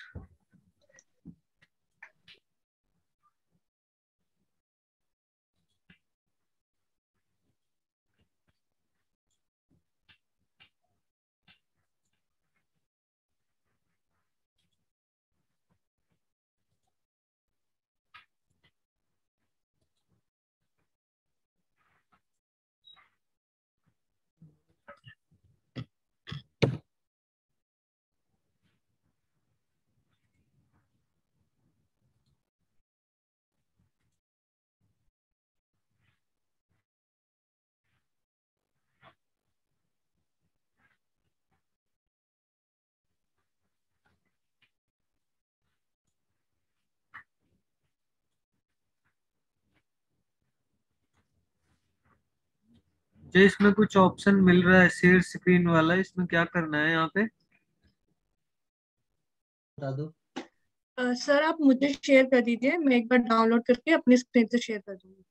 जो इसमें कुछ ऑप्शन मिल रहा है शेयर स्क्रीन वाला, इसमें क्या करना है यहाँ पे? बता दो। सर आप मुझे शेयर कर दीजिए, मैं एक बार डाउनलोड करके अपनी स्क्रीन से शेयर कर दूंगी।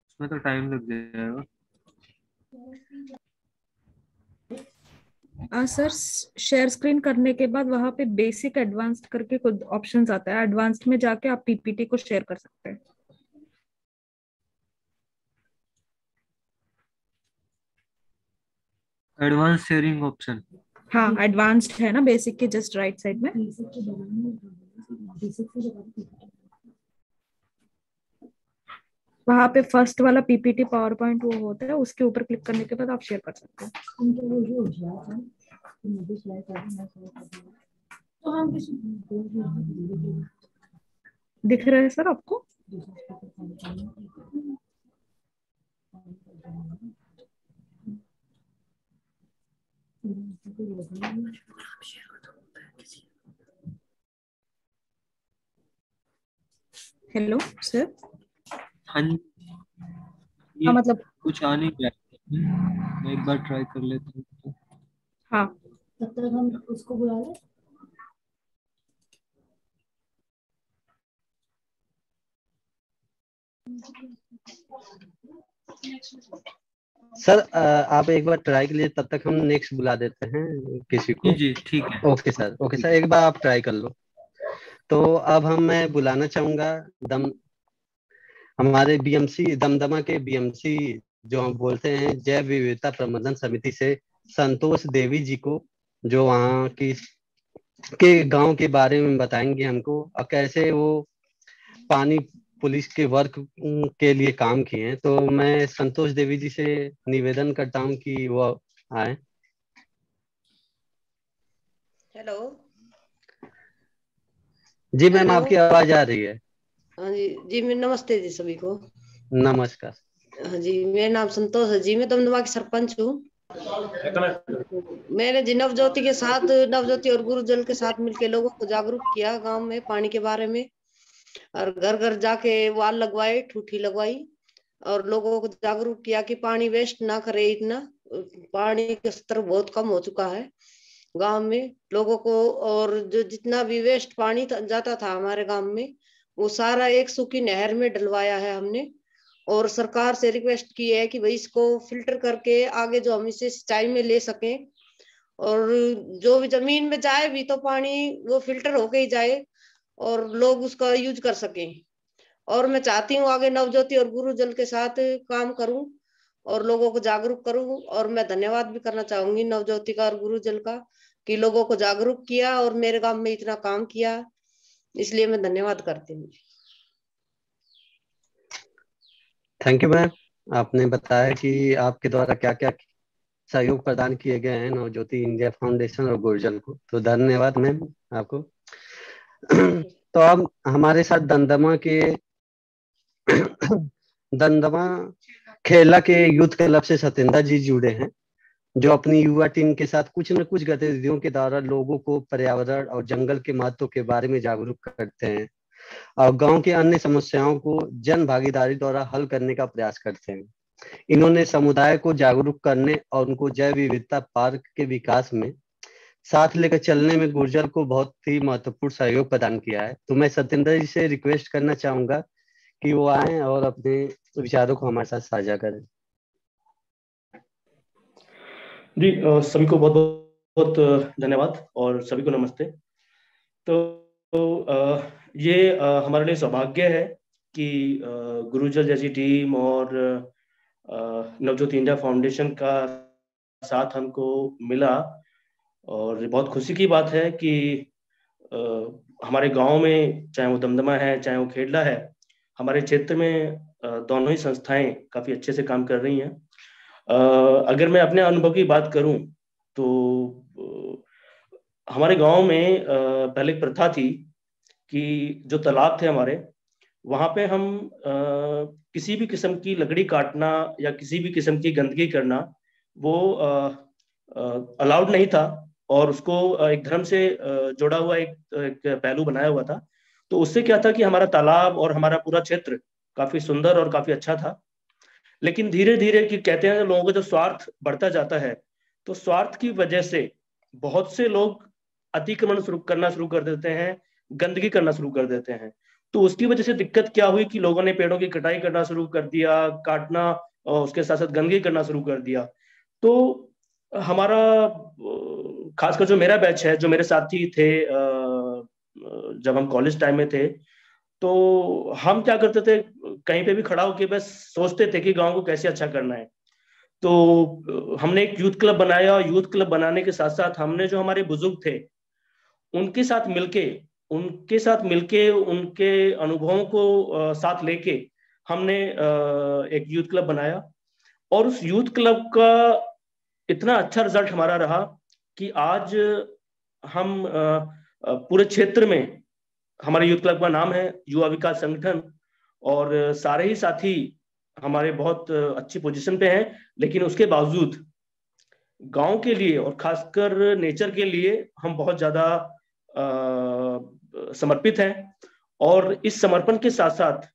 इसमें तो टाइम लग जाएगा। सर शेयर स्क्रीन करने के बाद वहां पे बेसिक एडवांस्ड करके कुछ ऑप्शंस आता है, एडवांस्ड में जाके आप पीपीटी को शेयर कर सकते हैं। Advance sharing option. हाँ एडवांस्ड है ना, बेसिक के जस्ट राइट साइड में। वहां पे फर्स्ट वाला पीपीटी पावर पॉइंट वो होता है, उसके ऊपर क्लिक करने के बाद आप शेयर कर सकते हैं। दिख रहा है सर आपको? Hello sir. हाँ हाँ मतलब कुछ आ नहीं रहा, मैं एक बार ट्राई कर लेता हूँ। हाँ तब तक हम उसको बुला लें। सर आप एक बार ट्राई के लिए, तब तक हम नेक्स्ट बुला देते हैं किसी को। जी ठीक है। ओके सर, ओके सर, एक बार आप ट्राई कर लो। तो अब मैं बुलाना चाहूंगा हमारे बीएमसी दमदमा के बीएमसी, जो हम बोलते हैं जैव विविधता प्रबंधन समिति से, संतोष देवी जी को, जो वहाँ की के गांव के बारे में बताएंगे हमको, और कैसे वो पानी पुलिस के वर्क के लिए काम किए हैं। तो मैं संतोष देवी जी से निवेदन करता हूं कि वो आए। हेलो जी मैम, हेलो। आपकी आवाज आ रही है। हाँ जी जी, मैं नमस्ते जी सभी को। नमस्कार। हाँ जी, मेरा नाम संतोष है जी, मैं दमदमा की सरपंच हूँ। मैंने जी नवज्योति और गुरुजल के साथ मिलकर लोगों को जागरूक किया गांव में पानी के बारे में, और घर घर जाके वाल लगवाए, ठूठी लगवाई और लोगों को जागरूक किया कि पानी वेस्ट ना करे। इतना पानी का स्तर बहुत कम हो चुका है गांव में लोगों को, और जो जितना भी वेस्ट पानी जाता था हमारे गांव में वो सारा एक सूखी नहर में डलवाया है हमने, और सरकार से रिक्वेस्ट की है कि भाई इसको फिल्टर करके आगे जो हम इसे सिंचाई में ले सकें, और जो भी जमीन में जाए भी तो पानी वो फिल्टर होके ही जाए और लोग उसका यूज कर सकें। और मैं चाहती हूँ आगे नवज्योति और गुरुजल के साथ काम करूं और लोगों को जागरूक करूं, और मैं धन्यवाद भी करना चाहूंगी नवज्योति का और गुरुजल का कि लोगों को जागरूक किया और मेरे गांव में इतना काम किया, इसलिए मैं धन्यवाद करती हूँ। थैंक यू मैम, आपने बताया कि आपके द्वारा क्या क्या सहयोग प्रदान किए गए हैं नवज्योति इंडिया फाउंडेशन और गुरुजल को, तो धन्यवाद मैम आपको। तो अब हमारे साथ दमदमा खेला के यूथ क्लब से सत्येंद्र जी जुड़े हैं, जो अपनी युवा टीम के साथ कुछ न कुछ गतिविधियों के द्वारा लोगों को पर्यावरण और जंगल के महत्व के बारे में जागरूक करते हैं और गांव की अन्य समस्याओं को जन भागीदारी द्वारा हल करने का प्रयास करते हैं। इन्होंने समुदाय को जागरूक करने और उनको जैव विविधता पार्क के विकास में साथ लेकर चलने में गुर्जर को बहुत ही महत्वपूर्ण सहयोग प्रदान किया है। तो मैं सत्येंद्र जी से रिक्वेस्ट करना चाहूंगा कि वो आए और अपने विचारों को हमारे साथ साझा करें। जी, सभी को बहुत बहुत धन्यवाद और सभी को नमस्ते। तो ये हमारे लिए सौभाग्य है कि गुरुजल जैसी टीम और नवज्योति इंडिया फाउंडेशन का साथ हमको मिला, और बहुत खुशी की बात है कि हमारे गांव में, चाहे वो दमदमा है चाहे वो खेडला है, हमारे क्षेत्र में दोनों ही संस्थाएं काफी अच्छे से काम कर रही हैं। अगर मैं अपने अनुभव की बात करूं तो हमारे गांव में पहले एक प्रथा थी कि जो तालाब थे हमारे, वहां पे हम किसी भी किस्म की लकड़ी काटना या किसी भी किस्म की गंदगी करना वो अलाउड नहीं था, और उसको एक धर्म से जुड़ा हुआ एक पहलू बनाया हुआ था। तो उससे क्या था कि हमारा तालाब और हमारा पूरा क्षेत्र काफी सुंदर और काफी अच्छा था। लेकिन धीरे धीरे कि कहते हैं लोगों का जो स्वार्थ बढ़ता जाता है, तो स्वार्थ की वजह से बहुत से लोग अतिक्रमण करना शुरू कर देते हैं, गंदगी करना शुरू कर देते हैं। तो उसकी वजह से दिक्कत क्या हुई कि लोगों ने पेड़ों की कटाई करना शुरू कर दिया, काटना और उसके साथ साथ गंदगी करना शुरू कर दिया। तो हमारा खासकर जो मेरा बैच है, जो मेरे साथी थे जब हम कॉलेज टाइम में थे, तो हम क्या करते थे, कहीं पे भी खड़ा होके बस सोचते थे कि गांव को कैसे अच्छा करना है। तो हमने एक यूथ क्लब बनाया। यूथ क्लब बनाने के साथ साथ हमने जो हमारे बुजुर्ग थे उनके साथ मिलके उनके अनुभवों को साथ लेके हमने एक यूथ क्लब बनाया, और उस यूथ क्लब का इतना अच्छा रिजल्ट हमारा रहा कि आज हम पूरे क्षेत्र में, हमारे यूथ क्लब का नाम है युवा विकास संगठन, और सारे ही साथी हमारे बहुत अच्छी पोजीशन पे हैं। लेकिन उसके बावजूद गांव के लिए और खासकर नेचर के लिए हम बहुत ज्यादा समर्पित हैं। और इस समर्पण के साथ साथ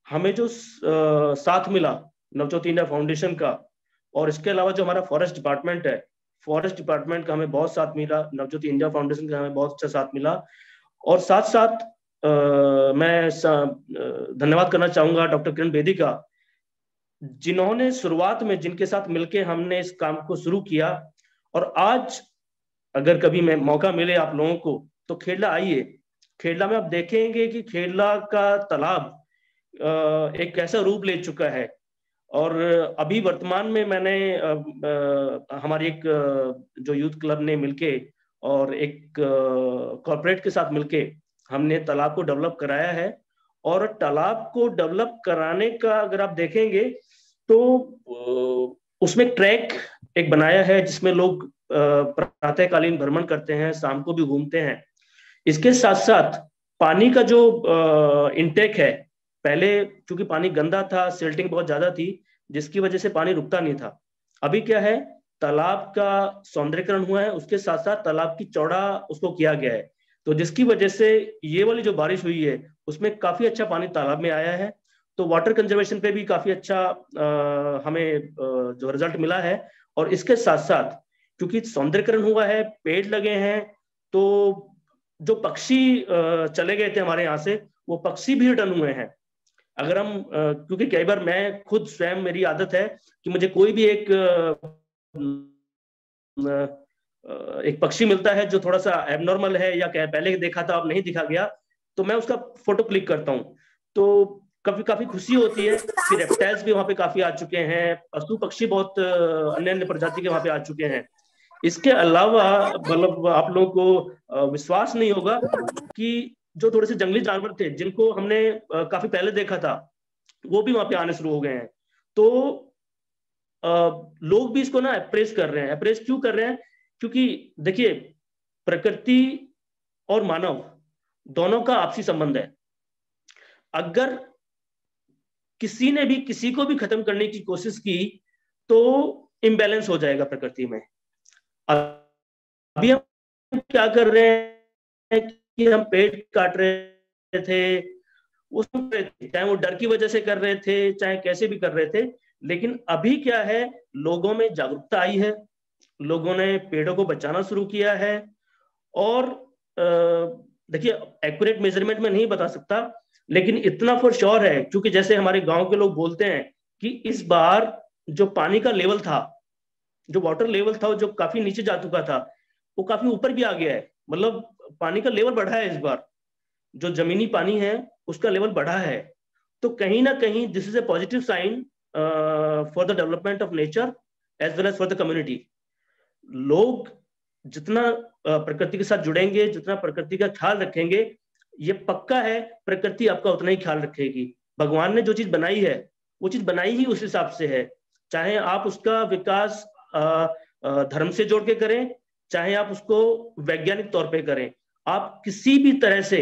हमें जो साथ मिला नवज्योति इंडिया फाउंडेशन का, और इसके अलावा जो हमारा फॉरेस्ट डिपार्टमेंट है, फॉरेस्ट डिपार्टमेंट का हमें बहुत साथ मिला, नवज्योति इंडिया फाउंडेशन का हमें बहुत अच्छा साथ मिला। और साथ साथ मैं धन्यवाद करना चाहूंगा डॉक्टर किरण बेदी का, जिन्होंने शुरुआत में, जिनके साथ मिलके हमने इस काम को शुरू किया। और आज अगर कभी मैं मौका मिले आप लोगों को तो खेडला आइए। खेडला में आप देखेंगे कि खेडला का तालाब एक कैसा रूप ले चुका है। और अभी वर्तमान में मैंने हमारी एक जो यूथ क्लब ने मिलके और एक कॉर्पोरेट के साथ मिलके हमने तालाब को डेवलप कराया है। और तालाब को डेवलप कराने का अगर आप देखेंगे तो उसमें ट्रैक एक बनाया है जिसमें लोग प्रातःकालीन भ्रमण करते हैं, शाम को भी घूमते हैं। इसके साथ साथ पानी का जो इनटेक है, पहले चूंकि पानी गंदा था, सिल्टिंग बहुत ज्यादा थी, जिसकी वजह से पानी रुकता नहीं था। अभी क्या है, तालाब का सौंदर्यीकरण हुआ है, उसके साथ साथ तालाब की चौड़ा उसको किया गया है, तो जिसकी वजह से ये वाली जो बारिश हुई है उसमें काफी अच्छा पानी तालाब में आया है। तो वाटर कंजर्वेशन पे भी काफी अच्छा हमें जो रिजल्ट मिला है। और इसके साथ साथ क्योंकि सौंदर्यीकरण हुआ है, पेड़ लगे हैं, तो जो पक्षी चले गए थे हमारे यहाँ से, वो पक्षी भी रिटर्न हुए हैं। अगर हम क्योंकि कई बार मैं खुद स्वयं, मेरी आदत है कि मुझे कोई भी एक पक्षी मिलता है जो थोड़ा सा एबनॉर्मल है या पहले देखा था अब नहीं दिखा गया, तो मैं उसका फोटो क्लिक करता हूँ, तो काफी खुशी होती है कि रेप्टाइल्स भी वहां पे काफी आ चुके हैं, पशु पक्षी बहुत अन्य अन्य प्रजाति के वहां पे आ चुके हैं। इसके अलावा मतलब आप लोगों को विश्वास नहीं होगा कि जो थोड़े से जंगली जानवर थे जिनको हमने काफी पहले देखा था, वो भी वहां पे आने शुरू हो गए हैं। तो लोग भी इसको ना अप्रेस कर रहे हैं। अप्रेस क्यों कर रहे हैं? क्योंकि देखिए, प्रकृति और मानव दोनों का आपसी संबंध है। अगर किसी ने भी किसी को भी खत्म करने की कोशिश की तो इम्बैलेंस हो जाएगा प्रकृति में। अभी हम क्या कर रहे हैं कि हम पेड़ काट रहे थे, चाहे वो डर की वजह से कर रहे थे, चाहे कैसे भी कर रहे थे, लेकिन अभी क्या है, लोगों में जागरूकता आई है, लोगों ने पेड़ों को बचाना शुरू किया है। और देखिए, एक्यूरेट मेजरमेंट में नहीं बता सकता, लेकिन इतना फॉर श्योर है, क्योंकि जैसे हमारे गांव के लोग बोलते हैं कि इस बार जो पानी का लेवल था, जो वाटर लेवल था, जो काफी नीचे जा चुका था, वो काफी ऊपर भी आ गया है। मतलब पानी का लेवल बढ़ा है इस बार, जो जमीनी पानी है उसका लेवल बढ़ा है। तो कहीं ना कहीं this is a positive sign for the development of nature as well as for the community. लोग जितना प्रकृति के साथ जुड़ेंगे, जितना प्रकृति का ख्याल रखेंगे, ये पक्का है प्रकृति आपका उतना ही ख्याल रखेगी। भगवान ने जो चीज बनाई है वो चीज बनाई ही उस हिसाब से है, चाहे आप उसका विकास धर्म से जोड़ के करें, चाहे आप उसको वैज्ञानिक तौर पे करें। आप किसी भी तरह से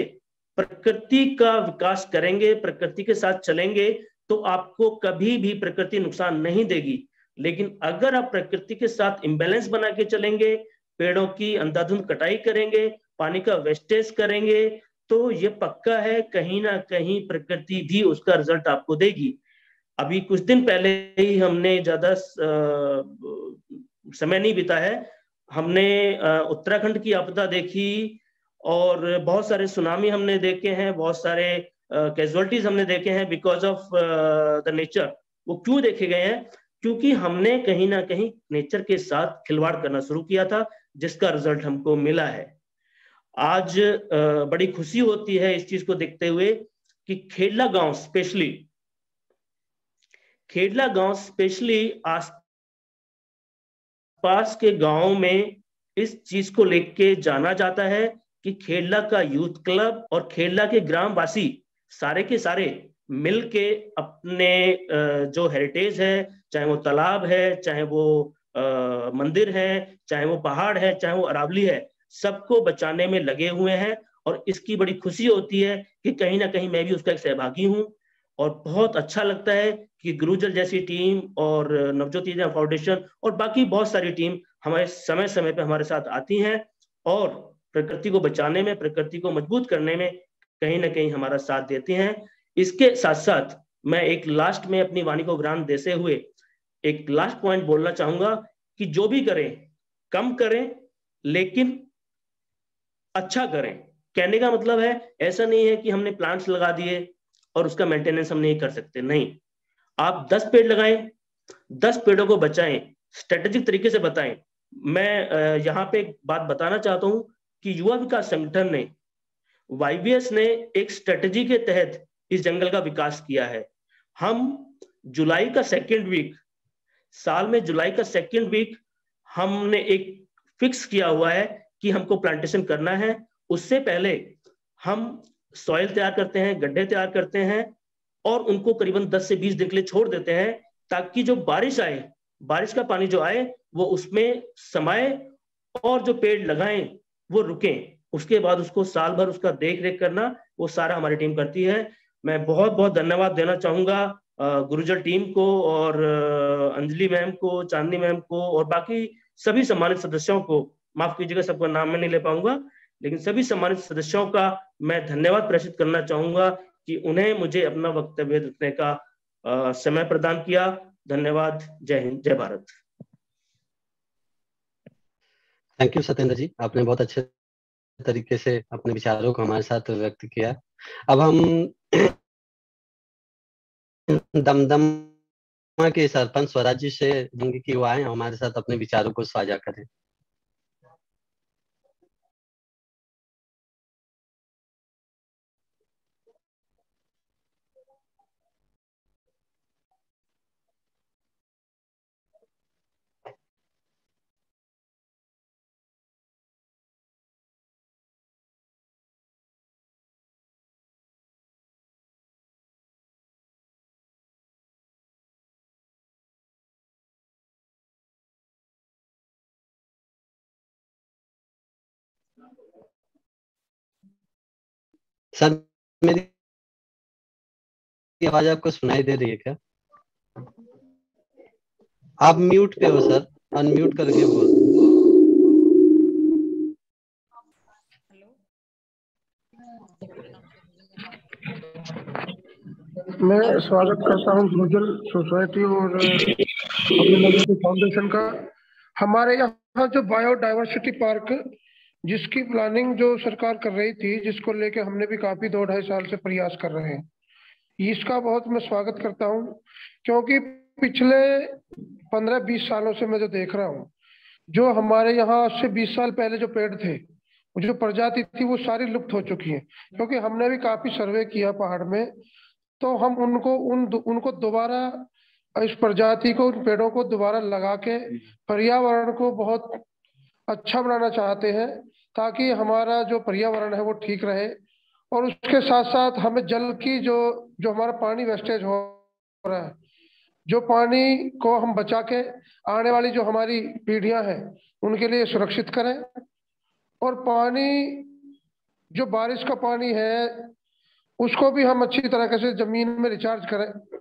प्रकृति का विकास करेंगे, प्रकृति के साथ चलेंगे, तो आपको कभी भी प्रकृति नुकसान नहीं देगी। लेकिन अगर आप प्रकृति के साथ इम्बैलेंस बना के चलेंगे, पेड़ों की अंधाधुंध कटाई करेंगे, पानी का वेस्टेज करेंगे, तो ये पक्का है कहीं ना कहीं प्रकृति भी उसका रिजल्ट आपको देगी। अभी कुछ दिन पहले ही हमने ज्यादा समय नहीं बिता है, हमने उत्तराखंड की आपदा देखी और बहुत सारे सुनामी हमने देखे हैं, बहुत सारे कैजुअलिटीज हमने देखे हैं बिकॉज ऑफ द नेचर। वो क्यों देखे गए हैं? क्योंकि हमने कहीं ना कहीं नेचर के साथ खिलवाड़ करना शुरू किया था, जिसका रिजल्ट हमको मिला है। आज बड़ी खुशी होती है इस चीज को देखते हुए कि खेडला गांव स्पेशली आस पास के गांव में इस चीज को लेके जाना जाता है कि खेडला का यूथ क्लब और खेडला के ग्रामवासी सारे के सारे मिलके अपने जो हेरिटेज है, चाहे वो तालाब है, चाहे वो मंदिर है, चाहे वो पहाड़ है, चाहे वो अरावली है, सबको बचाने में लगे हुए हैं। और इसकी बड़ी खुशी होती है कि कहीं ना कहीं मैं भी उसका एक सहभागी हूँ। और बहुत अच्छा लगता है कि गुरुजल जैसी टीम और नवज्योति इंडिया फाउंडेशन और बाकी बहुत सारी टीम हमारे समय समय पे हमारे साथ आती हैं और प्रकृति को बचाने में, प्रकृति को मजबूत करने में कहीं ना कहीं हमारा साथ देती हैं। इसके साथ साथ मैं एक लास्ट में अपनी वाणी को विराम देते हुए एक लास्ट पॉइंट बोलना चाहूंगा कि जो भी करें, कम करें लेकिन अच्छा करें। कहने का मतलब है, ऐसा नहीं है कि हमने प्लांट्स लगा दिए और उसका मेंटेनेंस हम नहीं कर सकते, नहीं। आप 10 पेड़ लगाएं, 10 पेड़ों को बचाएं, स्ट्रेटेजिक तरीके से बताएं। मैं यहाँ पे एक बात बताना चाहता हूँ कि युवा विकास संगठन ने, YVS ने एक स्ट्रेटेजी के तहत इस जंगल का विकास किया है। हम जुलाई का सेकेंड वीक, साल में जुलाई का सेकेंड वीक हमने एक फिक्स किया हुआ है कि हमको प्लांटेशन करना है। उससे पहले हम सॉइल तैयार करते हैं, गड्ढे तैयार करते हैं और उनको करीबन 10 से 20 दिन के लिए छोड़ देते हैं, ताकि जो बारिश आए, बारिश का पानी जो आए वो उसमें समाए और जो पेड़ लगाएं वो रुकें। उसके बाद उसको साल भर उसका देख रेख करना वो सारा हमारी टीम करती है। मैं बहुत बहुत धन्यवाद देना चाहूंगा गुरुजल टीम को और अंजलि मैम को, चांदनी मैम को और बाकी सभी सम्मानित सदस्यों को, माफ कीजिएगा सबका नाम मैं नहीं ले पाऊंगा, लेकिन सभी सम्मानित सदस्यों का मैं धन्यवाद प्रेषित करना चाहूंगा कि उन्हें मुझे अपना वक्तव्य रखने का समय प्रदान किया। धन्यवाद। जय हिंद, जय भारत। थैंक यू सत्येंद्र जी, आपने बहुत अच्छे तरीके से अपने विचारों को हमारे साथ व्यक्त किया। अब हम दमदमा के सरपंच स्वराज जी से कि वो आए हमारे साथ अपने विचारों को साझा करें। सर मेरी आवाज आपको सुनाई दे रही है क्या? आप म्यूट पे हो सर, अनम्यूट करके बोल। मैं स्वागत करता हूं गुरुजल सोसाइटी और फाउंडेशन का। हमारे यहाँ जो बायोडायवर्सिटी पार्क जिसकी प्लानिंग जो सरकार कर रही थी, जिसको लेके हमने भी काफी 2-2.5 साल से प्रयास कर रहे हैं, इसका बहुत मैं स्वागत करता हूं, क्योंकि पिछले 15-20 सालों से मैं जो देख रहा हूं, जो हमारे यहाँ से 20 साल पहले जो पेड़ थे, जो प्रजाति थी, वो सारी लुप्त हो चुकी है। क्योंकि हमने भी काफी सर्वे किया पहाड़ में, तो हम उनको दोबारा, इस प्रजाति को, उन पेड़ों को दोबारा लगा के पर्यावरण को बहुत अच्छा बनाना चाहते हैं, ताकि हमारा जो पर्यावरण है वो ठीक रहे। और उसके साथ साथ हमें जल की जो हमारा पानी वेस्टेज हो रहा है, जो पानी को हम बचा के आने वाली जो हमारी पीढ़ियां हैं उनके लिए सुरक्षित करें। और पानी, जो बारिश का पानी है, उसको भी हम अच्छी तरीके से जमीन में रिचार्ज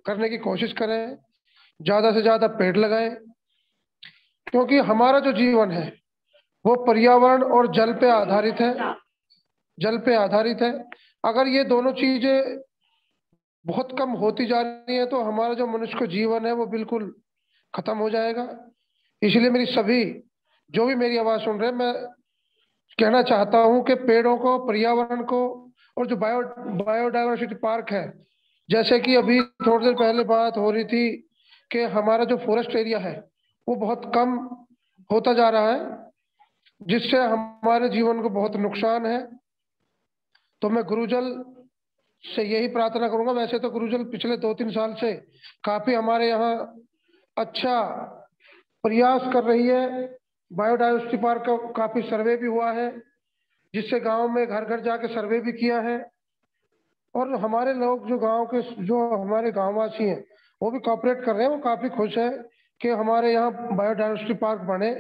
करने की कोशिश करें, ज्यादा से ज्यादा पेड़ लगाएं, क्योंकि हमारा जो जीवन है वो पर्यावरण और जल पे आधारित है, जल पे आधारित है। अगर ये दोनों चीजें बहुत कम होती जा रही है तो हमारा जो मनुष्य का जीवन है वो बिल्कुल खत्म हो जाएगा। इसलिए मेरी सभी जो भी मेरी आवाज सुन रहे हैं, मैं कहना चाहता हूं कि पेड़ों को, पर्यावरण को, और जो बायोडायवर्सिटी पार्क है, जैसे कि अभी थोड़ी देर पहले बात हो रही थी कि हमारा जो फॉरेस्ट एरिया है वो बहुत कम होता जा रहा है, जिससे हमारे जीवन को बहुत नुकसान है। तो मैं गुरुजल से यही प्रार्थना करूंगा। वैसे तो गुरुजल पिछले 2-3 साल से काफी हमारे यहाँ अच्छा प्रयास कर रही है। बायोडायवर्सिटी पार्क का काफी सर्वे भी हुआ है, जिससे गांव में घर घर जाके सर्वे भी किया है। और हमारे लोग जो गांव के, जो हमारे गांववासी हैं, वो भी कोऑपरेट कर रहे हैं। वो काफी खुश है कि हमारे यहाँ बायोडायवर्सिटी पार्क बने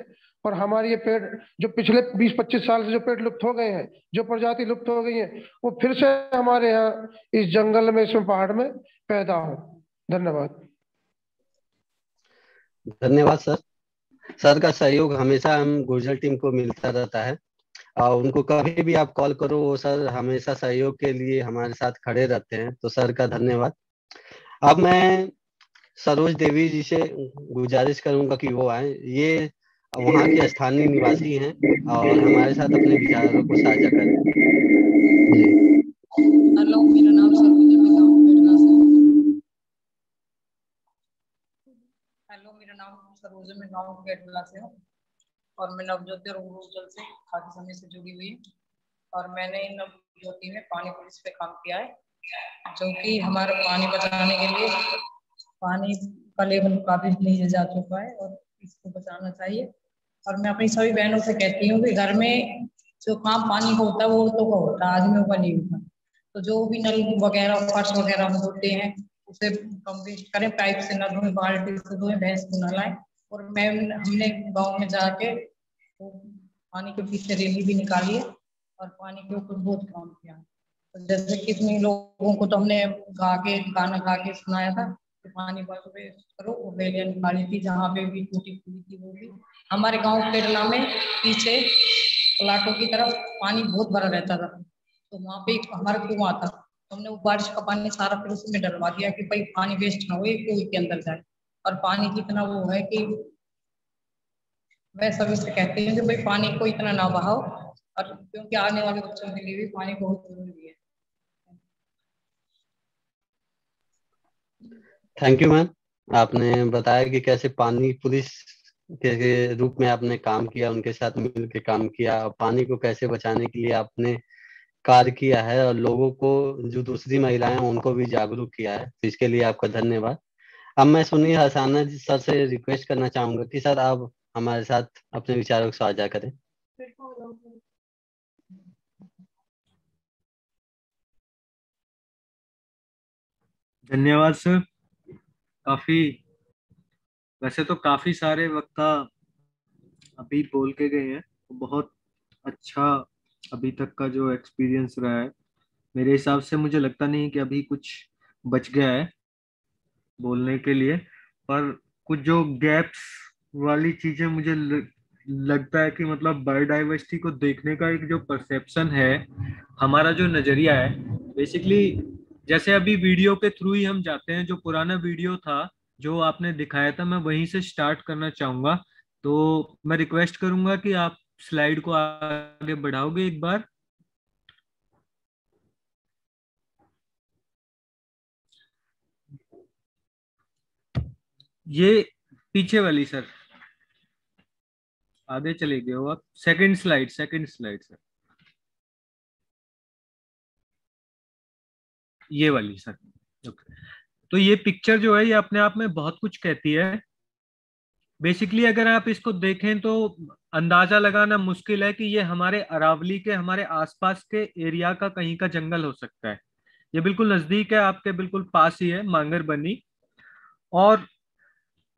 और हमारे ये पेड़ जो पिछले 20-25 साल से जो पेड़ लुप्त हो गए हैं, जो प्रजाति लुप्त हो गई है, वो फिर से हमारे यहाँ इस जंगल में, इसमें पहाड़ में पैदा हो। धन्यवाद। धन्यवाद सर। सर का सहयोग हमेशा हम गुर्जर टीम को मिलता रहता है और उनको कभी भी आप कॉल करो, वो सर हमेशा सहयोग के लिए हमारे साथ खड़े रहते हैं। तो सर का धन्यवाद। अब मैं सरोज देवी जी से गुजारिश करूंगा कि वो आए। ये वहाँ के स्थानीय निवासी हैं और हमारे साथ अपने विचारों को साझा करें। हेलो, मेरा नाम सरोज है, मैं गाँव पेड़ना से। हेलो, मेरा नाम सरोज है, मैं गाँव पेड़ना से हूँ और मैं नवज्योति और गुरुजल से काफी समय से जुड़ी हुई हूँ। और मैंने नवज्योति में पानी पुलिस पे काम किया है, जो कि हमारे पानी बचाने के लिए, पानी का लेवल काफी नीचे जा चुका है और इसको बचाना चाहिए। और मैं अपनी सभी बहनों से कहती हूँ कि घर में जो काम पानी का होता है वो औरतों का होता है, आदमियों का नहीं होता। तो जो भी नल वगैरह, फर्श वगैरह हम धोते हैं, उसे कम वेस्ट करें, पाइप से न धोएं, बाल्टी से धोएं, भैंस को नहलाएं। और हमने गाँव में जाके तो पानी के पीछे रैली भी निकाली है और पानी के ऊपर बहुत काम किया। तो जैसे कितने लोगों को तो हमने गाना गा के सुनाया था कि पानी बस में करो, वो वैलियां निकाली थी जहाँ पे भी टूटी फूटी थी वो भी। हमारे गांव केरला में पीछे प्लाटों की तरफ पानी बहुत भरा रहता था, तो वहाँ पे हमारा कुआं था, हमने वो बारिश का पानी सारा फिर उसमें डलवा दिया कि भाई पानी वेस्ट ना हो, कुएं के अंदर जाए। और पानी की इतना वो है कि वह सभी से कहते हैं कि भाई पानी को इतना ना बहाओ, और क्योंकि आने वाले बच्चों के लिए भी पानी बहुत जरूरी है। थैंक यू मैम, आपने बताया कि कैसे पानी पुलिस के रूप में आपने काम किया, उनके साथ मिल के काम किया, और पानी को कैसे बचाने के लिए आपने कार्य किया है, और लोगों को जो दूसरी महिलाएं हैं उनको भी जागरूक किया है, तो इसके लिए आपका धन्यवाद। अब मैं सुनील हसाना जी सर से रिक्वेस्ट करना चाहूंगा कि सर आप हमारे साथ अपने विचारों को साझा करें। धन्यवाद सर। वैसे तो काफी सारे वक्ता अभी बोल के गए हैं, बहुत अच्छा अभी तक का जो एक्सपीरियंस रहा है। मेरे हिसाब से मुझे लगता नहीं कि अभी कुछ बच गया है बोलने के लिए, पर कुछ जो गैप्स वाली चीजें मुझे लगता है कि मतलब बायोडाइवर्सिटी को देखने का एक जो परसेप्शन है, हमारा जो नजरिया है, बेसिकली जैसे अभी वीडियो के थ्रू ही हम जाते हैं। जो पुराना वीडियो था जो आपने दिखाया था, मैं वहीं से स्टार्ट करना चाहूंगा। तो मैं रिक्वेस्ट करूंगा कि आप स्लाइड को आगे बढ़ाओगे एक बार। ये पीछे वाली सर, आगे चले गए हो आप। सेकंड स्लाइड सर, ये वाली सर। ओके। तो ये पिक्चर जो है ये अपने आप में बहुत कुछ कहती है। बेसिकली अगर आप इसको देखें तो अंदाजा लगाना मुश्किल है कि ये हमारे अरावली के, हमारे आसपास के एरिया का कहीं का जंगल हो सकता है। ये बिल्कुल नजदीक है, आपके बिल्कुल पास ही है मांगर बनी। और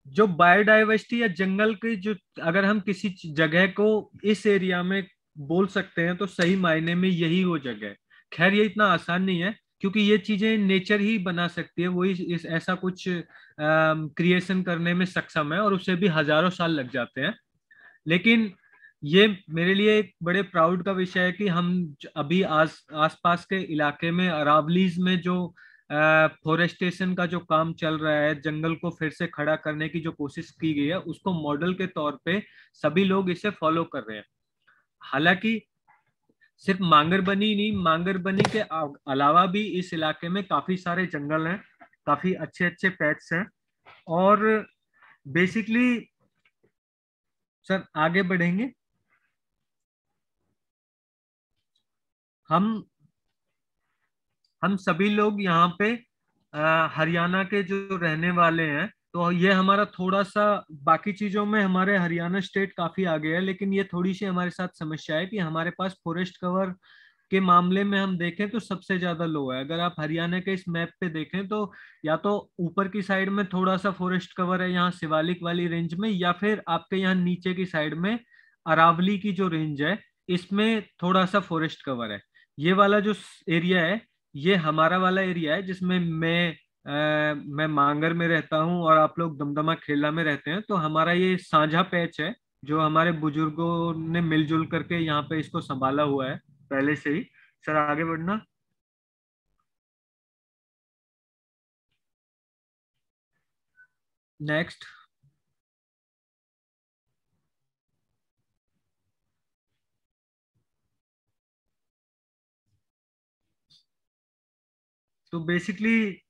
जो बायोडाइवर्सिटी या जंगल की जो, अगर हम किसी जगह को इस एरिया में बोल सकते हैं तो सही मायने में यही वो जगह है। खैर ये इतना आसान नहीं है, क्योंकि ये चीजें नेचर ही बना सकती है, वही इस ऐसा कुछ क्रिएशन करने में सक्षम है, और उससे भी हजारों साल लग जाते हैं। लेकिन ये मेरे लिए एक बड़े प्राउड का विषय है कि हम अभी आसपास के इलाके में अरावलीज में जो फॉरेस्टेशन का जो काम चल रहा है, जंगल को फिर से खड़ा करने की जो कोशिश की गई है, उसको मॉडल के तौर पे सभी लोग इसे फॉलो कर रहे हैं। हालांकि सिर्फ मांगरबनी नहीं, मांगरबनी के अलावा भी इस इलाके में काफी सारे जंगल हैं, काफी अच्छे अच्छे पैट्स हैं। और बेसिकली सर आगे बढ़ेंगे हम सभी लोग यहाँ पे हरियाणा के जो रहने वाले हैं, तो ये हमारा थोड़ा सा, बाकी चीजों में हमारे हरियाणा स्टेट काफी आगे है, लेकिन ये थोड़ी सी हमारे साथ समस्या है कि हमारे पास फॉरेस्ट कवर के मामले में हम देखें तो सबसे ज्यादा लो है। अगर आप हरियाणा के इस मैप पे देखें तो या तो ऊपर की साइड में थोड़ा सा फॉरेस्ट कवर है यहाँ शिवालिक वाली रेंज में, या फिर आपके यहाँ नीचे की साइड में अरावली की जो रेंज है इसमें थोड़ा सा फॉरेस्ट कवर है। ये वाला जो एरिया है ये हमारा वाला एरिया है, जिसमें मैं मांगर में रहता हूँ और आप लोग दमदमा खेला में रहते हैं। तो हमारा ये साझा पैच है जो हमारे बुजुर्गों ने मिलजुल करके यहाँ पे इसको संभाला हुआ है पहले से ही। सर आगे बढ़ना। नेक्स्ट। तो बेसिकली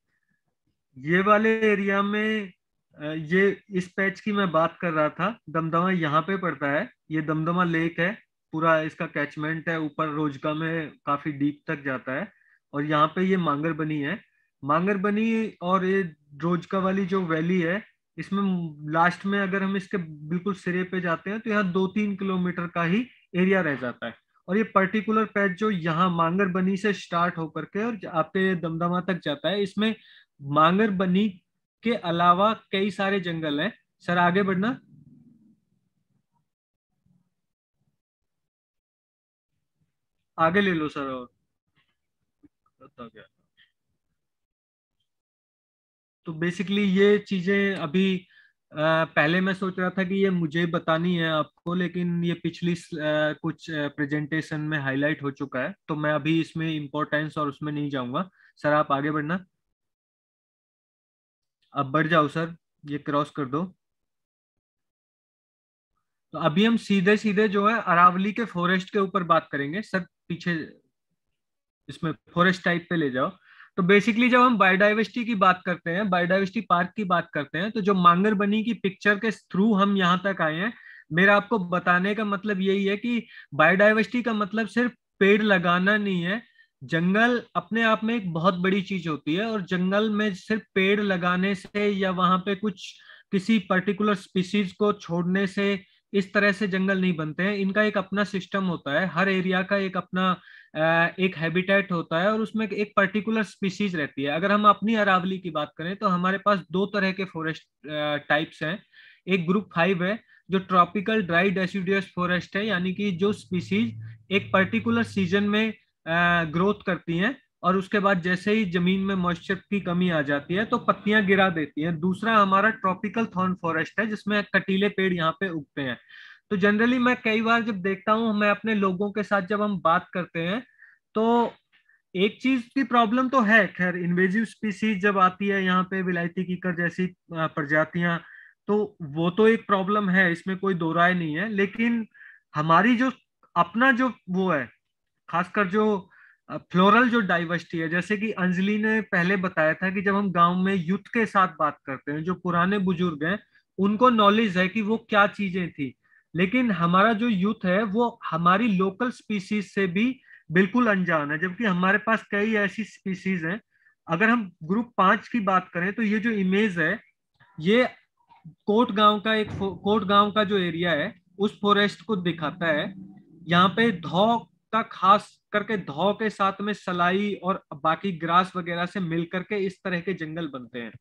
ये वाले एरिया में ये इस पैच की मैं बात कर रहा था, दमदमा यहाँ पे पड़ता है। ये दमदमा लेक है, पूरा इसका कैचमेंट है, ऊपर रोजका में काफी डीप तक जाता है। और यहाँ पे ये मांगर बनी है, मांगर बनी। और ये रोजका वाली जो वैली है, इसमें लास्ट में अगर हम इसके बिल्कुल सिरे पे जाते हैं तो यहाँ 2-3 किलोमीटर का ही एरिया रह जाता है। और ये पर्टिकुलर पैच जो यहाँ मांगर बनी से स्टार्ट होकर के और आपके दमदमा तक जाता है, इसमें मांगर बनी के अलावा कई सारे जंगल हैं। सर आगे बढ़ना। आगे ले लो सर। और क्या तो बेसिकली ये चीजें अभी पहले मैं सोच रहा था कि ये मुझे बतानी है आपको, लेकिन ये पिछली कुछ प्रेजेंटेशन में हाईलाइट हो चुका है, तो मैं अभी इसमें इम्पोर्टेंस और उसमें नहीं जाऊंगा। सर आप आगे बढ़ना, अब बढ़ जाओ सर, ये क्रॉस कर दो। तो अभी हम सीधे सीधे जो है अरावली के फॉरेस्ट के ऊपर बात करेंगे। सर पीछे इसमें फॉरेस्ट टाइप पे ले जाओ। तो बेसिकली जब हम बायोडाइवर्सिटी की बात करते हैं, बायोडाइवर्सिटी पार्क की बात करते हैं, तो जो मांगर बनी की पिक्चर के थ्रू हम यहाँ तक आए हैं, मेरा आपको बताने का मतलब यही है कि बायोडाइवर्सिटी का मतलब सिर्फ पेड़ लगाना नहीं है। जंगल अपने आप में एक बहुत बड़ी चीज होती है, और जंगल में सिर्फ पेड़ लगाने से या वहां पे कुछ किसी पर्टिकुलर स्पीसीज को छोड़ने से इस तरह से जंगल नहीं बनते हैं। इनका एक अपना सिस्टम होता है, हर एरिया का एक अपना एक हैबिटेट होता है, और उसमें एक पर्टिकुलर स्पीसीज रहती है। अगर हम अपनी अरावली की बात करें तो हमारे पास दो तरह के फॉरेस्ट टाइप्स हैं। एक ग्रुप 5 है जो ट्रॉपिकल ड्राई डेसिडुअस फॉरेस्ट है, यानी कि जो स्पीसीज एक पर्टिकुलर सीजन में ग्रोथ करती हैं, और उसके बाद जैसे ही जमीन में मॉइस्चर की कमी आ जाती है तो पत्तियां गिरा देती हैं। दूसरा हमारा ट्रॉपिकल थॉर्न फॉरेस्ट है, जिसमें कटीले पेड़ यहाँ पे उगते हैं। तो जनरली मैं कई बार जब देखता हूँ, मैं अपने लोगों के साथ जब हम बात करते हैं, तो एक चीज की प्रॉब्लम तो है, खैर इन्वेजिव स्पीसीज जब आती है यहाँ पे, विलायती कीकर जैसी प्रजातियां, तो वो तो एक प्रॉब्लम है, इसमें कोई दो राय नहीं है। लेकिन हमारी जो अपना जो वो है, खासकर जो फ्लोरल जो डाइवर्सिटी है, जैसे कि अंजलि ने पहले बताया था कि जब हम गांव में यूथ के साथ बात करते हैं, जो पुराने बुजुर्ग हैं उनको नॉलेज है कि वो क्या चीजें थी, लेकिन हमारा जो यूथ है वो हमारी लोकल स्पीसीज से भी बिल्कुल अनजान है, जबकि हमारे पास कई ऐसी स्पीसीज हैं। अगर हम ग्रुप 5 की बात करें तो ये जो इमेज है, ये कोट गांव का जो एरिया है उस फॉरेस्ट को दिखाता है। यहाँ पे धौ का, खास करके धौ के साथ में सलाई और बाकी ग्रास वगैरह से मिल करके इस तरह के जंगल बनते हैं।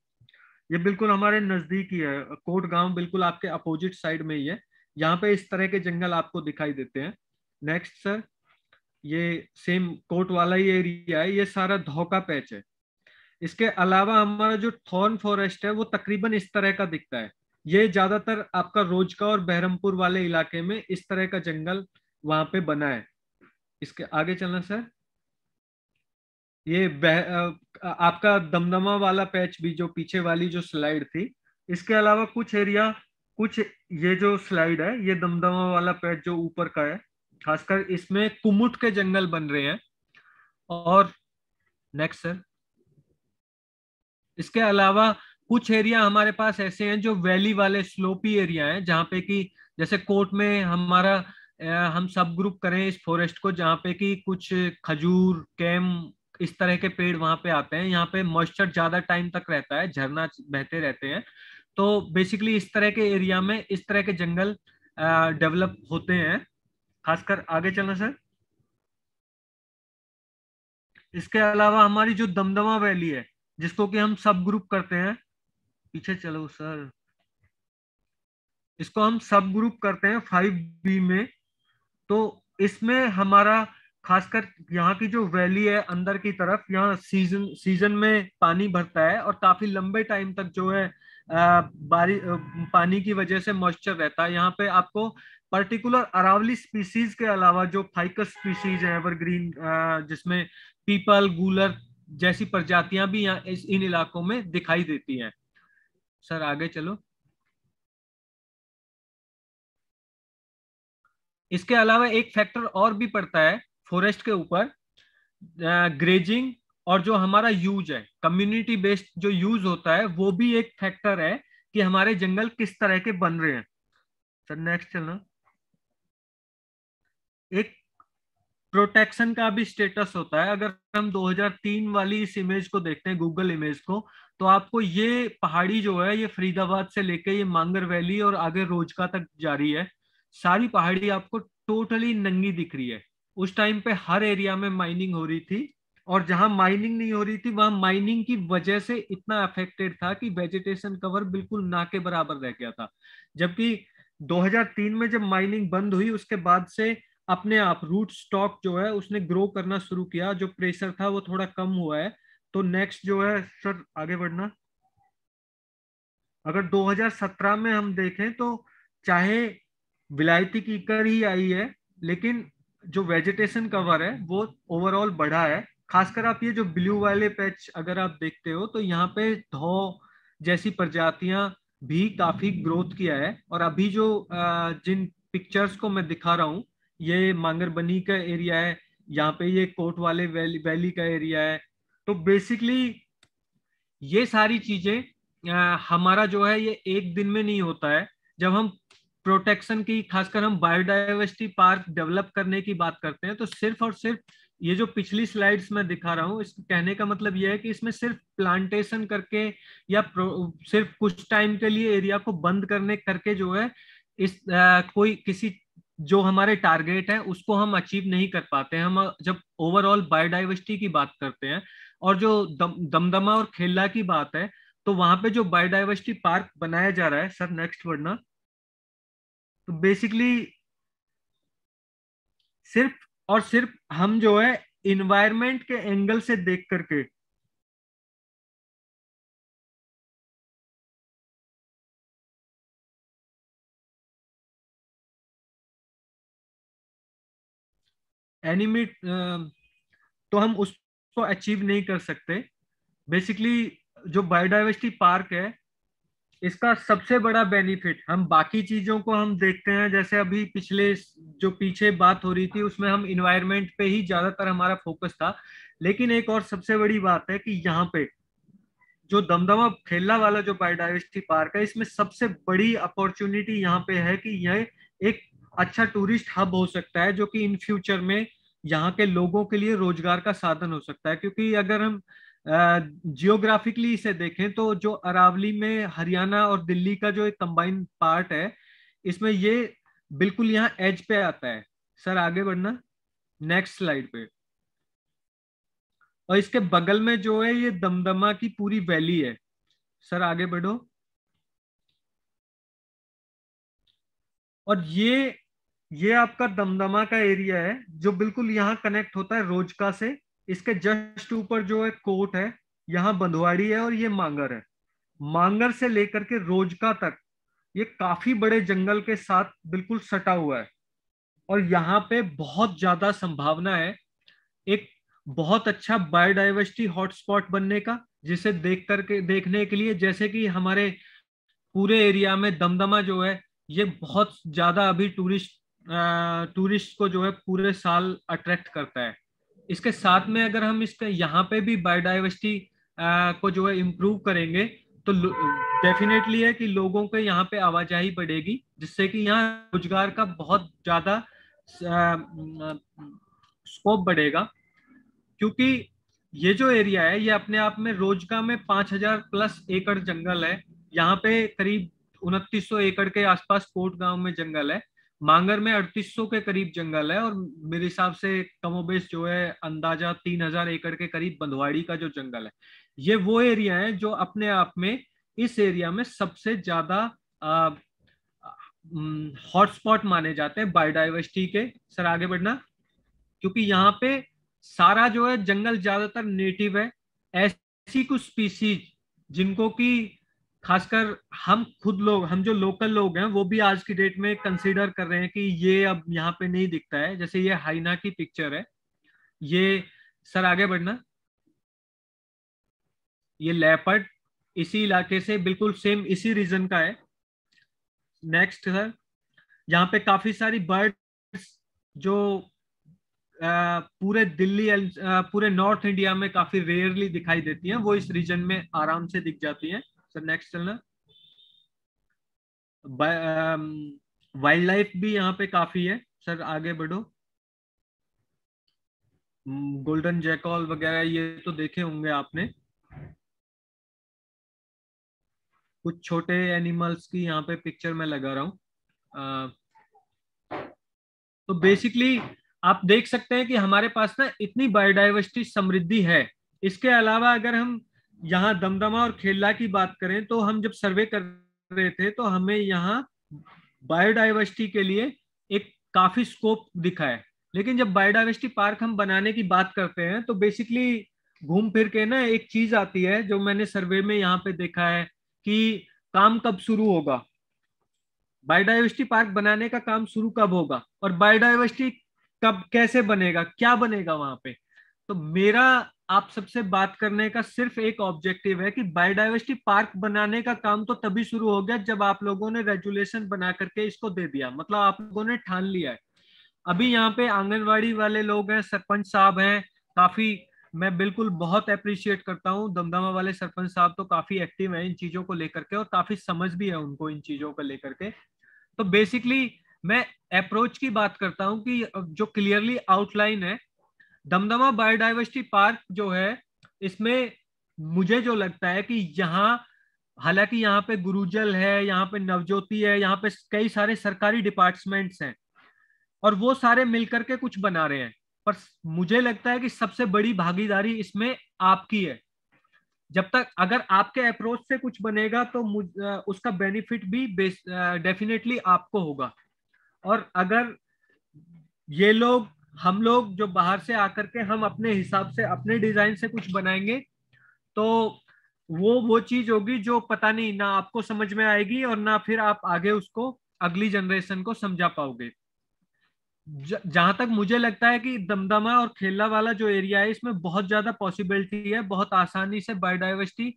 ये बिल्कुल हमारे नजदीक ही है, कोट गांव बिल्कुल आपके अपोजिट साइड में ही है। यहाँ पे इस तरह के जंगल आपको दिखाई देते हैं। नेक्स्ट सर, ये सेम कोट वाला ही एरिया है, ये सारा धौ का पैच है। इसके अलावा हमारा जो थॉर्न फॉरेस्ट है वो तकरीबन इस तरह का दिखता है। ये ज्यादातर आपका रोजका और बहरमपुर वाले इलाके में इस तरह का जंगल वहां पे बना है। इसके आगे चलना सर, ये आपका दमदमा वाला पैच भी, जो पीछे वाली जो स्लाइड थी, इसके अलावा कुछ एरिया, कुछ ये जो स्लाइड है, ये दमदमा वाला पैच जो ऊपर का है, खासकर इसमें कुमुट के जंगल बन रहे हैं। और नेक्स्ट सर, इसके अलावा कुछ एरिया हमारे पास ऐसे हैं जो वैली वाले स्लोपी एरिया हैं, जहाँ पे कि जैसे कोर्ट में हमारा हम सब ग्रुप करें इस फॉरेस्ट को, जहाँ पे कि कुछ खजूर, कैम, इस तरह के पेड़ वहां पे आते हैं। यहाँ पे मॉइस्चर ज्यादा टाइम तक रहता है, झरना बहते रहते हैं। तो बेसिकली इस तरह के एरिया में इस तरह के जंगल डेवलप होते हैं। खासकर आगे चलना सर, इसके अलावा हमारी जो दमदमा वैली है, जिसको कि हम सब ग्रुप करते हैं, पीछे चलो सर, इसको हम सब ग्रुप करते हैं 5B में। तो इसमें हमारा खासकर यहाँ की जो वैली है अंदर की तरफ, यहाँ सीजन में पानी भरता है और काफी लंबे टाइम तक जो है पानी की वजह से मॉइस्चर रहता है। यहाँ पे आपको पर्टिकुलर अरावली स्पीसीज के अलावा जो फाइकस स्पीसीज है एवरग्रीन, जिसमें पीपल, गूलर जैसी प्रजातियां भी यहाँ इन इलाकों में दिखाई देती हैं। सर आगे चलो। इसके अलावा एक फैक्टर और भी पड़ता है फॉरेस्ट के ऊपर, ग्रेजिंग, और जो हमारा यूज है, कम्युनिटी बेस्ड जो यूज होता है, वो भी एक फैक्टर है कि हमारे जंगल किस तरह के बन रहे हैं। सर नेक्स्ट चलना। एक प्रोटेक्शन का भी स्टेटस होता है। अगर हम 2003 वाली इस इमेज को देखते हैं, गूगल इमेज को, तो आपको ये पहाड़ी जो है, ये फरीदाबाद से लेके ये मांगर वैली और आगे रोजका तक जारी है, सारी पहाड़ी आपको टोटली नंगी दिख रही है। उस टाइम पे हर एरिया में माइनिंग हो रही थी, और जहां माइनिंग नहीं हो रही थी वहां माइनिंग की वजह से इतना अफेक्टेड था कि वेजिटेशन कवर बिल्कुल ना के बराबर रह गया था। जबकि 2003 में जब माइनिंग बंद हुई, उसके बाद से अपने आप रूट स्टॉक जो है उसने ग्रो करना शुरू किया, जो प्रेशर था वो थोड़ा कम हुआ है। तो नेक्स्ट जो है सर, आगे बढ़ना। अगर 2017 में हम देखें तो चाहे विलायती कीकर ही आई है, लेकिन जो वेजिटेशन कवर है वो ओवरऑल बढ़ा है। खासकर आप ये जो ब्लू वाले पैच अगर आप देखते हो तो यहाँ पे धौ जैसी प्रजातियां भी काफी ग्रोथ किया है। और अभी जो जिन पिक्चर्स को मैं दिखा रहा हूँ, ये मांगरबनी का एरिया है, यहाँ पे ये कोट वाले वैली का एरिया है। तो बेसिकली ये सारी चीजें हमारा जो है ये एक दिन में नहीं होता है। जब हम प्रोटेक्शन की, खासकर हम बायोडाइवर्सिटी पार्क डेवलप करने की बात करते हैं, तो सिर्फ और सिर्फ ये जो पिछली स्लाइड्स में दिखा रहा हूँ, इसको कहने का मतलब ये है कि इसमें सिर्फ प्लांटेशन करके या सिर्फ कुछ टाइम के लिए एरिया को बंद करके जो है इस कोई किसी जो हमारे टारगेट है उसको हम अचीव नहीं कर पाते हैं। हम जब ओवरऑल बायोडाइवर्सिटी की बात करते हैं और जो दमदमा और खेला की बात है, तो वहां पे जो बायोडाइवर्सिटी पार्क बनाया जा रहा है, सर नेक्स्ट बढ़ना, तो बेसिकली सिर्फ और सिर्फ हम जो है इन्वायरमेंट के एंगल से देख करके एनिमेट तो हम उसको अचीव नहीं कर सकते। बेसिकली जो बायोडाइवर्सिटी पार्क है, इसका सबसे बड़ा बेनिफिट, हम बाकी चीजों को हम देखते हैं, जैसे अभी पिछले जो पीछे बात हो रही थी उसमें हम इन्वायरमेंट पे ही ज्यादातर हमारा फोकस था, लेकिन एक और सबसे बड़ी बात है कि यहाँ पे जो दमदमा खेला वाला जो बायोडाइवर्सिटी पार्क है, इसमें सबसे बड़ी अपॉर्चुनिटी यहाँ पे है कि यह एक अच्छा टूरिस्ट हब हो सकता है, जो कि इन फ्यूचर में यहाँ के लोगों के लिए रोजगार का साधन हो सकता है। क्योंकि अगर हम जियोग्राफिकली इसे देखें तो जो अरावली में हरियाणा और दिल्ली का जो एक कंबाइंड पार्ट है, इसमें ये बिल्कुल यहाँ एज पे आता है। सर आगे बढ़ना, नेक्स्ट स्लाइड पे। और इसके बगल में जो है ये दमदमा की पूरी वैली है। सर आगे बढ़ो। और ये आपका दमदमा का एरिया है जो बिल्कुल यहाँ कनेक्ट होता है रोजका से। इसके जस्ट ऊपर जो है कोट है, यहाँ बंधवाड़ी है और ये मांगर है। मांगर से लेकर के रोजका तक ये काफी बड़े जंगल के साथ बिल्कुल सटा हुआ है। और यहाँ पे बहुत ज्यादा संभावना है एक बहुत अच्छा बायोडाइवर्सिटी हॉटस्पॉट बनने का, जिसे देखने के लिए, जैसे कि हमारे पूरे एरिया में दमदमा जो है ये बहुत ज्यादा अभी टूरिस्ट को जो है पूरे साल अट्रैक्ट करता है। इसके साथ में अगर हम इसके यहाँ पे भी बायोडाइवर्सिटी को जो है इम्प्रूव करेंगे तो डेफिनेटली है कि लोगों के यहाँ पे आवाजाही बढ़ेगी, जिससे कि यहाँ रोजगार का बहुत ज्यादा स्कोप बढ़ेगा। क्योंकि ये जो एरिया है ये अपने आप में रोजका में 5000 प्लस एकड़ जंगल है। यहाँ पे करीब 2900 एकड़ के आसपास कोट गांव में जंगल है। मांगर में 3800 के करीब जंगल है। और मेरे हिसाब से कमोबेश जो है अंदाजा 3000 एकड़ के करीब बंधवाड़ी का जो जंगल है। ये वो एरिया है जो अपने आप में इस एरिया में सबसे ज्यादा हॉटस्पॉट माने जाते हैं बायोडाइवर्सिटी के। सर आगे बढ़ना। क्योंकि यहाँ पे सारा जो है जंगल ज्यादातर नेटिव है। ऐसी कुछ स्पीसीज जिनको कि खासकर हम जो लोकल लोग हैं वो भी आज की डेट में कंसीडर कर रहे हैं कि ये अब यहाँ पे नहीं दिखता है। जैसे ये हाइना की पिक्चर है, ये सर आगे बढ़ना, ये लेपर्ड इसी इलाके से बिल्कुल सेम इसी रीजन का है। Next sir. यहाँ पे काफी सारी बर्ड्स जो पूरे दिल्ली पूरे नॉर्थ इंडिया में काफी रेयरली दिखाई देती हैं, वो इस रीजन में आराम से दिख जाती हैं। सर नेक्स्ट चलना। वाइल्ड लाइफ भी यहाँ पे काफी है। सर आगे बढ़ो। गोल्डन जैकॉल वगैरह ये तो देखे होंगे आपने। कुछ छोटे एनिमल्स की यहाँ पे पिक्चर मैं लगा रहा हूँ। तो बेसिकली आप देख सकते हैं कि हमारे पास ना इतनी बायोडाइवर्सिटी समृद्धि है। इसके अलावा अगर हम यहाँ दमदमा और खेला की बात करें तो हम जब सर्वे कर रहे थे तो हमें यहाँ बायोडाइवर्सिटी के लिए एक काफी स्कोप दिखा है। लेकिन जब बायोडाइवर्सिटी पार्क हम बनाने की बात करते हैं तो बेसिकली घूम फिर के ना एक चीज आती है जो मैंने सर्वे में यहाँ पे देखा है कि काम कब शुरू होगा, बायोडाइवर्सिटी पार्क बनाने का काम शुरू कब होगा, और बायोडाइवर्सिटी कब कैसे बनेगा, क्या बनेगा वहां पे। तो मेरा आप सबसे बात करने का सिर्फ एक ऑब्जेक्टिव है कि बायोडाइवर्सिटी पार्क बनाने का काम तो तभी शुरू हो गया जब आप लोगों ने रेजुलेशन बना करके इसको दे दिया, मतलब आप लोगों ने ठान लिया है। अभी यहाँ पे आंगनवाड़ी वाले लोग हैं, सरपंच साहब हैं, काफी मैं बिल्कुल बहुत अप्रिशिएट करता हूँ, दमदमा वाले सरपंच साहब तो काफी एक्टिव हैं इन चीजों को लेकर के और काफी समझ भी है उनको इन चीजों को लेकर के। तो बेसिकली मैं अप्रोच की बात करता हूँ कि जो क्लियरली आउटलाइन है दमदमा बायोडाइवर्सिटी पार्क जो है, इसमें मुझे जो लगता है कि यहाँ, हालांकि यहाँ पे गुरुजल है, यहाँ पे नवज्योति है, यहाँ पे कई सारे सरकारी डिपार्टमेंट्स हैं और वो सारे मिलकर के कुछ बना रहे हैं, पर मुझे लगता है कि सबसे बड़ी भागीदारी इसमें आपकी है। जब तक अगर आपके अप्रोच से कुछ बनेगा तो उसका बेनिफिट भी डेफिनेटली आपको होगा। और अगर ये लोग, हम लोग जो बाहर से आकर के हम अपने हिसाब से अपने डिजाइन से कुछ बनाएंगे तो वो चीज होगी जो पता नहीं ना आपको समझ में आएगी और ना फिर आप आगे उसको अगली जनरेशन को समझा पाओगे। जहां तक मुझे लगता है कि दमदमा और खेला वाला जो एरिया है इसमें बहुत ज्यादा पॉसिबिलिटी है बहुत आसानी से बायोडाइवर्सिटी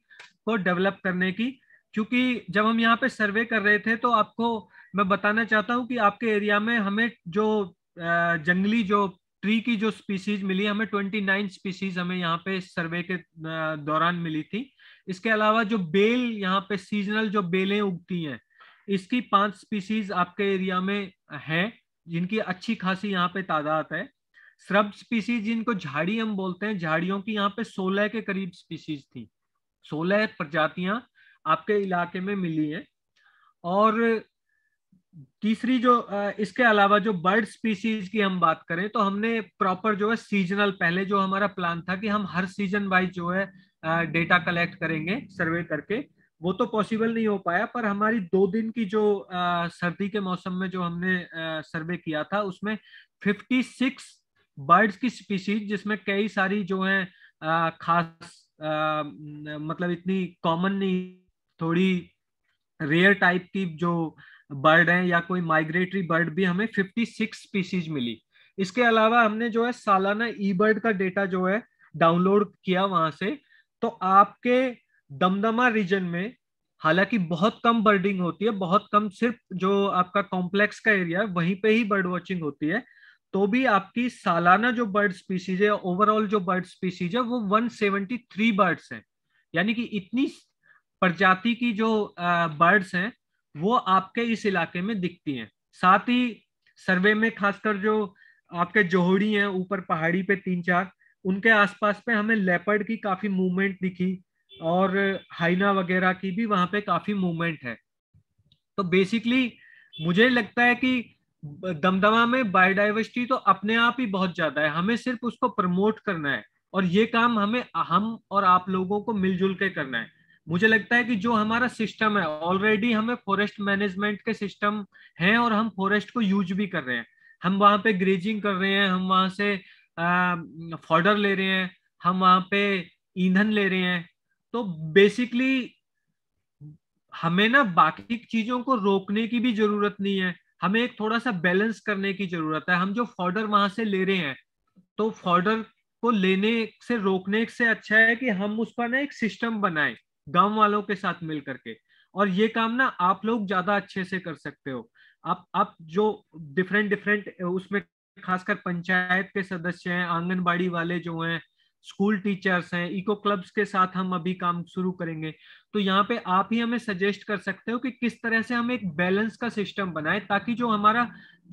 को डेवलप करने की, क्योंकि जब हम यहाँ पे सर्वे कर रहे थे तो आपको मैं बताना चाहता हूँ कि आपके एरिया में हमें जो जंगली जो ट्री की जो स्पीसीज मिली, हमें 29 स्पीसीज हमें यहाँ पे सर्वे के दौरान मिली थी। इसके अलावा जो बेल यहाँ पे सीजनल जो बेलें उगती हैं इसकी 5 स्पीसीज आपके एरिया में हैं जिनकी अच्छी खासी यहाँ पे तादाद है। श्रब स्पीसीज जिनको झाड़ी हम बोलते हैं, झाड़ियों की यहाँ पे 16 के करीब स्पीसीज थी, 16 प्रजातियां आपके इलाके में मिली हैं। और तीसरी जो इसके अलावा जो बर्ड स्पीसीज की हम बात करें तो हमने प्रॉपर जो है सीजनल, पहले जो हमारा प्लान था कि हम हर सीजन वाइज जो है डेटा कलेक्ट करेंगे सर्वे करके, वो तो पॉसिबल नहीं हो पाया, पर हमारी 2 दिन की जो सर्दी के मौसम में जो हमने सर्वे किया था उसमें 56 बर्ड्स की स्पीसीज, जिसमें कई सारी जो है खास मतलब इतनी कॉमन नहीं, थोड़ी रेयर टाइप की जो बर्ड हैं या कोई माइग्रेटरी बर्ड भी हमें 56 स्पीसीज मिली। इसके अलावा हमने जो है सालाना ई बर्ड का डेटा जो है डाउनलोड किया वहां से। तो आपके दमदमा रीजन में हालांकि बहुत कम बर्डिंग होती है, बहुत कम, सिर्फ जो आपका कॉम्प्लेक्स का एरिया है वहीं पे ही बर्ड वॉचिंग होती है, तो भी आपकी सालाना जो बर्ड स्पीसीज है, ओवरऑल जो बर्ड स्पीसीज है वो 173 बर्ड्स हैं। यानी कि इतनी प्रजाति की जो बर्ड्स हैं वो आपके इस इलाके में दिखती हैं। साथ ही सर्वे में खासकर जो आपके जोहड़ी हैं ऊपर पहाड़ी पे 3-4, उनके आसपास पे हमें लेपर्ड की काफी मूवमेंट दिखी और हाइना वगैरह की भी वहां पे काफी मूवमेंट है। तो बेसिकली मुझे लगता है कि दमदमा में बायोडाइवर्सिटी तो अपने आप ही बहुत ज्यादा है, हमें सिर्फ उसको प्रमोट करना है और ये काम हम और आप लोगों को मिलजुल के करना है। मुझे लगता है कि जो हमारा सिस्टम है ऑलरेडी, हमें फॉरेस्ट मैनेजमेंट के सिस्टम हैं और हम फॉरेस्ट को यूज भी कर रहे हैं, हम वहां पे ग्रेजिंग कर रहे हैं, हम वहां से फॉडर ले रहे हैं, हम वहां पे ईंधन ले रहे हैं। तो बेसिकली हमें ना बाकी चीजों को रोकने की भी जरूरत नहीं है, हमें एक थोड़ा सा बैलेंस करने की जरूरत है। हम जो फॉडर वहां से ले रहे हैं तो फॉडर को लेने से रोकने से अच्छा है कि हम उसका ना एक सिस्टम बनाएं गांव वालों के साथ मिल करके, और ये काम ना आप लोग ज्यादा अच्छे से कर सकते हो। आप जो डिफरेंट उसमें खासकर पंचायत के सदस्य हैं, आंगनबाड़ी वाले जो हैं, स्कूल टीचर्स हैं, इको क्लब्स के साथ हम अभी काम शुरू करेंगे। तो यहाँ पे आप ही हमें सजेस्ट कर सकते हो कि किस तरह से हम एक बैलेंस का सिस्टम बनाए ताकि जो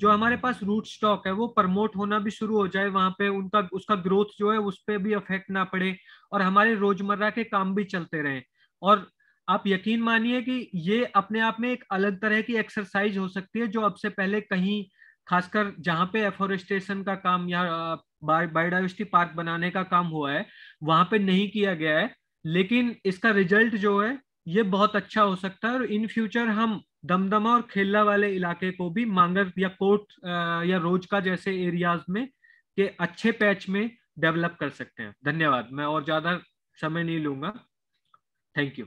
हमारे पास रूट स्टॉक है वो प्रमोट होना भी शुरू हो जाए, वहां पे उसका ग्रोथ जो है उस पर भी इफेक्ट ना पड़े और हमारे रोजमर्रा के काम भी चलते रहें। और आप यकीन मानिए कि ये अपने आप में एक अलग तरह की एक्सरसाइज हो सकती है जो अब से पहले कहीं, खासकर जहां पे एफोरेस्टेशन का काम या बायोडाइवर्सिटी पार्क बनाने का काम हुआ है वहां पे नहीं किया गया है, लेकिन इसका रिजल्ट जो है ये बहुत अच्छा हो सकता है। और इन फ्यूचर हम दमदमा और खेला वाले इलाके को भी मांगर या कोट या रोजका जैसे एरियाज में के अच्छे पैच में डेवलप कर सकते हैं। धन्यवाद, मैं और ज्यादा समय नहीं लूंगा। Thank you.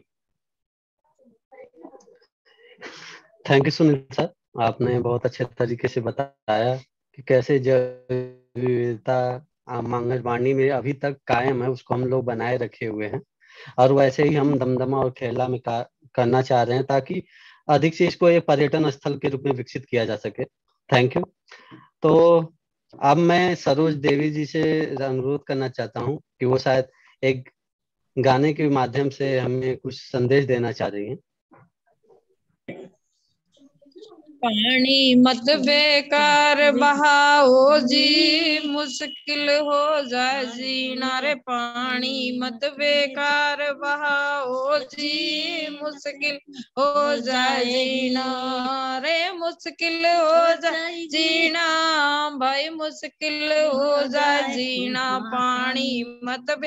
Thank you Sunil sir, आपने बहुत अच्छे तरीके से बताया कि कैसे जैव विविधता आंगनबाड़ी में अभी तक कायम है, उसको हम लोग बनाए रखे हुए हैं, और वैसे ही हम दमदमा और खेला में करना चाह रहे हैं ताकि अधिक से इसको एक पर्यटन स्थल के रूप में विकसित किया जा सके। Thank you. तो अब मैं सरोज देवी जी से अनुरोध करना चाहता हूँ कि वो शायद एक गाने के माध्यम से हमें कुछ संदेश देना चाह रही हैं। पानी मत बेकार बहाओ जी, मुश्किल हो जाए जीना रे। पानी मत बेकार बहाओ जी, मुश्किल हो जाए जीना रे। मुश्किल हो जाए जीना भाई, मुश्किल हो जाए जीना। पानी मत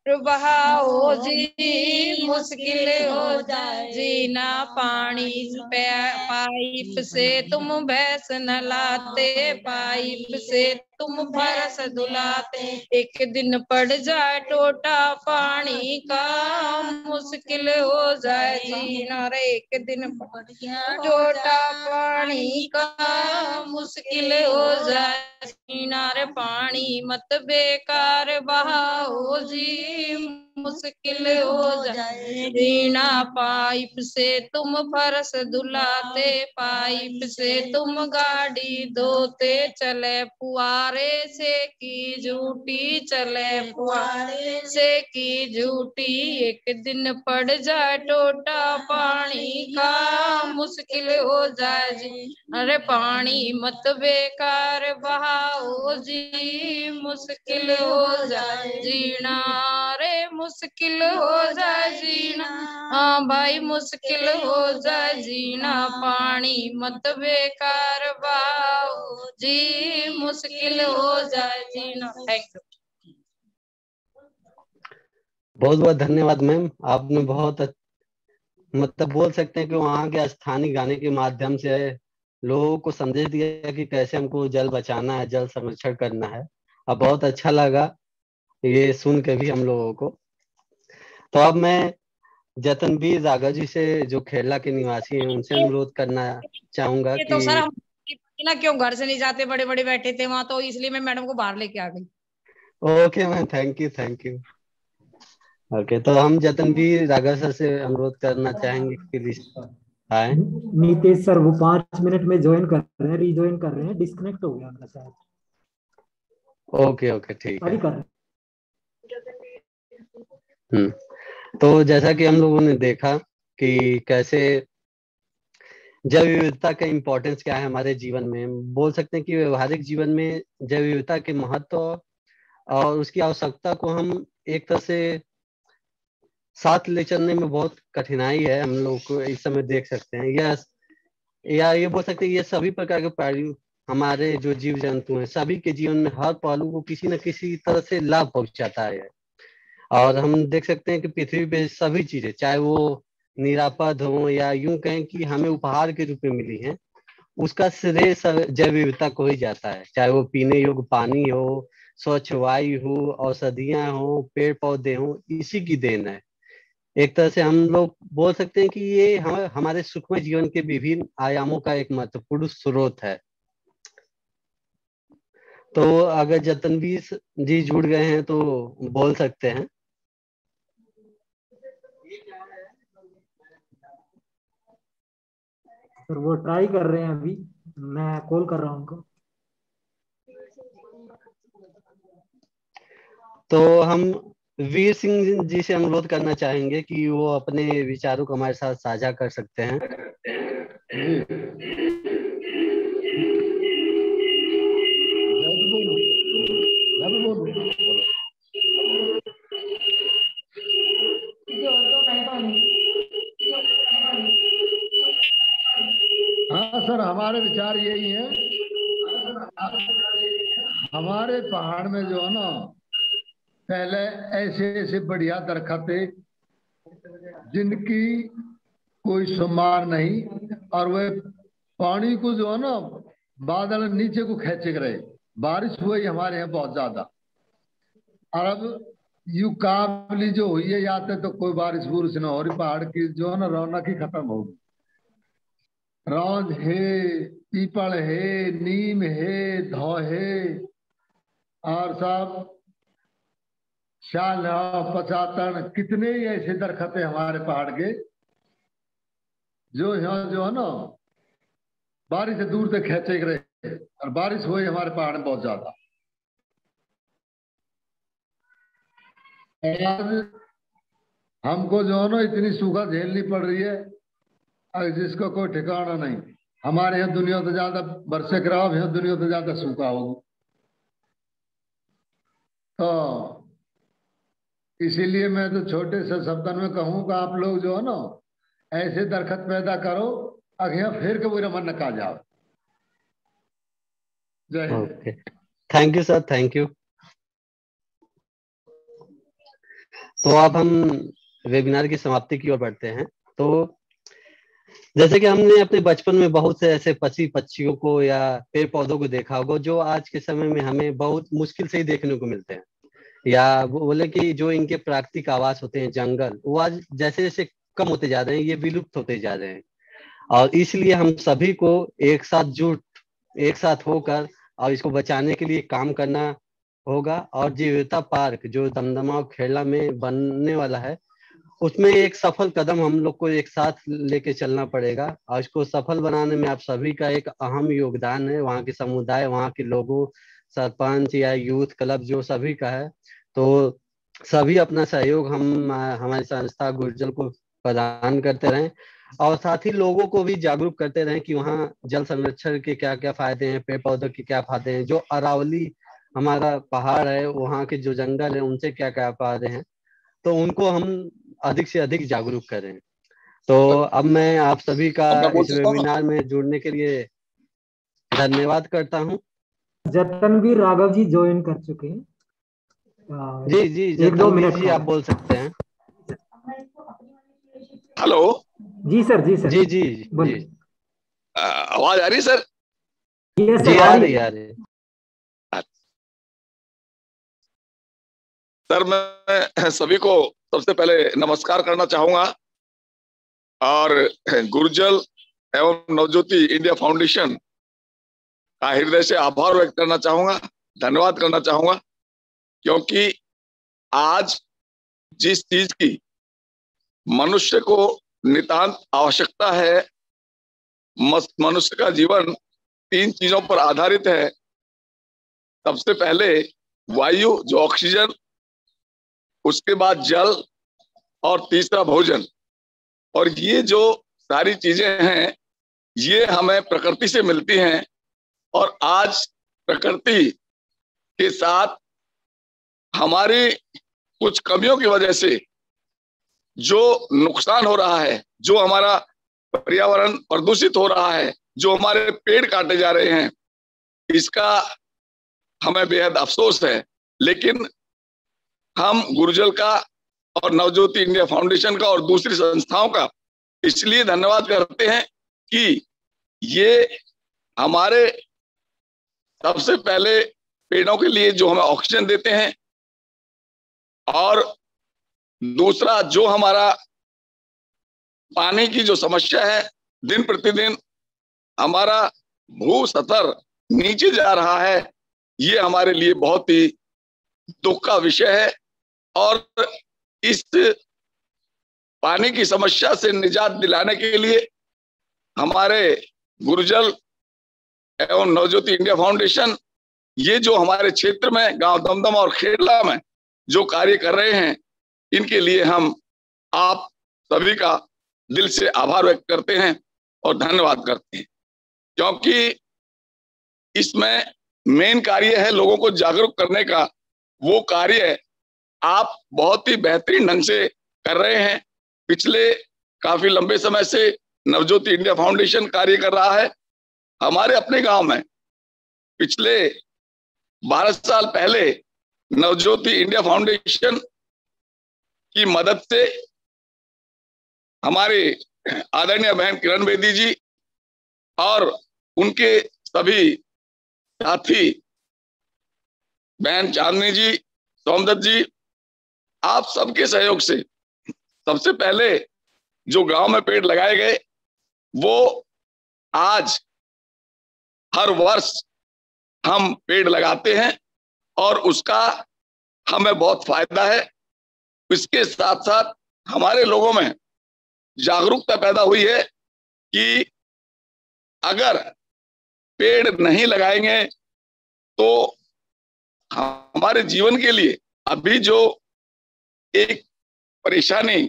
बहाओ जी, मुश्किल हो जाए जीना। पानी पाइप से तुम भैंस नहलाते, पाइप से तुम फरस धुलाते। एक दिन पड़ जाए टोटा पानी का, मुश्किल हो जाए जीना रे। एक दिन पड़ जाए टोटा पानी का, मुश्किल हो जाए जीना रे। पानी मत बेकार बहाओ जी, मुश्किल हो जाए जीना। पाइप से तुम फरस धुलाते, पाइप से तुम गाड़ी धोते। चले पुआरे से की झूठी, चले पुआरे से की झूठी। एक दिन पड़ जाए टोटा पानी का, मुश्किल हो जाए जी। अरे पानी मत बेकार बहाओ जी, मुश्किल हो जाए जीना रे। मुश्किल हो जाए जीना, हाँ भाई मुश्किल हो जाए जीना। पानी मत बेकार बहाओ जी, मुश्किल हो जाए जीना। Thank you. बहुत बहुत धन्यवाद मैम, आपने बहुत मतलब बोल सकते हैं कि वहाँ के स्थानीय गाने के माध्यम से लोगों को संदेश दिया कि कैसे हमको जल बचाना है, जल संरक्षण करना है। अब बहुत अच्छा लगा ये सुन के भी हम लोगों को। तो अब मैं जतनवीर राघव जी से, जो खेला के निवासी हैं, उनसे अनुरोध करना चाहूंगा ये कि तो सर हम ना क्यों घर से नहीं जाते, बड़े बड़े बैठे थे वहां, तो इसलिए मैं मैडम को बाहर लेके आ गई। Okay ma'am, thank you thank you. Okay, तो हम जतनवीर राघव सर से अनुरोध करना चाहेंगे कि आए। नीतीश सर वो 5 मिनट में ज्वाइन कर रहे हैं, रिज्वाइन कर रहे हैं, डिस्कनेक्ट हो गया उनका शायद। ओके ओके ठीक है। अभी कर तो जैसा कि हम लोगों ने देखा कि कैसे जैव विविधता का इम्पोर्टेंस क्या है हमारे जीवन में, बोल सकते हैं कि व्यवहारिक जीवन में जैव विविधता के महत्व और उसकी आवश्यकता को हम एक तरह से साथ ले चलने में बहुत कठिनाई है हम लोग को इस समय देख सकते हैं। या ये बोल सकते हैं ये सभी प्रकार के प्राणी, हमारे जो जीव जंतु हैं, सभी के जीवन में हर पहलू को किसी न किसी तरह से लाभ पहुंचाता है। और हम देख सकते हैं कि पृथ्वी पे सभी चीजें, चाहे वो निरापद हो या यूं कहें कि हमें उपहार के रूप में मिली हैं, उसका श्रेय जैव विविधता को ही जाता है। चाहे वो पीने योग्य पानी हो, स्वच्छ वायु हो, औषधियां हो, पेड़ पौधे हो, इसी की देन है। एक तरह से हम लोग बोल सकते हैं कि ये हमारे सुखमय जीवन के विभिन्न आयामों का एक महत्वपूर्ण स्रोत है। तो अगर जतनवीर जी जुड़ गए हैं तो बोल सकते हैं। सर वो ट्राई कर रहे हैं, अभी मैं कॉल कर रहा हूँ उनको। तो हम वीर सिंह जी से अनुरोध करना चाहेंगे कि वो अपने विचारों को हमारे साथ साझा कर सकते हैं। हाँ सर, हमारे विचार यही है। हमारे पहाड़ में जो है ना, पहले ऐसे ऐसे बढ़िया दरख्त थे जिनकी कोई शुमार नहीं, और वे पानी को जो है ना बादल नीचे को खींचे रहे। बारिश हुई हमारे यहाँ बहुत ज्यादा, और अब यू काबली जो हुई है, या तो कोई बारिश बुरिश न हो रही, पहाड़ की जो है ना रौनक ही खत्म होगी। रौंज है, पीपल है, नीम है, धौ है, और सब शाल, पचातन, कितने ही ऐसे दरख्त है हमारे पहाड़ के जो यहाँ जो है ना बारिश से दूर तक खेचे रहे, और बारिश हुई हमारे पहाड़ में बहुत ज्यादा। आज हमको जो है ना इतनी सूखा झेलनी पड़ रही है और जिसका कोई ठिकाना नहीं। हमारे यहाँ दुनिया से ज्यादा बरसे खराब, यहाँ दुनिया से ज्यादा सूखा होगी। तो इसीलिए मैं तो छोटे से शब्दों में कहूँ कि आप लोग जो है ना ऐसे दरख्त पैदा करो अखियां फिर के बुरा मन न का जाओ। जय Hind. Okay, thank you sir, thank you. तो अब हम वेबिनार की समाप्ति की ओर बढ़ते हैं। तो जैसे कि हमने अपने बचपन में बहुत से ऐसे पक्षियों को या पेड़ पौधों को देखा होगा जो आज के समय में हमें बहुत मुश्किल से ही देखने को मिलते हैं, या बोले कि जो इनके प्राकृतिक आवास होते हैं जंगल, वो आज जैसे जैसे कम होते जा रहे हैं, ये विलुप्त होते जा रहे हैं। और इसलिए हम सभी को एक साथ होकर और इसको बचाने के लिए काम करना होगा। और जीवता पार्क जो दमदमा और खेड़ा में बनने वाला है, उसमें एक सफल कदम हम लोग को एक साथ लेके चलना पड़ेगा। और इसको सफल बनाने में आप सभी का एक अहम योगदान है, वहाँ के समुदाय, वहाँ के लोगों, सरपंच या यूथ क्लब जो सभी का है। तो सभी अपना सहयोग हम हमारी संस्था गुरुजल को प्रदान करते रहें, और साथ ही लोगों को भी जागरूक करते रहें कि वहाँ जल संरक्षण के क्या क्या फायदे हैं, पेड़ पौधों के क्या फायदे हैं, जो अरावली हमारा पहाड़ है, वहाँ के जो जंगल है, उनसे क्या क्या फायदे हैं, तो उनको हम अधिक से अधिक जागरूक करें। तो अब मैं आप सभी का इस वेबिनार में जुड़ने के लिए धन्यवाद करता हूँ। जतनवीर राघव जी ज्वाइन कर चुके हैं। जी जी, जतनवीर जी आप बोल सकते हैं। हेलो जी सर, जी सर, जी जी जी, आवाज आ रही है सर? जी आ रही है। सर मैं सभी को सबसे पहले नमस्कार करना चाहूंगा और गुरुजल एवं नवज्योति इंडिया फाउंडेशन का हृदय से आभार व्यक्त करना चाहूंगा, धन्यवाद करना चाहूंगा, क्योंकि आज जिस चीज की मनुष्य को नितांत आवश्यकता है, मनुष्य का जीवन 3 चीजों पर आधारित है। सबसे पहले वायु जो ऑक्सीजन, उसके बाद जल, और तीसरा भोजन। और ये जो सारी चीजें हैं ये हमें प्रकृति से मिलती हैं, और आज प्रकृति के साथ हमारी कुछ कमियों की वजह से जो नुकसान हो रहा है, जो हमारा पर्यावरण प्रदूषित हो रहा है, जो हमारे पेड़ काटे जा रहे हैं, इसका हमें बेहद अफसोस है। लेकिन हम गुरुजल का और नवज्योति इंडिया फाउंडेशन का और दूसरी संस्थाओं का इसलिए धन्यवाद करते हैं कि ये हमारे सबसे पहले पेड़ों के लिए जो हमें ऑक्सीजन देते हैं, और दूसरा जो हमारा पानी की जो समस्या है, दिन प्रतिदिन हमारा भू स्तर नीचे जा रहा है, ये हमारे लिए बहुत ही दुख का विषय है। और इस पानी की समस्या से निजात दिलाने के लिए हमारे गुरुजल एवं नवज्योति इंडिया फाउंडेशन ये जो हमारे क्षेत्र में गांव दमदमा और खेड़ा में जो कार्य कर रहे हैं, इनके लिए हम आप सभी का दिल से आभार व्यक्त करते हैं और धन्यवाद करते हैं, क्योंकि इसमें मेन कार्य है लोगों को जागरूक करने का। वो कार्य आप बहुत ही बेहतरीन ढंग से कर रहे हैं। पिछले काफी लंबे समय से नवज्योति इंडिया फाउंडेशन कार्य कर रहा है। हमारे अपने गांव में पिछले 12 साल पहले नवज्योति इंडिया फाउंडेशन की मदद से हमारे आदरणीय बहन किरण बेदी जी और उनके सभी साथी बहन चांदनी जी, सोमदत्त जी, आप सबके सहयोग से सबसे पहले जो गांव में पेड़ लगाए गए वो आज हर वर्ष हम पेड़ लगाते हैं और उसका हमें बहुत फायदा है। इसके साथ साथ हमारे लोगों में जागरूकता पैदा हुई है कि अगर पेड़ नहीं लगाएंगे तो हमारे जीवन के लिए अभी जो एक परेशानी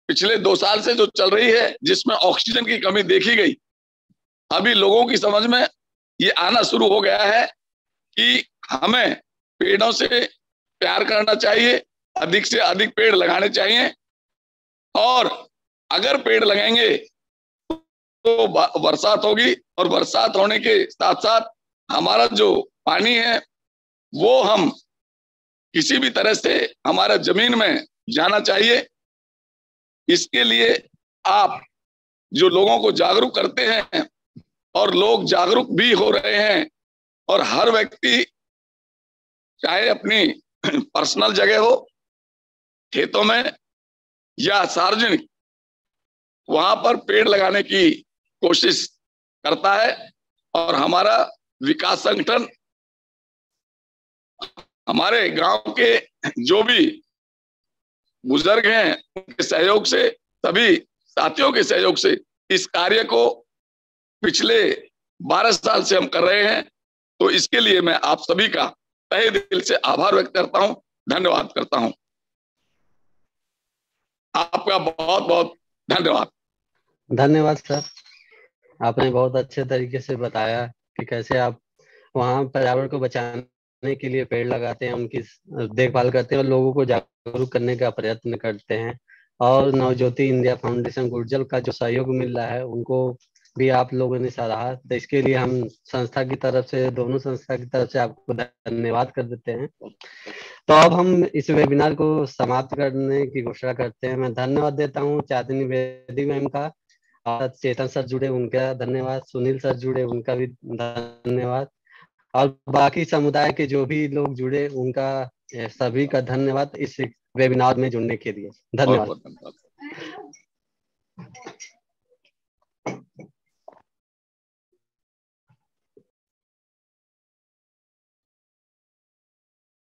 पिछले 2 साल से जो चल रही है, जिसमें ऑक्सीजन की कमी देखी गई, अभी लोगों की समझ में ये आना शुरू हो गया है कि हमें पेड़ों से प्यार करना चाहिए, अधिक से अधिक पेड़ लगाने चाहिए। और अगर पेड़ लगाएंगे तो बरसात होगी, और बरसात होने के साथ साथ हमारा जो पानी है वो हम किसी भी तरह से हमारा जमीन में जाना चाहिए। इसके लिए आप जो लोगों को जागरूक करते हैं, और लोग जागरूक भी हो रहे हैं, और हर व्यक्ति चाहे अपनी पर्सनल जगह हो, खेतों में या सार्वजनिक, वहां पर पेड़ लगाने की कोशिश करता है। और हमारा विकास संगठन हमारे गांव के जो भी बुजुर्ग हैं उनके सहयोग से, सभी साथियों के सहयोग से इस कार्य को पिछले 12 साल से हम कर रहे हैं। तो इसके लिए मैं आप सभी का तहे दिल से आभार व्यक्त करता हूं, धन्यवाद करता हूं। आपका बहुत बहुत धन्यवाद। धन्यवाद सर, आपने बहुत अच्छे तरीके से बताया कि कैसे आप वहाँ पर्यावरण को बचाने के लिए पेड़ लगाते हैं, उनकी देखभाल करते हैं और लोगों को जागरूक करने का प्रयत्न करते हैं। और नवज्योति इंडिया फाउंडेशन गुर्जल का जो सहयोग मिल रहा है उनको भी आप लोगों ने सराहा, तो इसके लिए हम संस्था की तरफ से, दोनों संस्था की तरफ से आपको धन्यवाद कर देते हैं। तो अब हम इस वेबिनार को समाप्त करने की घोषणा करते हैं। मैं धन्यवाद देता हूँ चांदनी बेदी मैम का, और चेतन सर जुड़े उनका धन्यवाद, सुनील सर जुड़े उनका भी धन्यवाद, और बाकी समुदाय के जो भी लोग जुड़े उनका सभी का धन्यवाद इस वेबिनार में जुड़ने के लिए। धन्यवाद।